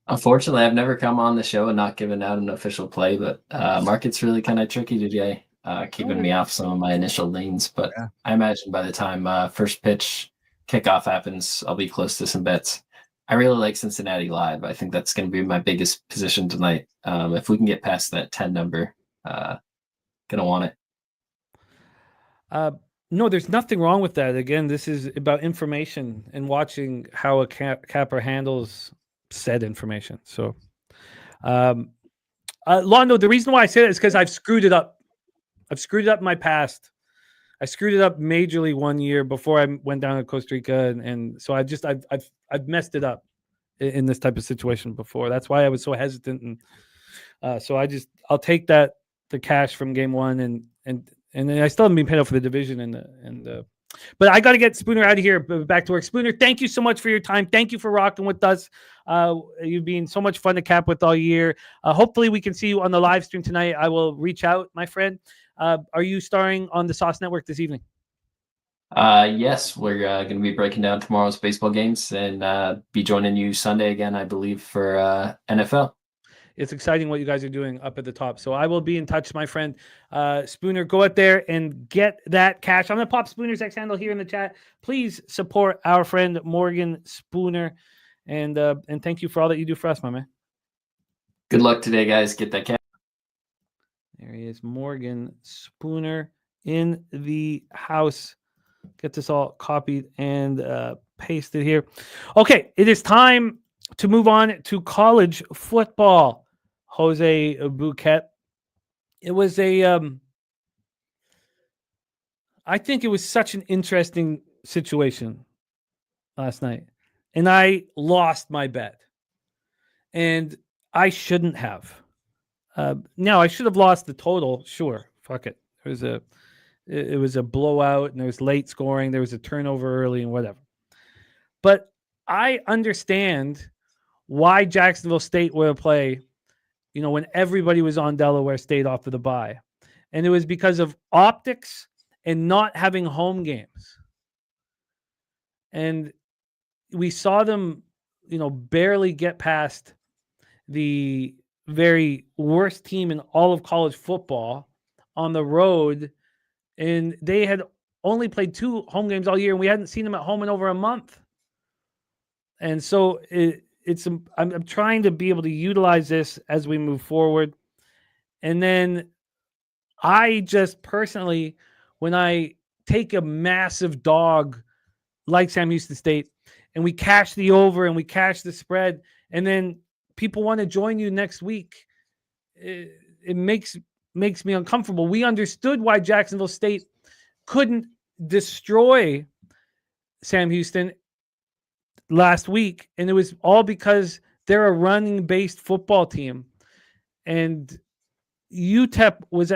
Unfortunately, I've never come on the show and not given out an official play, but market's really kind of tricky today, keeping me off some of my initial lanes. But yeah. I imagine by the time first pitch kickoff happens, I'll be close to some bets. I really like Cincinnati live. I think that's going to be my biggest position tonight. If we can get past that 10 number, going to want it. No, there's nothing wrong with that. Again, this is about information and watching how a capper handles said information. So, Londo, the reason why I say that is because I've screwed it up. I've screwed it up in my past. I screwed it up majorly one year before I went down to Costa Rica, and so I've messed it up in this type of situation before. That's why I was so hesitant, and so I'll take the cash from Game 1, and then I still haven't been paid out for the division, but I got to get Spooner out of here. Back to work. Spooner, thank you so much for your time. Thank you for rocking with us. You've been so much fun to cap with all year. Hopefully we can see you on the live stream tonight. I will reach out, my friend. Are you starring on the Sauce Network this evening? Yes, we're going to be breaking down tomorrow's baseball games and be joining you Sunday again, I believe, for NFL. It's exciting what you guys are doing up at the top. So I will be in touch, my friend. Spooner, go out there and get that cash. I'm going to pop Spooner's X handle here in the chat. Please support our friend Morgan Spooner. And thank you for all that you do for us, my man. Good luck today, guys. Get that cash. There he is, Morgan Spooner in the house. Get this all copied and pasted here. Okay, it is time to move on to college football. Jose Bouquett. It was I think it was such an interesting situation last night. And I lost my bet. And I shouldn't have. Now, I should have lost the total. Sure. Fuck it. It was a blowout, and there was late scoring. There was a turnover early and whatever. But I understand why Jacksonville State will play, when everybody was on Delaware State off of the bye. And it was because of optics and not having home games. And we saw them, barely get past the very worst team in all of college football on the road. And they had only played 2 home games all year, and we hadn't seen them at home in over a month. And so I'm trying to be able to utilize this as we move forward. And then I just personally, when I take a massive dog like Sam Houston State and we cash the over and we cash the spread, and then people want to join you next week, it makes me uncomfortable. We understood why Jacksonville State couldn't destroy Sam Houston last week, and it was all because they're a running-based football team, and UTEP was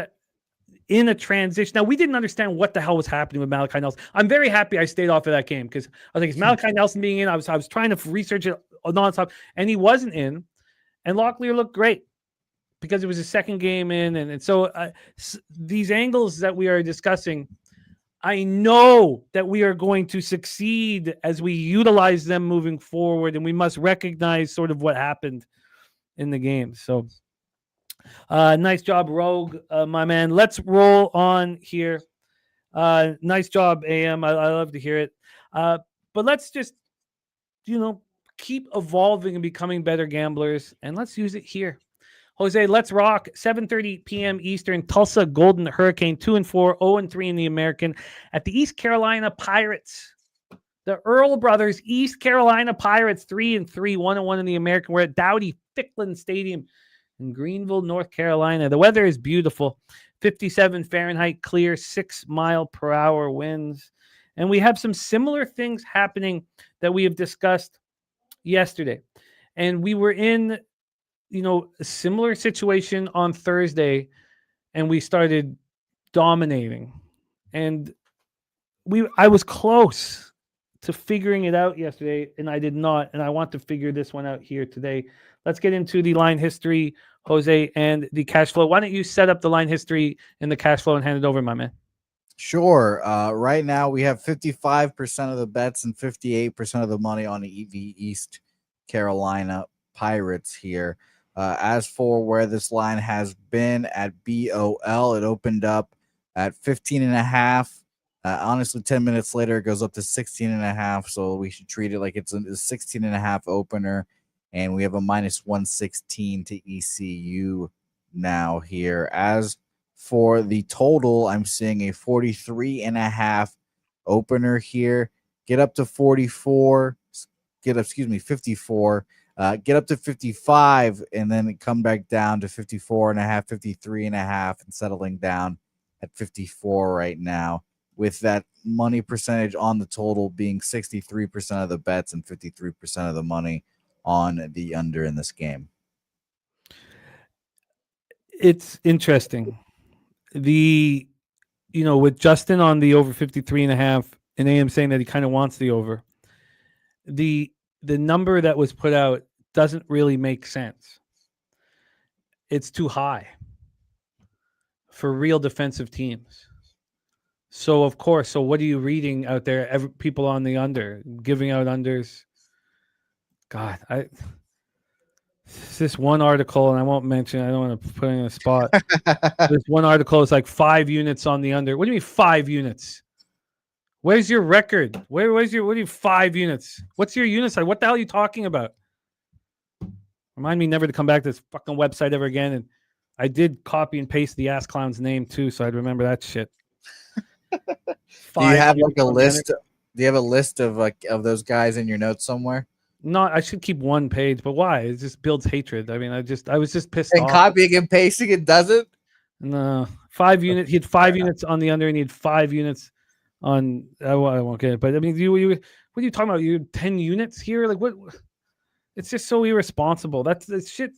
in a transition. Now, we didn't understand what the hell was happening with Malachi Nelson. I'm very happy I stayed off of that game because I was like, is Malachi Nelson being in? I was trying to research it nonstop, and he wasn't in, and Locklear looked great because it was his second game in, and so these angles that we are discussing, I know that we are going to succeed as we utilize them moving forward, and we must recognize sort of what happened in the game. So nice job, Rogue, my man. Let's roll on here. Nice job, AM. I love to hear it. But let's just, keep evolving and becoming better gamblers, and let's use it here. Jose, let's rock. 7:30 p.m. Eastern. Tulsa Golden Hurricane 2-4, 0-3 in the American at the East Carolina Pirates. The Earl brothers, East Carolina Pirates, 3-3, 1-1 in the American. We're at Dowdy-Ficklen Stadium in Greenville, North Carolina. The weather is beautiful. 57 Fahrenheit, clear, 6-mile-per-hour winds. And we have some similar things happening that we have discussed yesterday. And we were in, a similar situation on Thursday, and we started dominating. And I was close to figuring it out yesterday, and I did not. And I want to figure this one out here today. Let's get into the line history, Jose, and the cash flow. Why don't you set up the line history and the cash flow and hand it over, my man? Sure. Right now we have 55% of the bets and 58% of the money on the East Carolina Pirates here. As for where this line has been at BOL, it opened up at 15.5. Honestly, 10 minutes later, it goes up to 16.5. So we should treat it like it's a 16.5 opener. And we have a minus 116 to ECU now here. As for the total, I'm seeing a 43.5 opener here. Get up to 54. 54. Get up to 55, and then come back down to 54.5, 53.5, and settling down at 54 right now, with that money percentage on the total being 63% of the bets and 53% of the money on the under in this game. It's interesting. With Justin on the over 53.5 and AM saying that he kind of wants the over, the number that was put out doesn't really make sense. It's too high for real defensive teams. So, of course, what are you reading out there? People on the under, giving out unders. God, this one article, and I won't mention, I don't want to put it in a spot. This one article is like 5 units on the under. What do you mean 5 units? Where's your record? What do you 5 units? What's your unit size? What the hell are you talking about? Remind me never to come back to this fucking website ever again. And I did copy and paste the ass clown's name too, so I'd remember that shit. Do you have like a list? Do you have a list of those guys in your notes somewhere? No, I should keep one page, but why? It just builds hatred. I mean, I was just pissed and off. Copying and pasting it doesn't? No. 5 units. He had 5 units on the under, and he had 5 units on. I won't get it, but I mean, what are you talking about? You 10 units here? Like what? It's just so irresponsible. That shit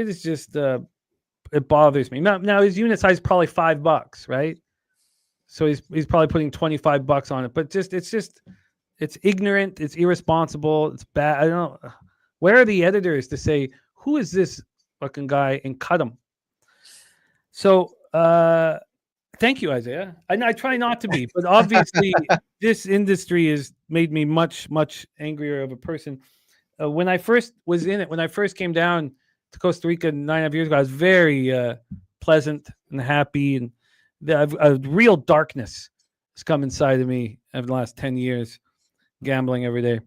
is just it bothers me. Now his unit size is probably $5, right? So he's probably putting $25 on it. But it's ignorant, it's irresponsible, it's bad. I don't know. Where are the editors to say who is this fucking guy and cut him? So thank you, Isaiah. I try not to be, but obviously this industry has made me much, much angrier of a person. When I first was in it, when I first came down to Costa Rica 9.5 years ago, I was very pleasant and happy, and a real darkness has come inside of me over the last 10 years, gambling every day.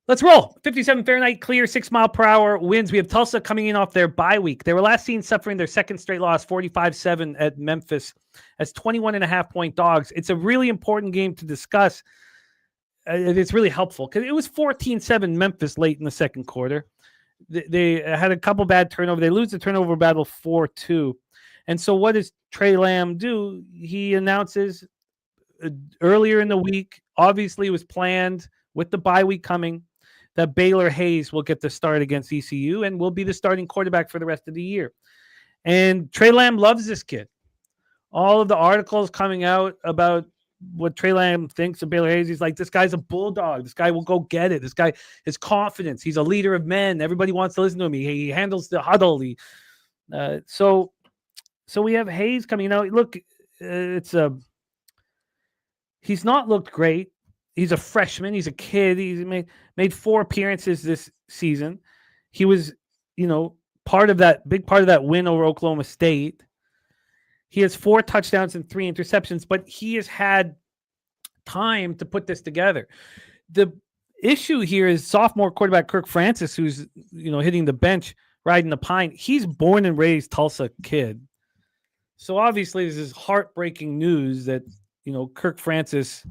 Let's roll. 57 Fahrenheit, clear, 6-mile-per-hour winds. We have Tulsa coming in off their bye week. They were last seen suffering their second straight loss, 45-7 at Memphis, as 21.5-point dogs. It's a really important game to discuss. It's really helpful because it was 14-7 Memphis late in the second quarter. They had a couple bad turnovers. They lose the turnover battle 4-2. And so what does Trey Lamb do? He announces earlier in the week, obviously it was planned with the bye week coming, that Baylor Hayes will get the start against ECU and will be the starting quarterback for the rest of the year. And Trey Lamb loves this kid. All of the articles coming out about what Trey Lamb thinks of Baylor Hayes, he's like, this guy's a bulldog. This guy will go get it. This guy has confidence. He's a leader of men. Everybody wants to listen to him. He handles the huddle. So we have Hayes coming. Look, he's not looked great. He's a freshman. He's a kid. He's made 4 appearances this season. He was, big part of that win over Oklahoma State. He has 4 touchdowns and 3 interceptions, but he has had time to put this together. The issue here is sophomore quarterback Kirk Francis, who's hitting the bench riding the pine. He's born and raised Tulsa kid. So obviously this is heartbreaking news that, Kirk Francis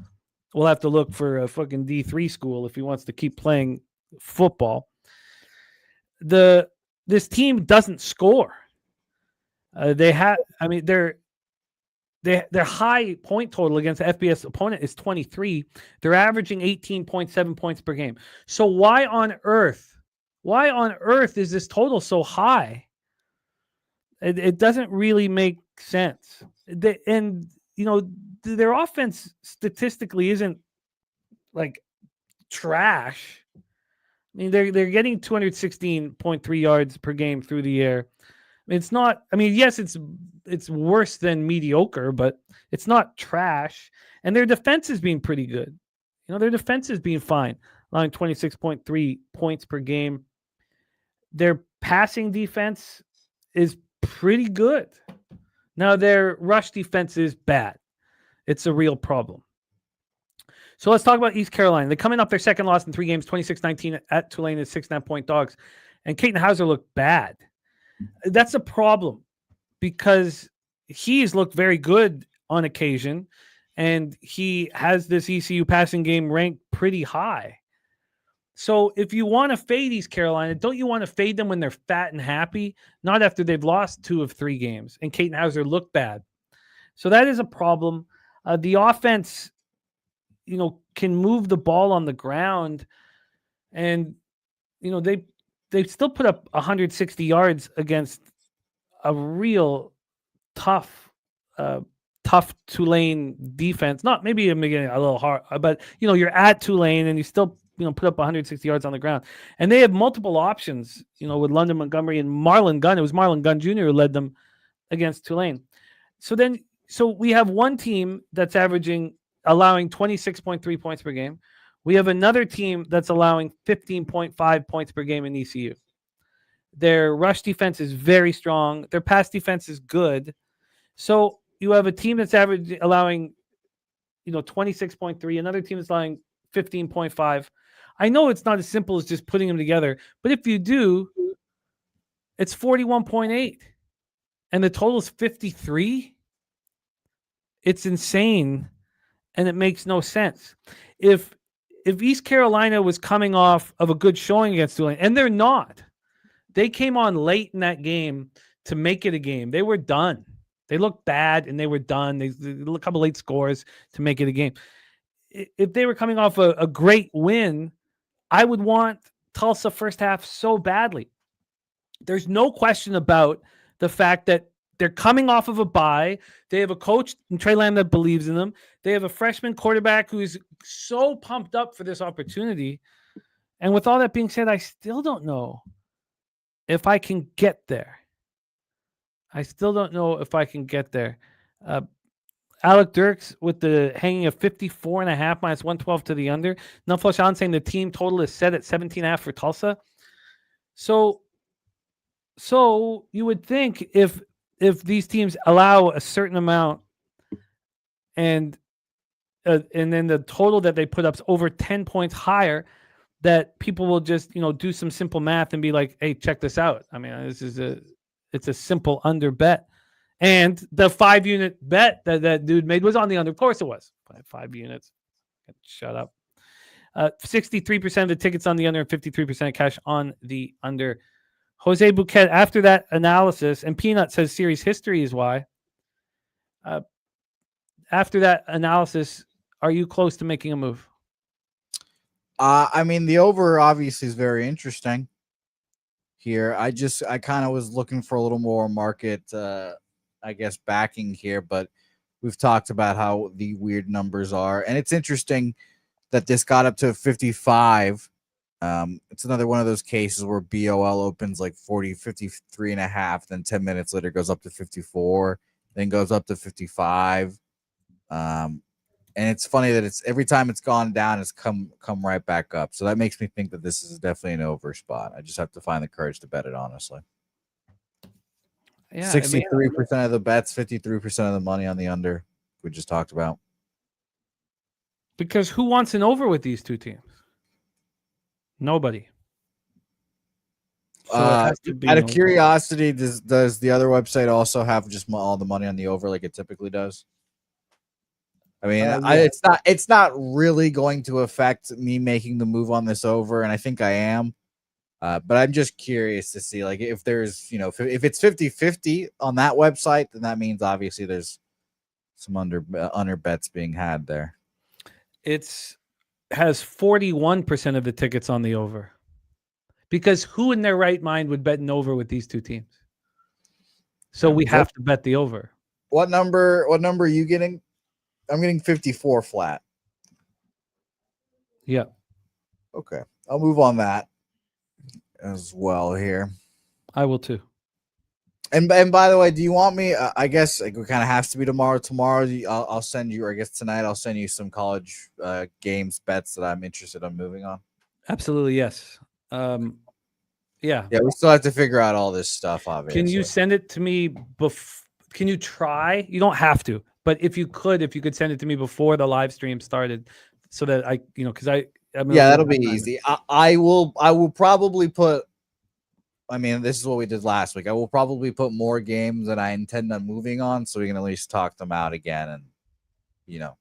will have to look for a fucking D3 school if he wants to keep playing football. This team doesn't score. Their high point total against the FBS opponent is 23. They're averaging 18.7 points per game. So why on earth is this total so high? It doesn't really make sense. Their offense statistically isn't like trash. I mean, they're getting 216.3 yards per game through the air. It's not. I mean, yes, it's worse than mediocre, but it's not trash. And their defense is being pretty good. Their defense is being fine, allowing 26.3 points per game. Their passing defense is pretty good. Now, their rush defense is bad. It's a real problem. So let's talk about East Carolina. They're coming up their second loss in 3 games, 26-19 at Tulane as 6.5-point dogs. And Caden Hauser looked bad. That's a problem because he's looked very good on occasion, and he has this ECU passing game ranked pretty high. So if you want to fade East Carolina, don't you want to fade them when they're fat and happy? Not after they've lost 2 of 3 games, and Caden Hauser looked bad. So that is a problem. The offense, can move the ball on the ground, and they still put up 160 yards against a real tough Tulane defense. Not maybe I'm making it a little hard, but you're at Tulane and you still put up 160 yards on the ground. And they have multiple options, with London Montgomery and Marlon Gunn. It was Marlon Gunn Jr. who led them against Tulane. So we have one team that's allowing 26.3 points per game. We have another team that's allowing 15.5 points per game in ECU. Their rush defense is very strong. Their pass defense is good. So you have a team that's allowing, 26.3. Another team that's allowing 15.5. I know it's not as simple as just putting them together, but if you do, it's 41.8. And the total is 53. It's insane, and it makes no sense. If East Carolina was coming off of a good showing against Tulane, and they're not, they came on late in that game to make it a game. They were done. They looked bad, and they were done. They a couple late scores to make it a game. If they were coming off a great win, I would want Tulsa first half so badly. There's no question about the fact that they're coming off of a bye. They have a coach in Trey Lamb that believes in them. They have a freshman quarterback who is so pumped up for this opportunity. And with all that being said, I still don't know if I can get there. Alec Dirks with the hanging of 54.5 minus 112 to the under. Nuflo Sean saying the team total is set at 17.5 for Tulsa. So you would think if these teams allow a certain amount and then the total that they put up is over 10 points higher, that people will just, do some simple math and be like, hey, check this out. I mean, it's a simple under bet. And the 5-unit bet that dude made was on the under. Of course it was. 5 units. Shut up. 63% of the tickets on the under and 53% of cash on the under. Jose Bouquett, after that analysis, and Peanut says series history is why. After that analysis, are you close to making a move? The over obviously is very interesting here. I kind of was looking for a little more market, backing here, but we've talked about how the weird numbers are, and it's interesting that this got up to 55. It's another one of those cases where BOL opens like 53.5, then 10 minutes later goes up to 54, then goes up to 55. And it's funny that it's every time it's gone down, it's come right back up. So that makes me think that this is definitely an over spot. I just have to find the courage to bet it, honestly. Yeah, 63% of the bets, 53% of the money on the under we just talked about. Because who wants an over with these two teams? Nobody. So it has to be out an of over. curiosity, does the other website also have just all the money on the over like it typically does? I mean, Yeah. it's not really going to affect me making the move on this over, and I think I am. But I'm just curious to see, like, if there's, if it's 50-50 on that website, then that means obviously there's some under bets being had there. It's has 41% of the tickets on the over. Because who in their right mind would bet an over with these two teams? So we have to bet the over. What number are you getting? I'm getting 54 flat. Yeah. Okay. I'll move on that as well here. I will too. And by the way, do you want me? I guess it kind of has to be tomorrow. Tomorrow, I'll send you, or I guess tonight, I'll send you some college games bets that I'm interested in moving on. Absolutely, yes. Yeah. Yeah, we still have to figure out all this stuff, obviously. Can you send it to me? Can you try? You don't have to, but if you could send it to me before the live stream started, so that I, because that'll be easy. I will probably put. I mean, this is what we did last week. I will probably put more games than I intend on moving on, so we can at least talk them out again, and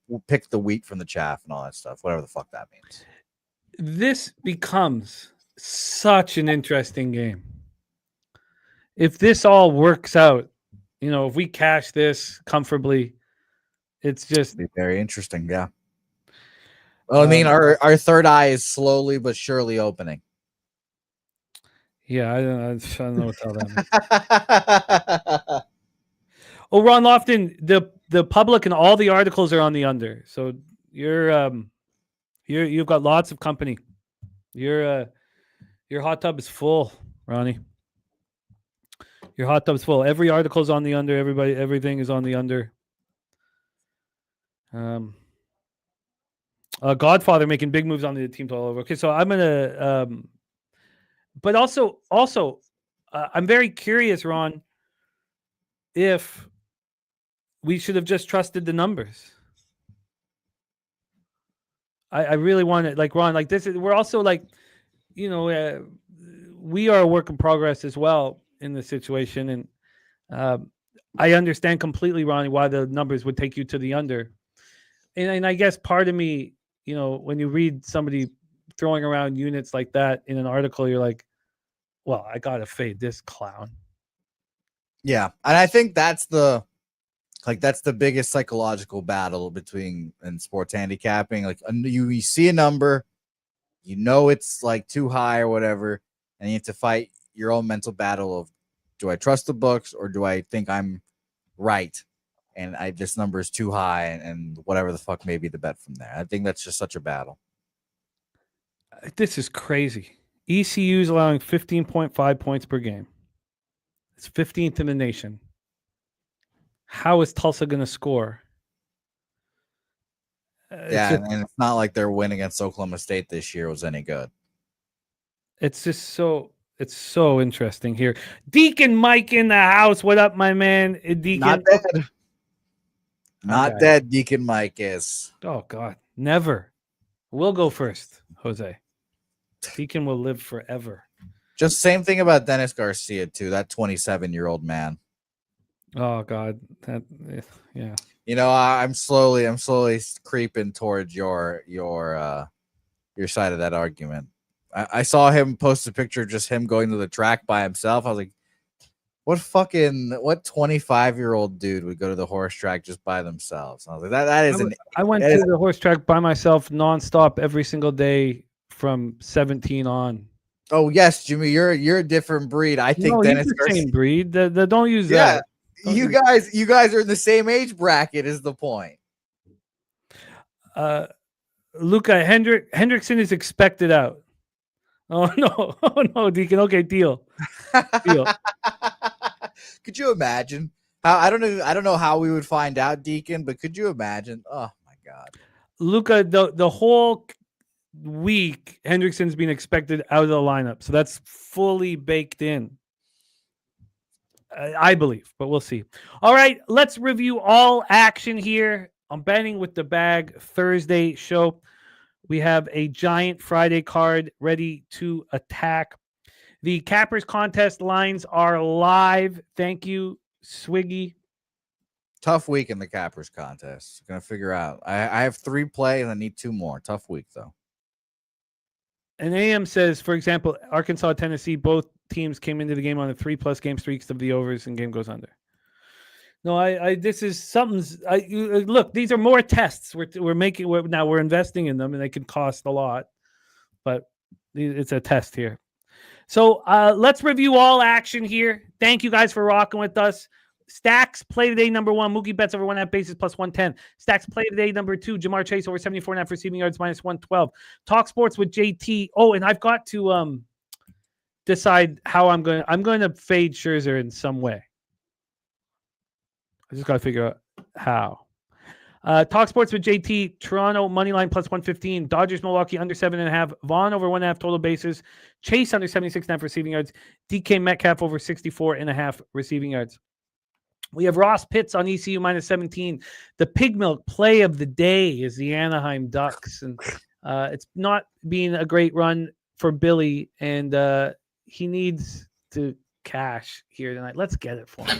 we'll pick the wheat from the chaff and all that stuff, whatever the fuck that means. This becomes such an interesting game. If this all works out, if we cash this comfortably, it's just be very interesting. Yeah. Well, I mean, our third eye is slowly but surely opening. Yeah, I don't know what to tell them. Oh, Ron Lofton, the public and all the articles are on the under. So you've got lots of company. Your hot tub is full, Ronnie. Your hot tub's full. Every article's on the under. Everything is on the under. Godfather making big moves on the team all over. Okay, so I'm gonna. But also, I'm very curious, Ron, if we should have just trusted the numbers. I really want it, like Ron, like this is. We're also like, we are a work in progress as well in this situation, and I understand completely, Ronnie, why the numbers would take you to the under, and I guess part of me, when you read somebody throwing around units like that in an article, you're like, well, I gotta fade this clown. Yeah, and I think that's the biggest psychological battle in sports handicapping. Like, you see a number, it's like too high or whatever, and you have to fight your own mental battle of, do I trust the books or do I think I'm right? And this number is too high, and whatever the fuck may be the bet from there. I think that's just such a battle. This is crazy. ECU is allowing 15.5 points per game. It's 15th in the nation. How is Tulsa going to score? And it's not like their win against Oklahoma State this year was any good. It's just so interesting here. Deacon Mike in the house. What up, my man? Deacon. Not dead. Not dead, Deacon Mike is. Oh, God. Never. We'll go first, Jose. Deacon will live forever. Just same thing about Dennis Garcia, too. That 27-year-old man. Oh, God. Yeah. I'm slowly creeping towards your side of that argument. I saw him post a picture of just him going to the track by himself. I was like, what 25-year-old dude would go to the horse track just by themselves? I was like, I went to the horse track by myself nonstop every single day from 17 on. Oh yes, Jimmy, you're a different breed. I think Dennis he's the same breed. Don't use that. You guys are in the same age bracket is the point. Luca Hendrickson is expected out. Oh no, Deacon. Okay, deal. Could you imagine? I don't know how we would find out, Deacon, but could you imagine? Oh my God, Luca, the whole week Hendrickson's been expected out of the lineup, so that's fully baked in. I believe, but we'll see. All right, let's review all action here on Betting with the Bag Thursday show. We have a giant Friday card ready to attack. The Cappers contest lines are live. Thank you, Swiggy. Tough week in the Cappers contest. Gonna figure out. I have 3 plays. I need 2 more. Tough week though. And AM says, for example, Arkansas, Tennessee, both teams came into the game on a 3+ game streaks of the overs, and game goes under. No, I this is something's. Look, these are more tests. We're investing in them, and they can cost a lot, but it's a test here. So let's review all action here. Thank you guys for rocking with us. Stacks play today number 1. Mookie Betts over 1.5 bases plus 110. Stacks play today number 2. Jamar Chase over 74.5 receiving yards minus 112. Talk sports with JT. Oh, and I've got to decide how I'm going to fade Scherzer in some way. I just got to figure out how. Talk sports with JT. Toronto money line plus 115. Dodgers Milwaukee under 7.5. Vaughn over 1.5 total bases. Chase under 76.5 receiving yards. DK Metcalf over 64.5 receiving yards. We have Ross Pitts on ECU minus 17. The pig milk play of the day is the Anaheim Ducks, and it's not been a great run for Billy, and he needs to cash here tonight. Let's get it for him.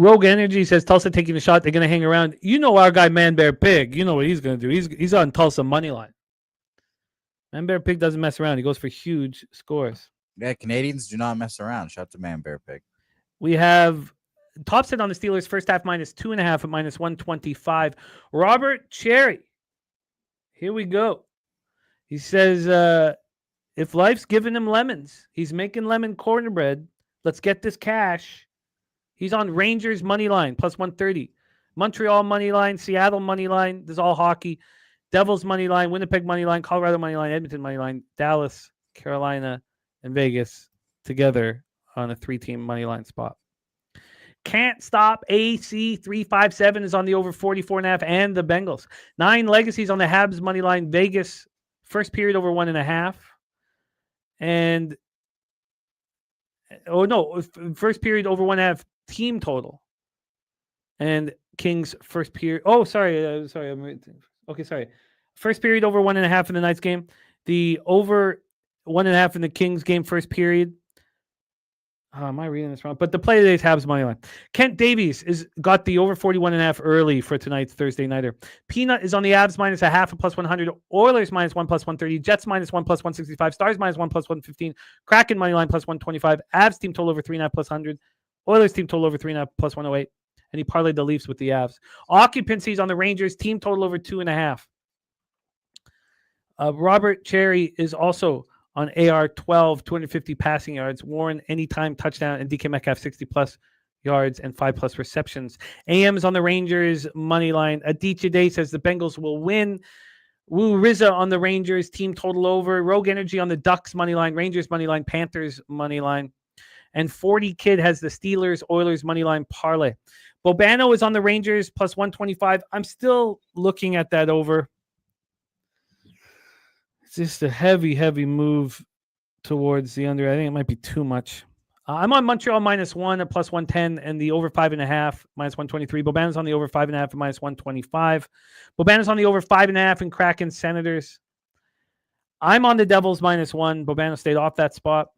Rogue Energy says Tulsa taking a shot. They're going to hang around. You know our guy Man Bear Pig. You know what he's going to do. He's on Tulsa money line. Man Bear Pig doesn't mess around. He goes for huge scores. Yeah, Canadiens do not mess around. Shout out to Man Bear Pig. We have top set on the Steelers first half minus 2.5 at minus 125. Robert Cherry. Here we go. He says, if life's giving him lemons, he's making lemon cornbread. Let's get this cash. He's on Rangers money line, plus 130. Montreal money line, Seattle money line. This is all hockey. Devils money line, Winnipeg money line, Colorado money line, Edmonton money line, Dallas, Carolina, and Vegas together on a 3-team money line spot. Can't stop AC 357 is on the over 44.5 and the Bengals. 9 legacies on the Habs money line, Vegas first period over 1.5. And first period over 1.5. Team total and Kings first period. Oh, sorry. Okay, sorry. First period over 1.5 in the Knights game. The over 1.5 in the Kings game first period. Am I reading this wrong? But the play today's Habs money line. Kent Davies got the over 41.5 early for tonight's Thursday nighter. Peanut is on the Avs minus 0.5 at plus 100. Oilers minus 1 plus 130. Jets minus 1 plus 165. Stars minus 1 plus 115. Kraken money line plus 125. Avs team total over 3.5 plus 100. Oilers team total over 3.5 plus 108. And he parlayed the Leafs with the Avs. Occupancies on the Rangers team total over 2.5. Robert Cherry is also on AR 12, 250 passing yards. Warren anytime touchdown, and DK Metcalf 60+ yards and 5+ receptions. AM is on the Rangers money line. Aditya Day says the Bengals will win. Woo Rizza on the Rangers team total over. Rogue Energy on the Ducks money line. Rangers money line. Panthers money line. And 40 Kid has the Steelers Oilers money line parlay. Bobano is on the Rangers plus 125. I'm still looking at that over. It's just a heavy move towards the under. I think it might be too much. I'm on Montreal minus 1 at plus 110 and the over 5.5 minus 123. Bobano's on the over 5.5 at minus 125. Bobano's on the over 5.5 in Kraken Senators. I'm on the Devils minus 1. Bobano stayed off that spot.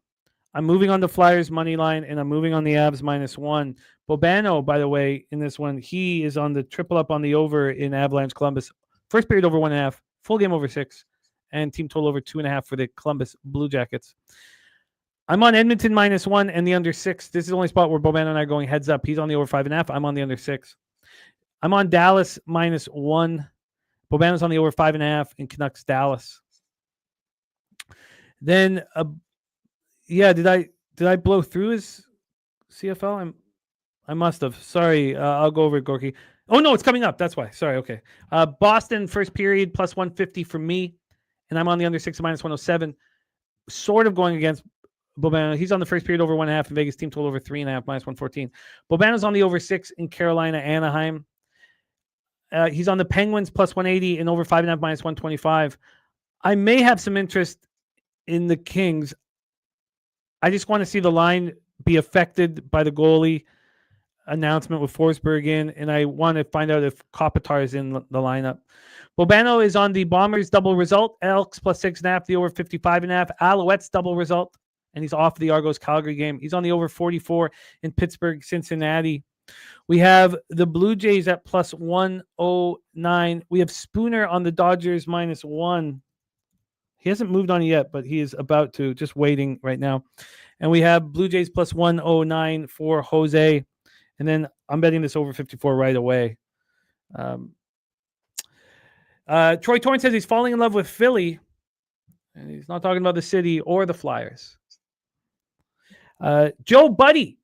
I'm moving on the Flyers money line and I'm moving on the Avs minus 1. Bobano, by the way, in this one, he is on the triple up on the over in Avalanche Columbus. First period over 1.5, full game over 6, and team total over 2.5 for the Columbus Blue Jackets. I'm on Edmonton minus 1 and the under 6. This is the only spot where Bobano and I are going heads up. He's on the over 5.5. I'm on the under 6. I'm on Dallas minus 1. Bobano's on the over 5.5 in Canucks Dallas. Then, did I blow through his CFL? I must have. Sorry, I'll go over it, Gorky. Oh no, it's coming up. That's why. Sorry. Okay. Boston first period plus 150 for me, and I'm on the under 6 minus 107. Sort of going against Bobano. He's on the first period over 1.5 in Vegas. Team total over 3.5 minus 114. Bobano's on the over 6 in Carolina Anaheim. He's on the Penguins plus 180 and over 5.5 minus 125. I may have some interest in the Kings. I just want to see the line be affected by the goalie announcement with Forsberg in, and I want to find out if Kopitar is in the lineup. Bobano is on the Bombers double result, Elks plus 6.5, the over 55.5, Alouettes double result, and he's off the Argos Calgary game. He's on the over 44 in Pittsburgh, Cincinnati. We have the Blue Jays at plus 109. We have Spooner on the Dodgers -1. He hasn't moved on yet, but he is about to, just waiting right now. And we have Blue Jays plus 109 for Jose. And then I'm betting this over 54 right away. Troy Torrance says he's falling in love with Philly. And he's not talking about the city or the Flyers. Joe Buddy,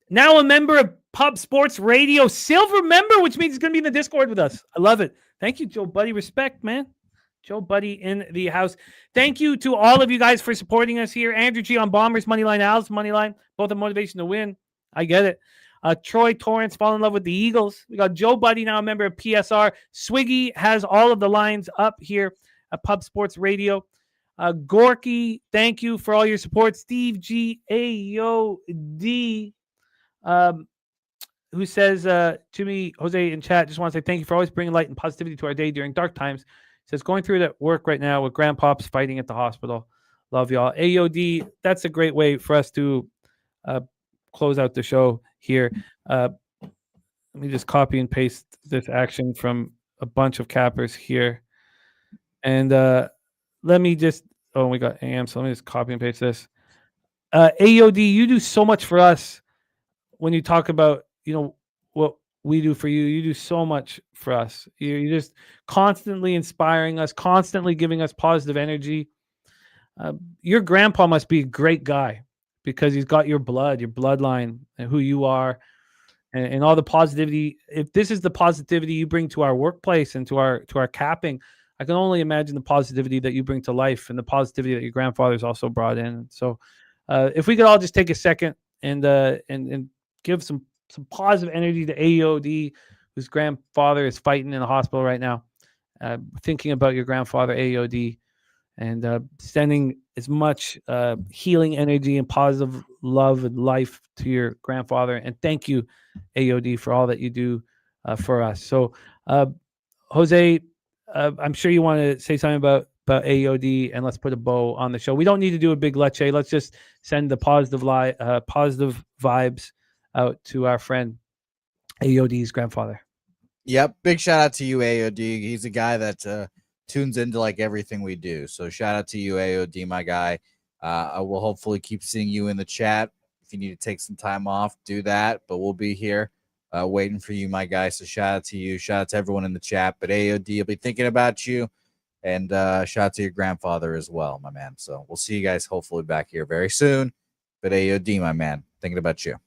now a member of Pub Sports Radio, silver member, which means he's going to be in the Discord with us. I love it. Thank you, Joe Buddy. Respect, man. Joe Buddy in the house. Thank you to all of you guys for supporting us here. Andrew G on Bombers, Moneyline, Al's Moneyline, both a motivation to win. I get it. Troy Torrance, fall in love with the Eagles. We got Joe Buddy, now a member of PSR. Swiggy has all of the lines up here at Pub Sports Radio. Gorky, thank you for all your support. Steve G. AOD, who says, Jimmy, Jose in chat, just want to say thank you for always bringing light and positivity to our day during dark times. Says, going through it at work right now with grandpops fighting at the hospital. Love y'all. AOD, that's a great way for us to close out the show here. Let me just copy and paste this action from a bunch of cappers here. And let me just, we got AM, so let me just copy and paste this. AOD, you do so much for us when you talk about, what we do for you. You do so much for us. You're just constantly inspiring us, constantly giving us positive energy. Your grandpa must be a great guy because he's got your blood, your bloodline, and who you are, and all the positivity. If this is the positivity you bring to our workplace and to our capping, I can only imagine the positivity that you bring to life and the positivity that your grandfather's also brought in. So if we could all just take a second and give some positive energy to AOD, whose grandfather is fighting in the hospital right now, thinking about your grandfather, AOD, and sending as much healing energy and positive love and life to your grandfather. And thank you, AOD, for all that you do for us. So, Jose, I'm sure you want to say something about AOD, and let's put a bow on the show. We don't need to do a big leche. Let's just send the positive vibes out to our friend AOD's grandfather. Yep. Big shout out to you, AOD. He's a guy that tunes into like everything we do. So shout out to you, AOD, my guy. I will hopefully keep seeing you in the chat. If you need to take some time off, do that. But we'll be here waiting for you, my guy. So shout out to you. Shout out to everyone in the chat. But AOD will be thinking about you. And shout out to your grandfather as well, my man. So we'll see you guys hopefully back here very soon. But AOD, my man, thinking about you.